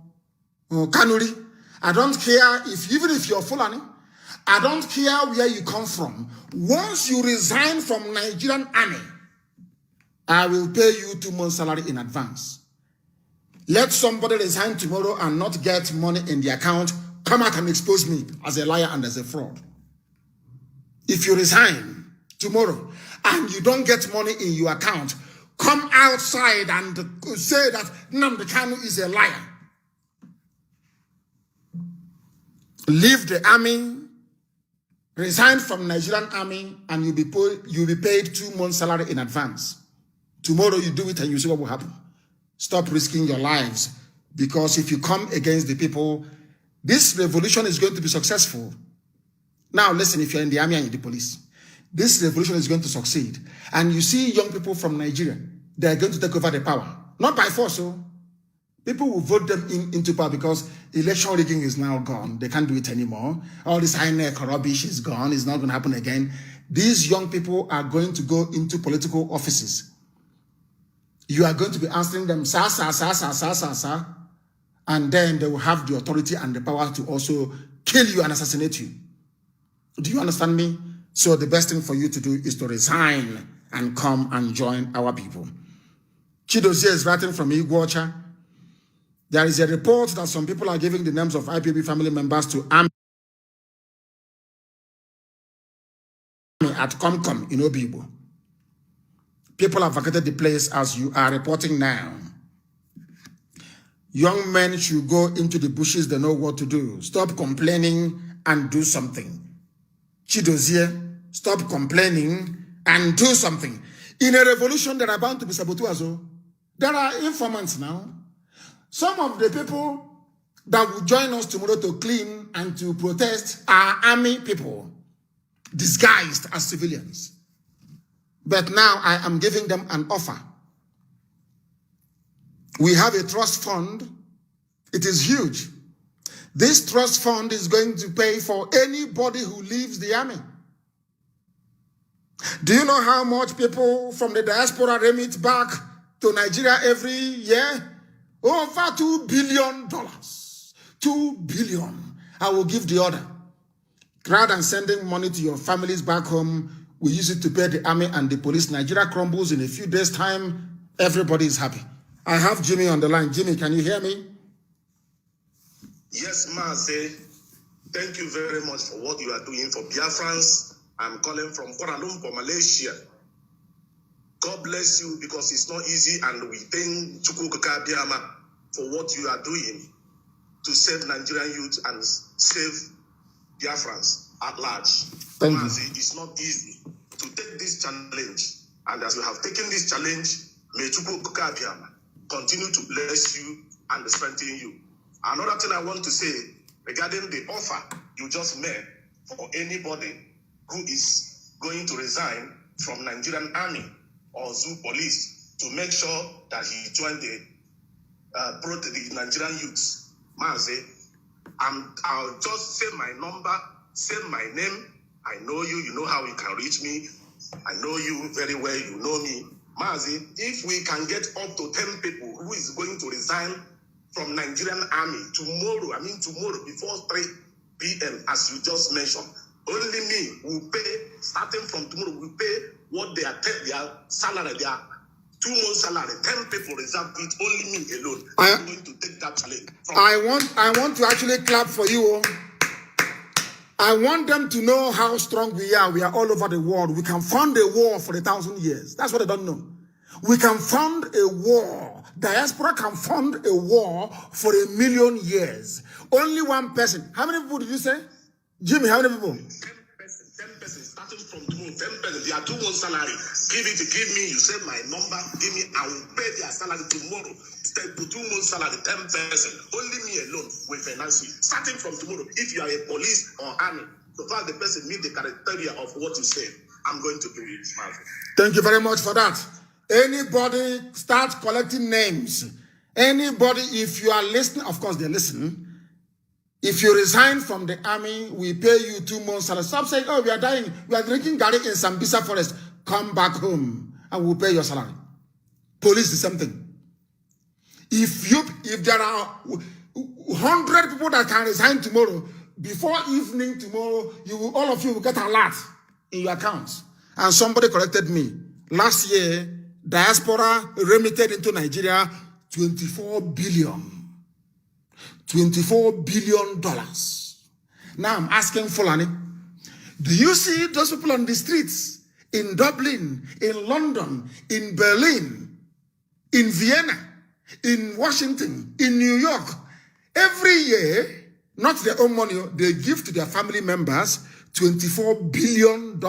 Kanuri. I don't care even if you're Fulani. I don't care where you come from. Once you resign from Nigerian army, I will pay you 2 months' salary in advance. Let somebody resign tomorrow and not get money in the account, come out and expose me as a liar and as a fraud. If you resign tomorrow and you don't get money in your account, come outside and say that Nnamdi Kanu is a liar. Leave the army, resign from Nigerian army, and you'll be paid 2 months' salary in advance. Tomorrow you do it and you see what will happen. Stop risking your lives, because if you come against the people, this revolution is going to be successful. Now listen, if you're in the army and in the police, this revolution is going to succeed. And you see young people from Nigeria, they are going to take over the power. Not by force, so people will vote them into power because election rigging is now gone. They can't do it anymore. All this INEC rubbish is gone. It's not going to happen again. These young people are going to go into political offices. You are going to be answering them, sir, sir, sir, sir, sir, sir, sir. And then they will have the authority and the power to also kill you and assassinate you. Do you understand me? So the best thing for you to do is to resign and come and join our people. Chidozie is writing from Iguacha. There is a report that some people are giving the names of IPOB family members to army at Comcom in Obibo. People have vacated the place as you are reporting now. Young men should go into the bushes, they know what to do. Stop complaining and do something. Chidozie, stop complaining and do something. In a revolution, there are bound to be saboteurs. There are informants now. Some of the people that will join us tomorrow to clean and to protest are army people, disguised as civilians. But now I am giving them an offer. We have a trust fund. It is huge. This trust fund is going to pay for anybody who leaves the army. Do you know how much people from the diaspora remit back to Nigeria every year? Over $2 billion. $2 billion. I will give the order. Rather than sending money to your families back home, we use it to pay the army and the police. Nigeria crumbles in a few days' time. Everybody is happy. I have Jimmy on the line. Jimmy, can you hear me? Yes, Mazi. Thank you very much for what you are doing for Biafrans. I'm calling from Kuala Lumpur, Malaysia. God bless you, because it's not easy, and we thank Chukwuka Biama for what you are doing to save Nigerian youth and save Biafrans at large. Mazi, it's not easy to take this challenge, and as you have taken this challenge, may Chukwuka Biama continue to bless you and strengthen you. Another thing I want to say regarding the offer you just made for anybody who is going to resign from Nigerian Army or Zoo Police to make sure that he joined the Nigerian youths. Mazi, I'll just say my number, say my name. I know you, you know how you can reach me. I know you very well, you know me. Mazi, if we can get up to 10 people who is going to resign from Nigerian army tomorrow, before 3 p.m., as you just mentioned, only me will pay, starting from tomorrow, will pay what their salary, their 2 months salary. 10 people reserve it, only me alone. I'm going to take that challenge. I want to actually clap for you. I want them to know how strong we are. We are all over the world. We can fund a war for 1,000 years. That's what they don't know. We can fund a war. Diaspora can fund a war for 1,000,000 years. Only one person. How many people did you say? Jimmy, how many people? 10 persons, starting from tomorrow, 10 persons. They are 2 months salary. Give me, you say my number, give me, I will pay their salary tomorrow. Stay to 2 months salary, 10 persons. Only me alone will finance you. Starting from tomorrow, if you are a police or army, so far the person meet the criteria of what you say, I'm going to do it. Thank you very much for that. Anybody start collecting names. Anybody, if you are listening, of course they listen. If you resign from the army, we pay you 2 months salary. Stop saying, oh, we are dying. We are drinking garlic in Sambisa forest. Come back home and we'll pay your salary. Police is something. If there are 100 people that can resign tomorrow, before evening tomorrow, all of you will get a lot in your accounts. And somebody corrected me. Last year, diaspora remitted into Nigeria $24 billion. $24 billion. Now I'm asking Fulani, do you see those people on the streets in Dublin, in London, in Berlin, in Vienna, in Washington, in New York? Every year, not their own money, they give to their family members $24 billion.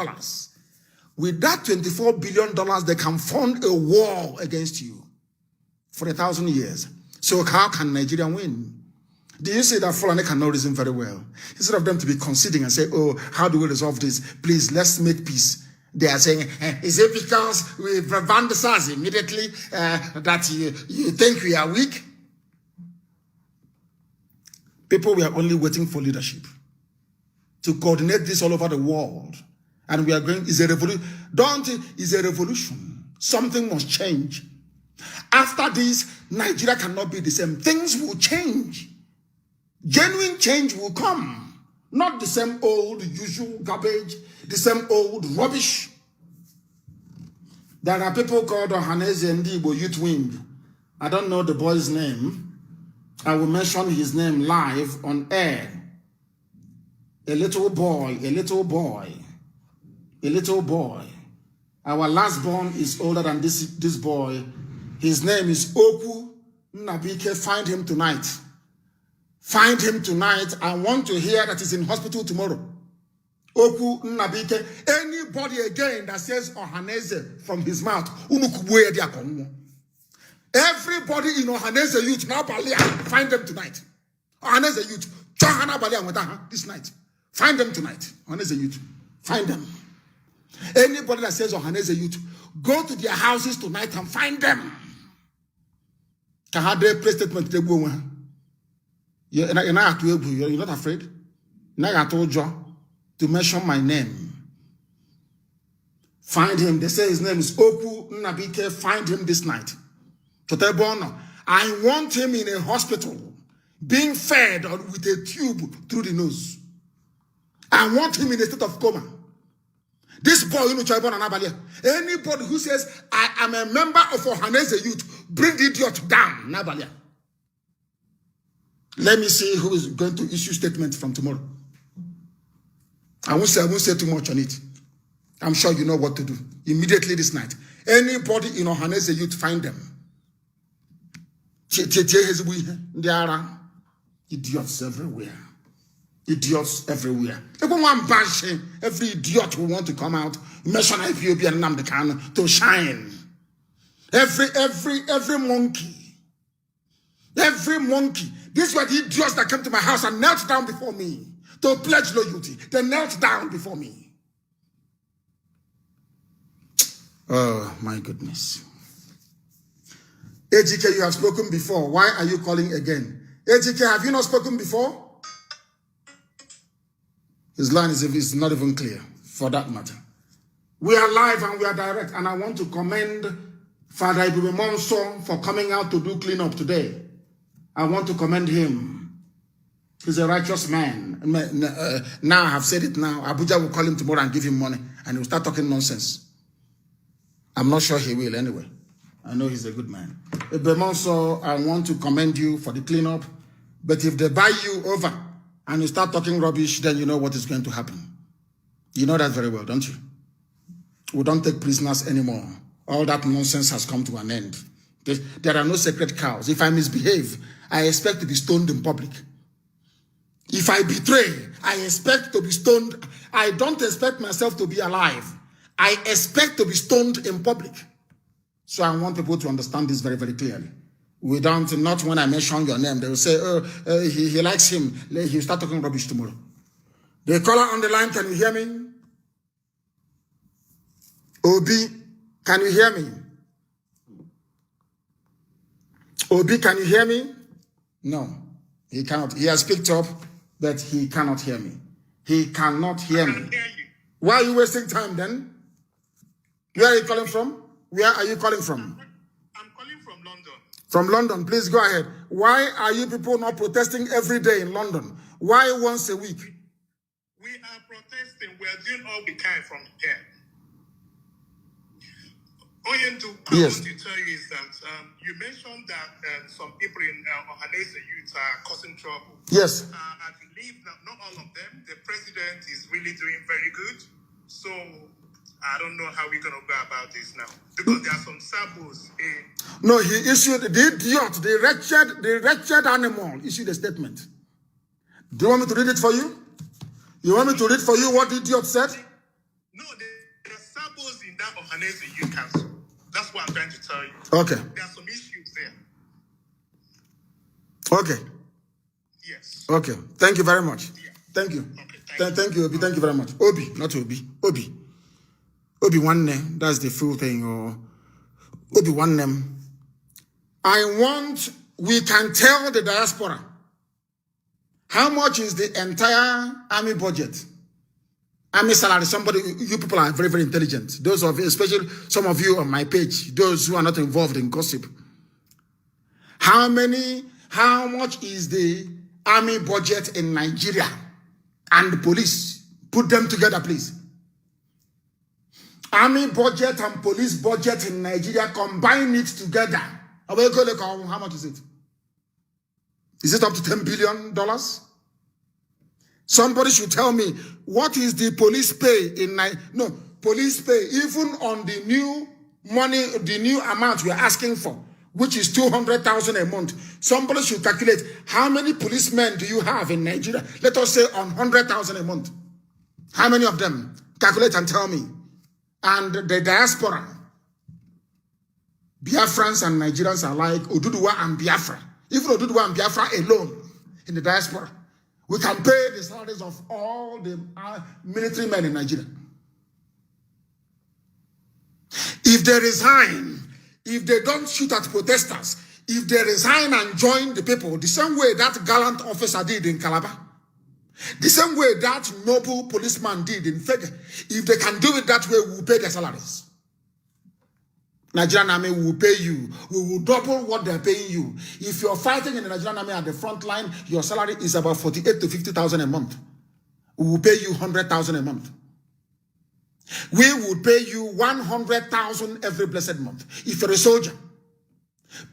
With that $24 billion, they can fund a war against you for 1,000 years. So how can Nigeria win? Do you see that Fulani cannot reason very well? Instead of them to be conceding and say, oh, how do we resolve this? Please, let's make peace. They are saying, is it because we vandalize immediately that you think we are weak? People were only waiting for leadership to coordinate this all over the world. And we are going, it's a revolution. It's a revolution. Something must change. After this, Nigeria cannot be the same. Things will change. Genuine change will come. Not the same old usual garbage, the same old rubbish. There are people called Ohaneze Ndigbo Youth Wing. I don't know the boy's name. I will mention his name live on air. A little boy. Our last born is older than this boy. His name is Oku Nnabike. Find him tonight. Find him tonight. I want to hear that he's in hospital tomorrow. Oku Nnabike. Anybody again that says Ohaneze from his mouth. Everybody in Ohaneze youth now find them tonight. Ohaneze youth. This night. Find them tonight. Ohaneze youth. Find them. Anybody that says Ohaneze youth, go to their houses tonight and find them. Kahade play statement. You're not afraid? Now I told you to mention my name. Find him. They say his name is Oku Nnabike. Find him this night. I want him in a hospital, being fed with a tube through the nose. I want him in a state of coma. This boy, anybody who says, I am a member of Ohaneze youth, bring the idiot down. Nabalia. Let me see who is going to issue statement from tomorrow. I won't say too much on it. I'm sure you know what to do. Immediately this night. Anybody in Ohaneze youth, find them. There are idiots everywhere. Idiots everywhere. Every idiot who want to come out, mention IPOB and Nnamdi Kanu to shine. Every monkey. Every monkey. These were the idiots that came to my house and knelt down before me to pledge loyalty. They knelt down before me. Oh, my goodness. AGK, you have spoken before. Why are you calling again? AGK, have you not spoken before? His line is not even clear, for that matter. We are live and we are direct, and I want to commend Father Ibume Monso for coming out to do cleanup today. I want to commend him. He's a righteous man. Now I have said it now. Abuja will call him tomorrow and give him money, and he will start talking nonsense. I'm not sure he will anyway. I know he's a good man. Monso, I want to commend you for the cleanup, but if they buy you over and you start talking rubbish, then you know what is going to happen. You know that very well, don't you? We don't take prisoners anymore. All that nonsense has come to an end. There are no sacred cows. If I misbehave, I expect to be stoned in public. If I betray, I expect to be stoned. I don't expect myself to be alive. I expect to be stoned in public. So I want people to understand this very, very clearly. We don't, not when I mention your name, they will say, oh, he likes him. He'll start talking rubbish tomorrow. The caller on the line, can you hear me? Obi, can you hear me? Obi, can you hear me? No, he cannot. He has picked up, but he cannot hear me. He cannot hear me. Why are you wasting time then? Where are you calling from? Where are you calling from? I'm calling from London. From London, please go ahead. Why are you people not protesting every day in London? Why once a week? We are protesting. We are doing all we can from here. All I want to tell you is that you mentioned that some people in Ohanese youth are causing trouble. Yes. I believe that not all of them. The president is really doing very good. So I don't know how we're going to go about this now. Because there are some samples in... No, he issued, the idiot, the wretched animal issued a statement. Do you want me to read it for you? You want me to read for you what the idiot said? No, there are samples in that Ohanese youth council. That's what I'm trying to tell you. Okay. There are some issues there. Okay. Yes. Okay. Thank you very much. Yeah. Thank you. Okay, thank you, Obi. Thank you very much. Obi, not Obi. Obi. Obi one name. That's the full thing. Or Obi one name. We can tell the diaspora how much is the entire army budget. Army salary, you people are very, very intelligent. Those of you, especially some of you on my page, those who are not involved in gossip. How much is the army budget in Nigeria and the police? Put them together, please. Army budget and police budget in Nigeria, combine it together. How much is it? Is it up to $10 billion? Somebody should tell me, what is the police pay in police pay, even on the new money, the new amount we are asking for, which is 200,000 a month. Somebody should calculate how many policemen do you have in Nigeria? Let us say on 100,000 a month. How many of them? Calculate and tell me. And the diaspora, Biafrans and Nigerians are like Oduduwa and Biafra. Even Oduduwa and Biafra alone in the diaspora, we can pay the salaries of all the military men in Nigeria. If they resign, if they don't shoot at protesters, if they resign and join the people, the same way that gallant officer did in Calabar, the same way that noble policeman did in Fege, if they can do it that way, we will pay their salaries. Nigerian army will pay you. We will double what they're paying you. If you're fighting in the Nigerian army at the front line, your salary is about 48 to 50,000 a month. We will pay you 100,000 a month. We will pay you 100,000 every blessed month. If you're a soldier,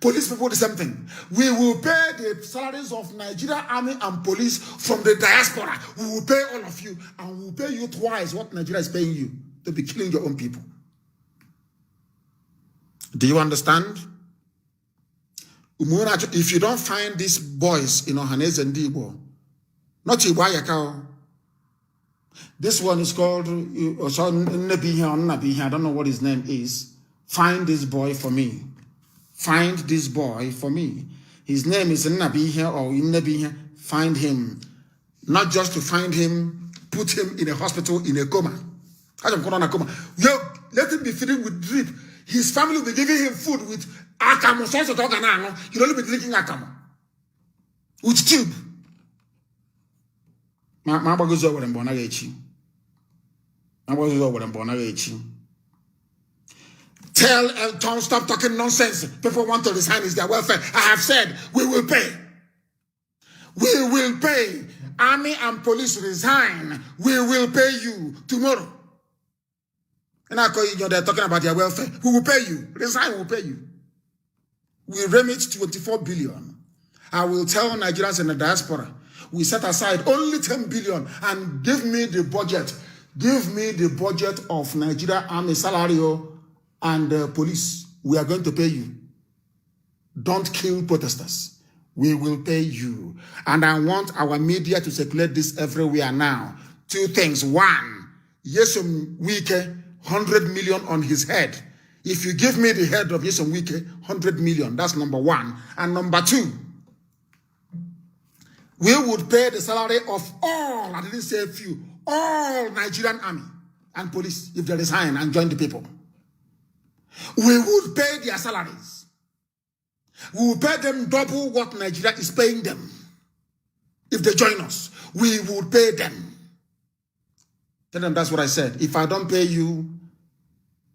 police people, the same thing. We will pay the salaries of Nigeria army and police from the diaspora. We will pay all of you, and we will pay you twice what Nigeria is paying you to be killing your own people. Do you understand? If you don't find these boys in Ohanese and Igbo, not Iwayakao. This one is called Nnamdi. I don't know what his name is. Find this boy for me. Find this boy for me. His name is Nnamdi or Nnamdi. Find him. Not just to find him, put him in a hospital in a coma. Yo, let him be feeding with drip. His family will be giving him food with akamo. He'll only be drinking akamo. With tube. Tom, stop talking nonsense. People want to resign, is their welfare. I have said, we will pay. We will pay. Army and police resign. We will pay you tomorrow. And I call you, they're talking about their welfare. We will pay you. Resign, we will pay you. We remit 24 billion. I will tell Nigerians in the diaspora, we set aside only 10 billion and give me the budget. Give me the budget of Nigeria Army salary and police. We are going to pay you. Don't kill protesters. We will pay you. And I want our media to circulate this everywhere now. Two things. One, Yesom Wike, 100 million on his head. If you give me the head of Yesom Wike, 100 million. That's number one. And number two, we would pay the salary of all, I didn't say a few, all Nigerian army and police if they resign and join the people. We would pay their salaries. We will pay them double what Nigeria is paying them. If they join us, we would pay them. Tell them that's what I said. If I don't pay you,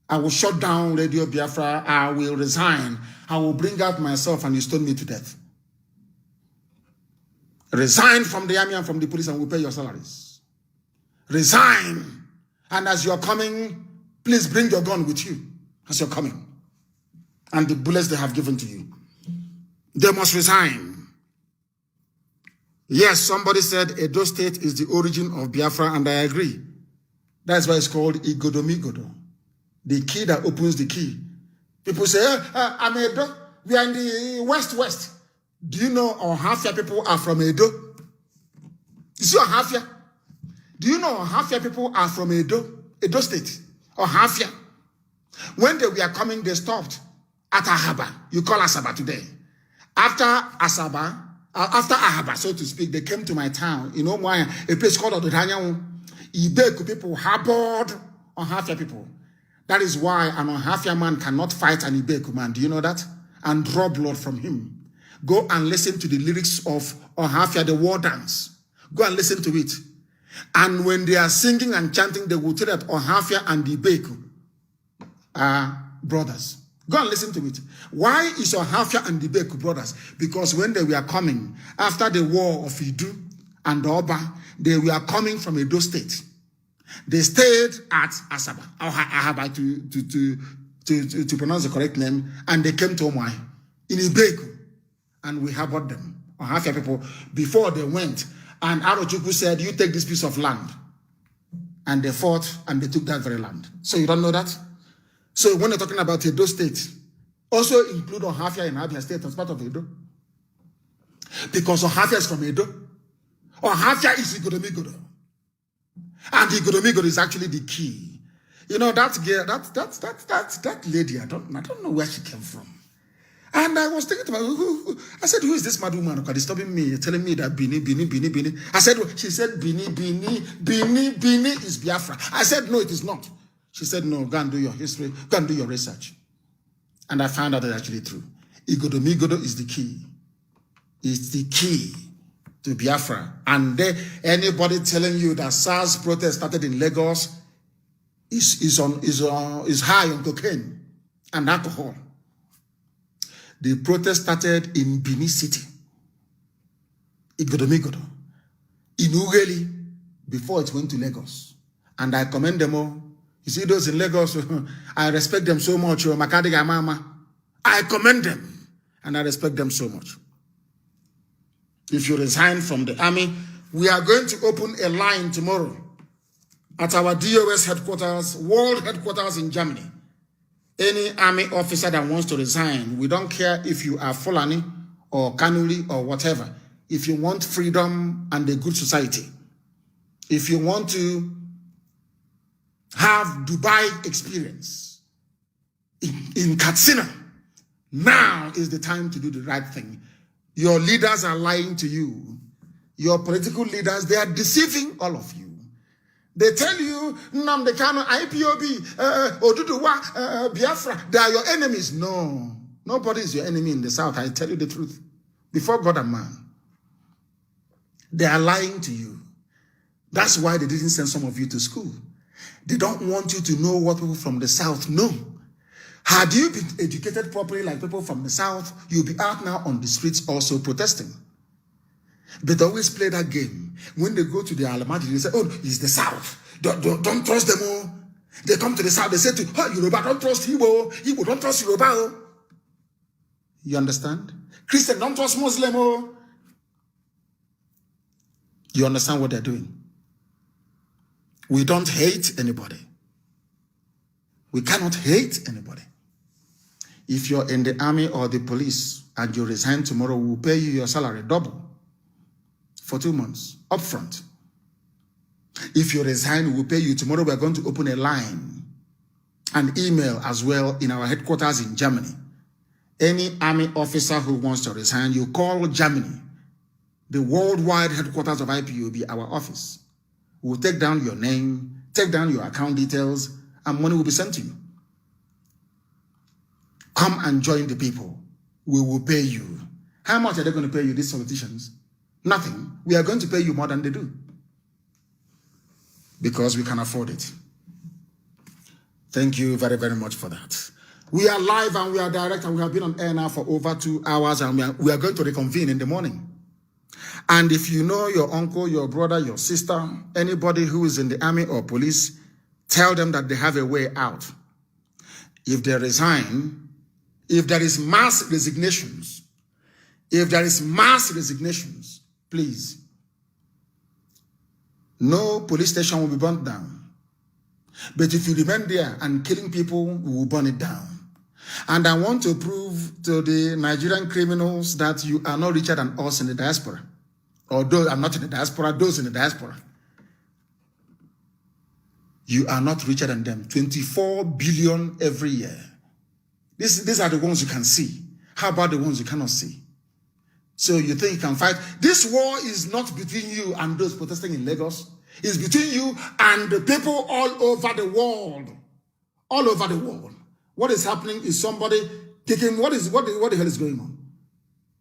I will shut down Radio Biafra. I will resign. I will bring out myself and you stone me to death. Resign from the army and from the police and we'll pay your salaries. Resign. And as you're coming, please bring your gun with you as you're coming. And the bullets they have given to you. They must resign. Yes, somebody said Edo State is the origin of Biafra, and I agree. That's why it's called Igodomigodo. The key that opens the key. People say, I'm Edo. We are in the west. Do you know Ohafia people are from Edo? You see Ohafia? Do you know Ohafia people are from Edo State? Ohafia. When they were coming, they stopped at Ahaba. You call Asaba today. After Ahaba, so to speak, they came to my town. You know, a place called Ododanyawu. Ibeku people harbored Ohafia people. That is why an Ohafia man cannot fight an Ibeku man. Do you know that? And draw blood from him. Go and listen to the lyrics of Ohafia, the war dance. Go and listen to it. And when they are singing and chanting, they will tell that Ohafia and Ibeku are brothers. Go and listen to it. Why is Ohafia and Ibeku brothers? Because when they were coming, after the war of Idu and Oba, they were coming from Edo State. They stayed at Asaba, Ahaba to pronounce the correct name, and they came to Omai in Ibeku. And we harbored them, Ohafia people, before they went. And Arochukwu said, you take this piece of land. And they fought and they took that very land. So you don't know that? So when they're talking about Edo State, also include Ohafia in Abia State as part of Edo. Because Ohafia is from Edo. Ohafia is Igodomigodo. And Igodomigodo is actually the key. You know, that girl, that lady, I don't know where she came from. And I was thinking about, I said, who is this mad woman who is disturbing me, telling me that Bini. I said, she said, Bini is Biafra. I said, no, it is not. She said, no, go and do your history, go and do your research. And I found out that it's actually true. Igodomigodo is the key. It's the key to Biafra. And anybody telling you that SARS protest started in Lagos is high on cocaine and alcohol. The protest started in Benin City, Igodomigodo, in Ugeli, before it went to Lagos. And I commend them all. You see those in Lagos, I respect them so much. I commend them, and I respect them so much. If you resign from the army, we are going to open a line tomorrow at our DOS headquarters, world headquarters in Germany. Any army officer that wants to resign, we don't care if you are Fulani or Kanuri or whatever. If you want freedom and a good society, if you want to have Dubai experience in Katsina, now is the time to do the right thing. Your leaders are lying to you. Your political leaders, they are deceiving all of you. They tell you, Nnamdi, Kanu, IPOB, Oduduwa, Biafra, they are your enemies. No, nobody is your enemy in the South. I tell you the truth. Before God and man. They are lying to you. That's why they didn't send some of you to school. They don't want you to know what people from the South know. Had you been educated properly like people from the South, you'll be out now on the streets also protesting. But they always play that game. When they go to the Alamaji, they say, oh, it's the South. Don't trust them all. They come to the South, they say to, oh, Yoruba, don't trust Igbo. Igbo, don't trust Yoruba. Oh. You understand? Christian, don't trust Muslim. Oh. You understand what they're doing? We don't hate anybody. We cannot hate anybody. If you're in the army or the police and you resign tomorrow, we'll pay you your salary double for 2 months upfront. If you resign, we'll pay you tomorrow. We're going to open a line and email as well in our headquarters in Germany. Any army officer who wants to resign, you call Germany, the worldwide headquarters of IPOB, our office. We'll take down your name, take down your account details, and money will be sent to you. Come and join the people. We will pay you. How much are they going to pay you, these politicians? Nothing. We are going to pay you more than they do. Because we can afford it. Thank you very, very much for that. We are live and we are direct and we have been on air now for over 2 hours and we are going to reconvene in the morning. And if you know your uncle, your brother, your sister, anybody who is in the army or police, tell them that they have a way out. If they resign, if there is mass resignations, please, no police station will be burnt down. But if you remain there and killing people, we will burn it down. And I want to prove to the Nigerian criminals that you are not richer than us in the diaspora. Although I'm not in the diaspora, those in the diaspora. You are not richer than them. 24 billion every year. These are the ones you can see. How about the ones you cannot see? So you think you can fight? This war is not between you and those protesting in Lagos. It's between you and the people all over the world. All over the world. What is happening is somebody taking, what the hell is going on?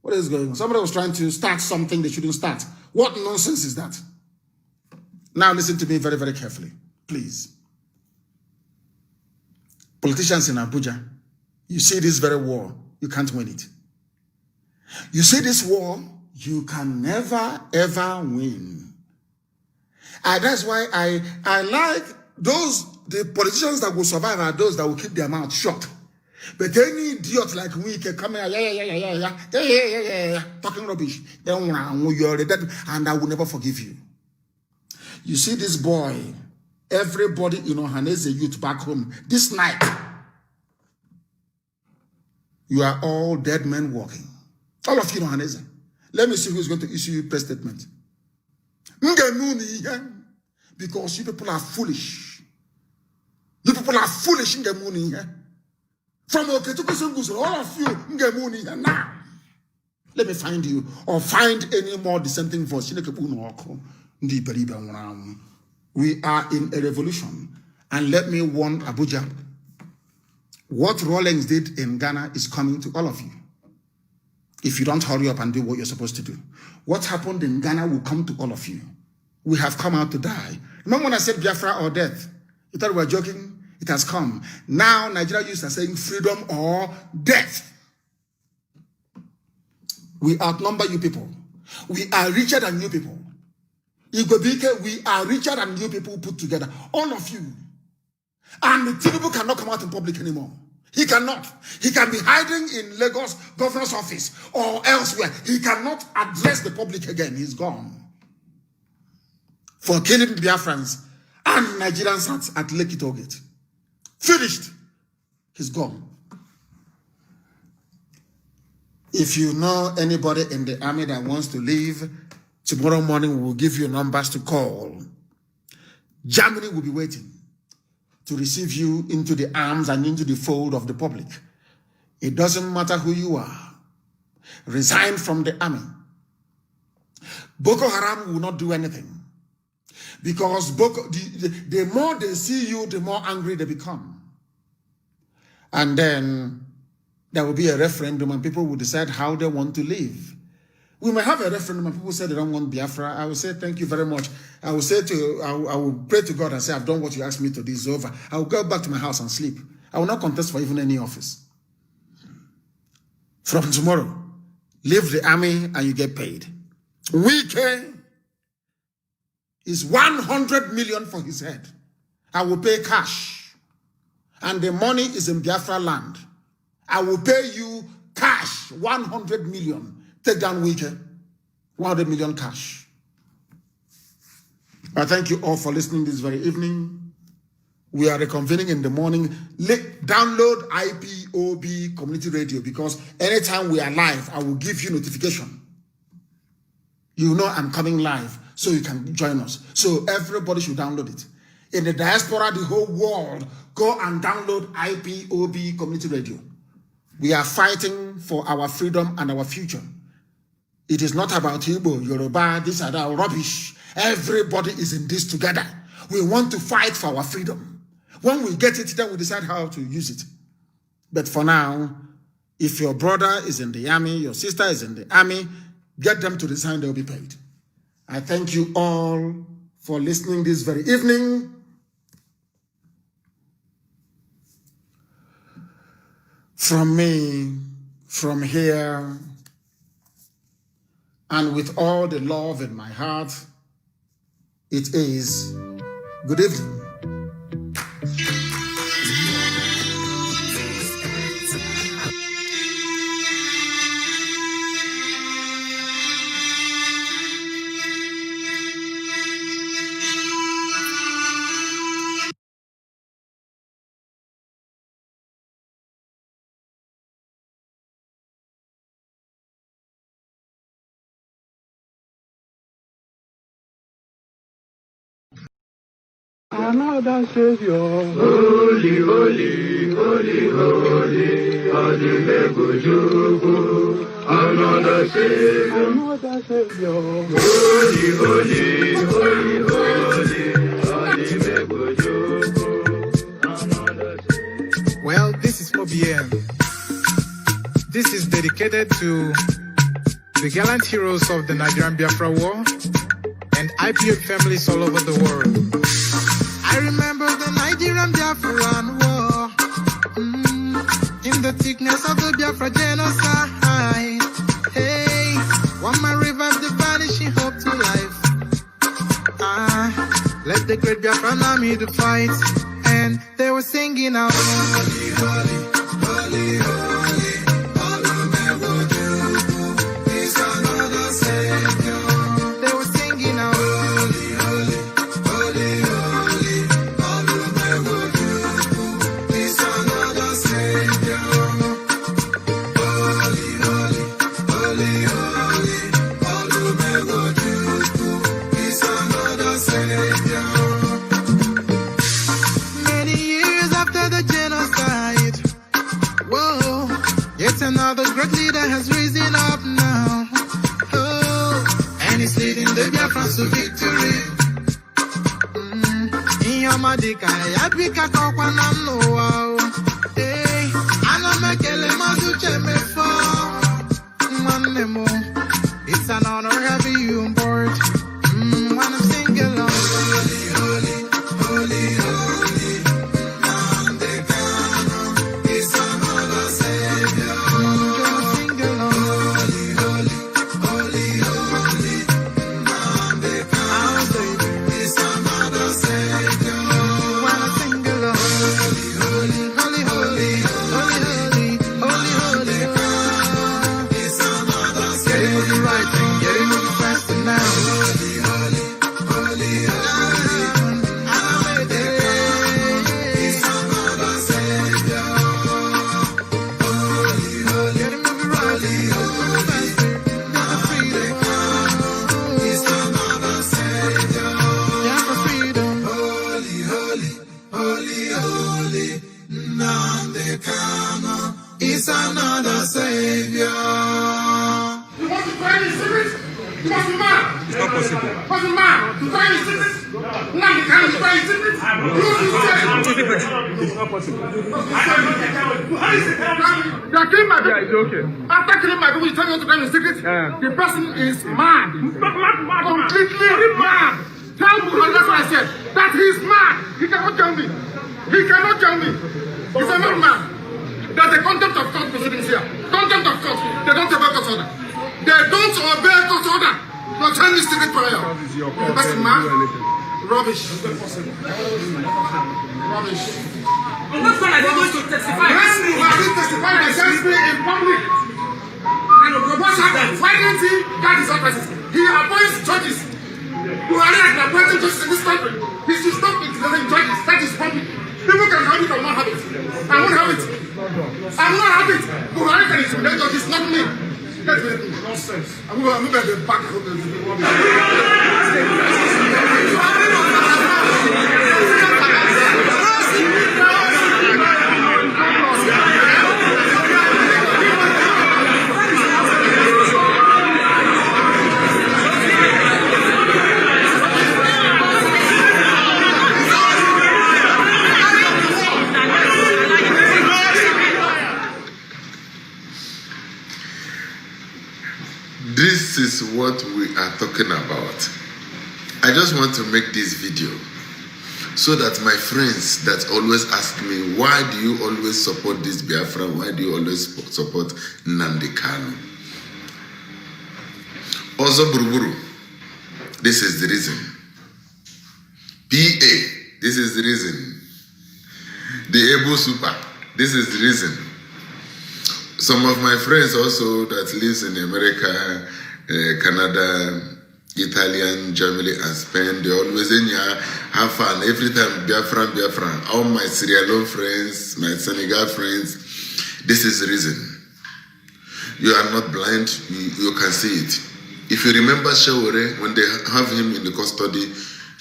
What is going on? Somebody was trying to start something they shouldn't start. What nonsense is that? Now listen to me very, very carefully. Please. Politicians in Abuja, you see this very war, you can't win it. You see this war, you can never, ever win. And that's why I like the politicians that will survive are those that will keep their mouth shut. But any idiot like we can come here, talking rubbish, then you're dead, and I will never forgive you. You see this boy, everybody in Ohanese youth back home, this night, you are all dead men walking. All of you in Ohanese. Let me see who's going to issue you a press statement. Because you people are foolish. You people are foolish in the morning. From Oketukusungus, all of you, now. Let me find you or find any more dissenting voice. We are in a revolution. And let me warn Abuja. What Rawlings did in Ghana is coming to all of you. If you don't hurry up and do what you're supposed to do. What happened in Ghana will come to all of you. We have come out to die. Remember when I said Biafra or death? You thought we were joking? It has come. Now Nigeria youths are saying freedom or death. We outnumber you people. We are richer than you people. Igobike, we are richer than you people put together. All of you. And the Tinubu cannot come out in public anymore. He cannot. He can be hiding in Lagos governor's office or elsewhere. He cannot address the public again. He's gone. For killing Biafrans and Nigerians at Lekki Tollgate. Finished. He's gone. If you know anybody in the army that wants to leave, tomorrow morning we will give you numbers to call. Germany will be waiting to receive you into the arms and into the fold of the public. It doesn't matter who you are. Resign from the army. Boko Haram will not do anything. Because the more they see you, the more angry they become. And then there will be a referendum and people will decide how they want to live. We may have a referendum and people say they don't want Biafra. I will say, thank you very much. I will pray to God and say, I've done what you asked me to do. It's over. I will go back to my house and sleep. I will not contest for even any office. From tomorrow, leave the army and you get paid. Wike is 100 million for his head. I will pay cash. And the money is in Biafra land. I will pay you cash, 100 million. Take down Wike, 100 million cash. I thank you all for listening this very evening. We are reconvening in the morning. Download IPOB Community Radio, because anytime we are live, I will give you notification. You know I'm coming live, so you can join us. So everybody should download it. In the diaspora, the whole world, go and download IPOB Community Radio. We are fighting for our freedom and our future. It is not about Igbo, Yoruba, this and that rubbish. Everybody is in this together. We want to fight for our freedom. When we get it, then we decide how to use it. But for now, if your brother is in the army, your sister is in the army, get them to resign, they'll be paid. I thank you all for listening this very evening. From me, from here, and with all the love in my heart, it is good evening. Another Savior, holy, holy, holy, holy, another Savior, holy, holy, holy, holy, Well, this is MAOBI N. This is dedicated to the gallant heroes of the Nigerian Biafra War and IPOB families all over the world. I remember the Nigerian Biafran war, in the thickness of the Biafra genocide. Hey, one man revived the vanishing hope to life. Let the great Biafran army to fight, and they were singing out, holy, holy, holy, holy, all the men will do is another Savior. They were singing out, holy, holy, holy, holy. Another great leader has risen up now. Oh, and he's leading the Biafrans to victory. In your Madika, Yapika Kokwana no. Hey, Anamekele Mazuche Mefo. One nemo. It's an honor having you on board. When I'm singing along. Holy, holy, holy, holy. Nnamdi Kanu is another Savior. Nnamdi Kanu is another Savior. You want to find his secrets? You must be mad. It's not possible. What's the man? To find his secrets? Nnamdi Kanu to find his secrets? It's not possible. You are killing my people. It's okay. After killing my people, you tell me what to find his secrets? The person is mad. Completely mad. Tell me, that's what I said. That he's mad. He cannot tell me. He cannot tell me. He's a man. There's a contempt of court proceedings here. Contempt of court. They don't obey court order. They don't obey court order. Your Chinese secret prayer. The best man. Rubbish. Rubbish. And what fun are they going to testify? When you have been testifying against me in public, what happened? Why didn't he guard his offices? He appoints judges. You are not appointing judges in this country. He should stop intimidating judges. That is public. People can have it or not have it. I won't have it. I will not have it. Buhari can intimidate judges, not me. That's nonsense. I'm going to be back. This is what we are talking about. I just want to make this video so that my friends that always ask me, why do you always support this Biafra? Why do you always support Nnamdi Kanu? Also, Buruburu, this is the reason. PA, this is the reason. The Ebo Super, this is the reason. Some of my friends also that lives in America, Canada, Italian, Germany, and Spain, they always in here have fun. Every time, Biafran. All my Sierra Leone friends, my Senegal friends, this is the reason. You are not blind, you can see it. If you remember Shawore, when they have him in the custody,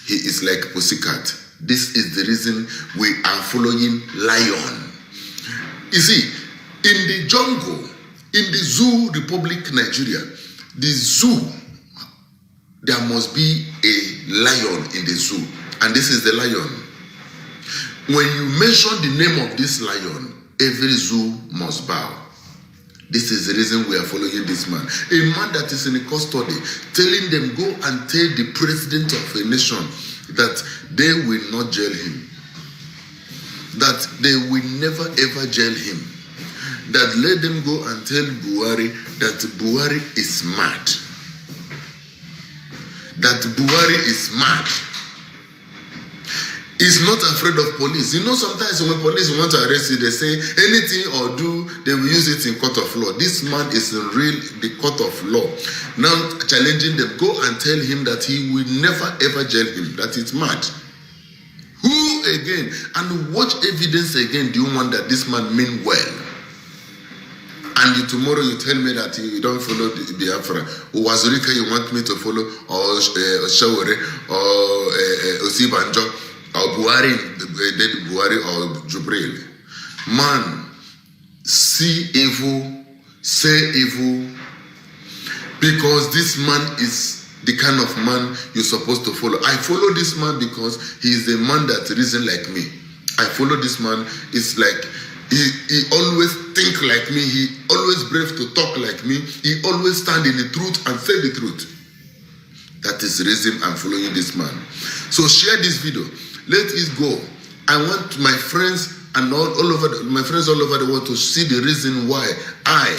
he is like pussycat. This is the reason we are following Lion. You see, in the jungle, in the Zoo Republic, Nigeria, the zoo, there must be a lion in the zoo. And this is the lion. When you mention the name of this lion, every zoo must bow. This is the reason we are following this man. A man that is in custody, telling them, go and tell the president of a nation that they will not jail him. That they will never ever jail him. That let them go and tell Buhari that Buhari is mad. That Buhari is mad. He's not afraid of police. You know, sometimes when police want to arrest you, they say anything or do, they will use it in court of law. This man is in the court of law. Now challenging them, go and tell him that he will never ever jail him. That is mad. Who again? And what evidence again do you want that this man mean well? And tomorrow you tell me that you don't follow the Biafra. Wazurika you want me to follow, or Shawore, or Osibanjo, or Buhari, dead Buhari, or Jubril. Man, see evil, say evil, because this man is the kind of man you're supposed to follow. I follow this man because he is a man that reason like me. I follow this man. It's like he always think like me. He always brave to talk like me. He always stand in the truth and say the truth. That is the reason I'm following this man. So share this video. Let it go. I want my friends and my friends all over the world to see the reason why I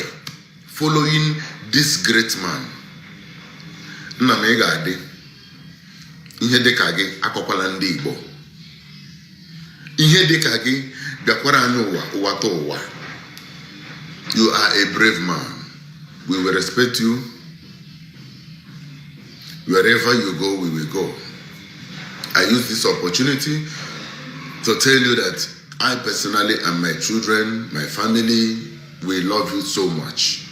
following this great man. Nnamdi, ihe dịka gị akọkwala ndị Igbo. Ihe dịka gị bịakwara anyị ụwa to ụwa. You are a brave man. We will respect you. Wherever you go, we will go. I use this opportunity to tell you that I personally and my children, my family, we love you so much.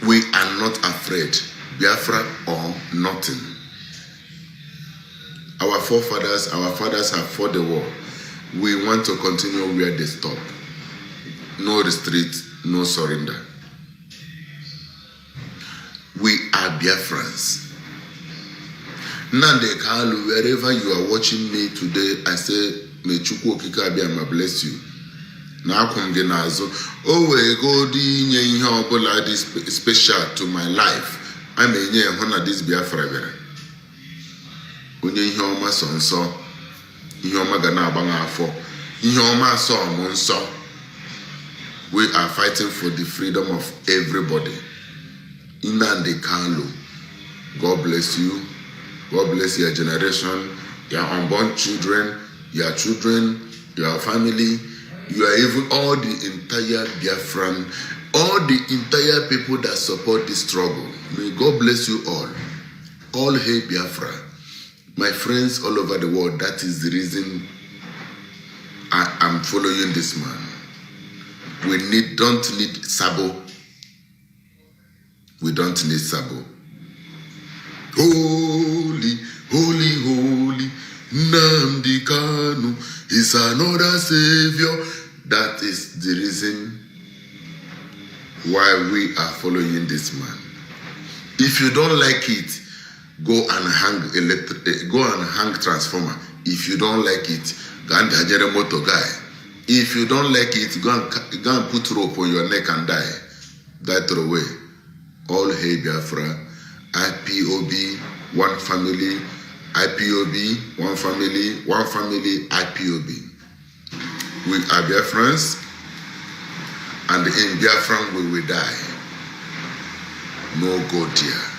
We are not afraid, Biafra or nothing. Our fathers have fought the war. We want to continue where they stop. No retreat, no surrender. We are Biafrans. Nnamdi Kanu, wherever you are watching me today, I say, may Chukwu Okike Abịama bless you. Na akwụm gị n'azụ, o wee go dị inye ihe ọbụla dị special to my life. I may enye hụ na this Biafra bịara. Onye ihe ọma sọ nsọ, We are fighting for the freedom of everybody. Nnamdi Kanu, God bless you. God bless your generation, your unborn children, your family. You are even all the entire Biafran, all the entire people that support this struggle. May God bless you all. All hail Biafra. My friends all over the world, that is the reason I am following this man. We don't need Sabo. We don't need Sabo. Holy, holy, holy, Nnamdi Kanu is another savior. That is the reason why we are following this man. If you don't like it, go and hang transformer. If you don't like it, go and hire a motor guy. If you don't like it, go and put rope on your neck and die. That away. All hail Biafra. IPOB, one family. IPOB, one family. One family, IPOB. We are Biafrans, and in Biafran we will die. No go there.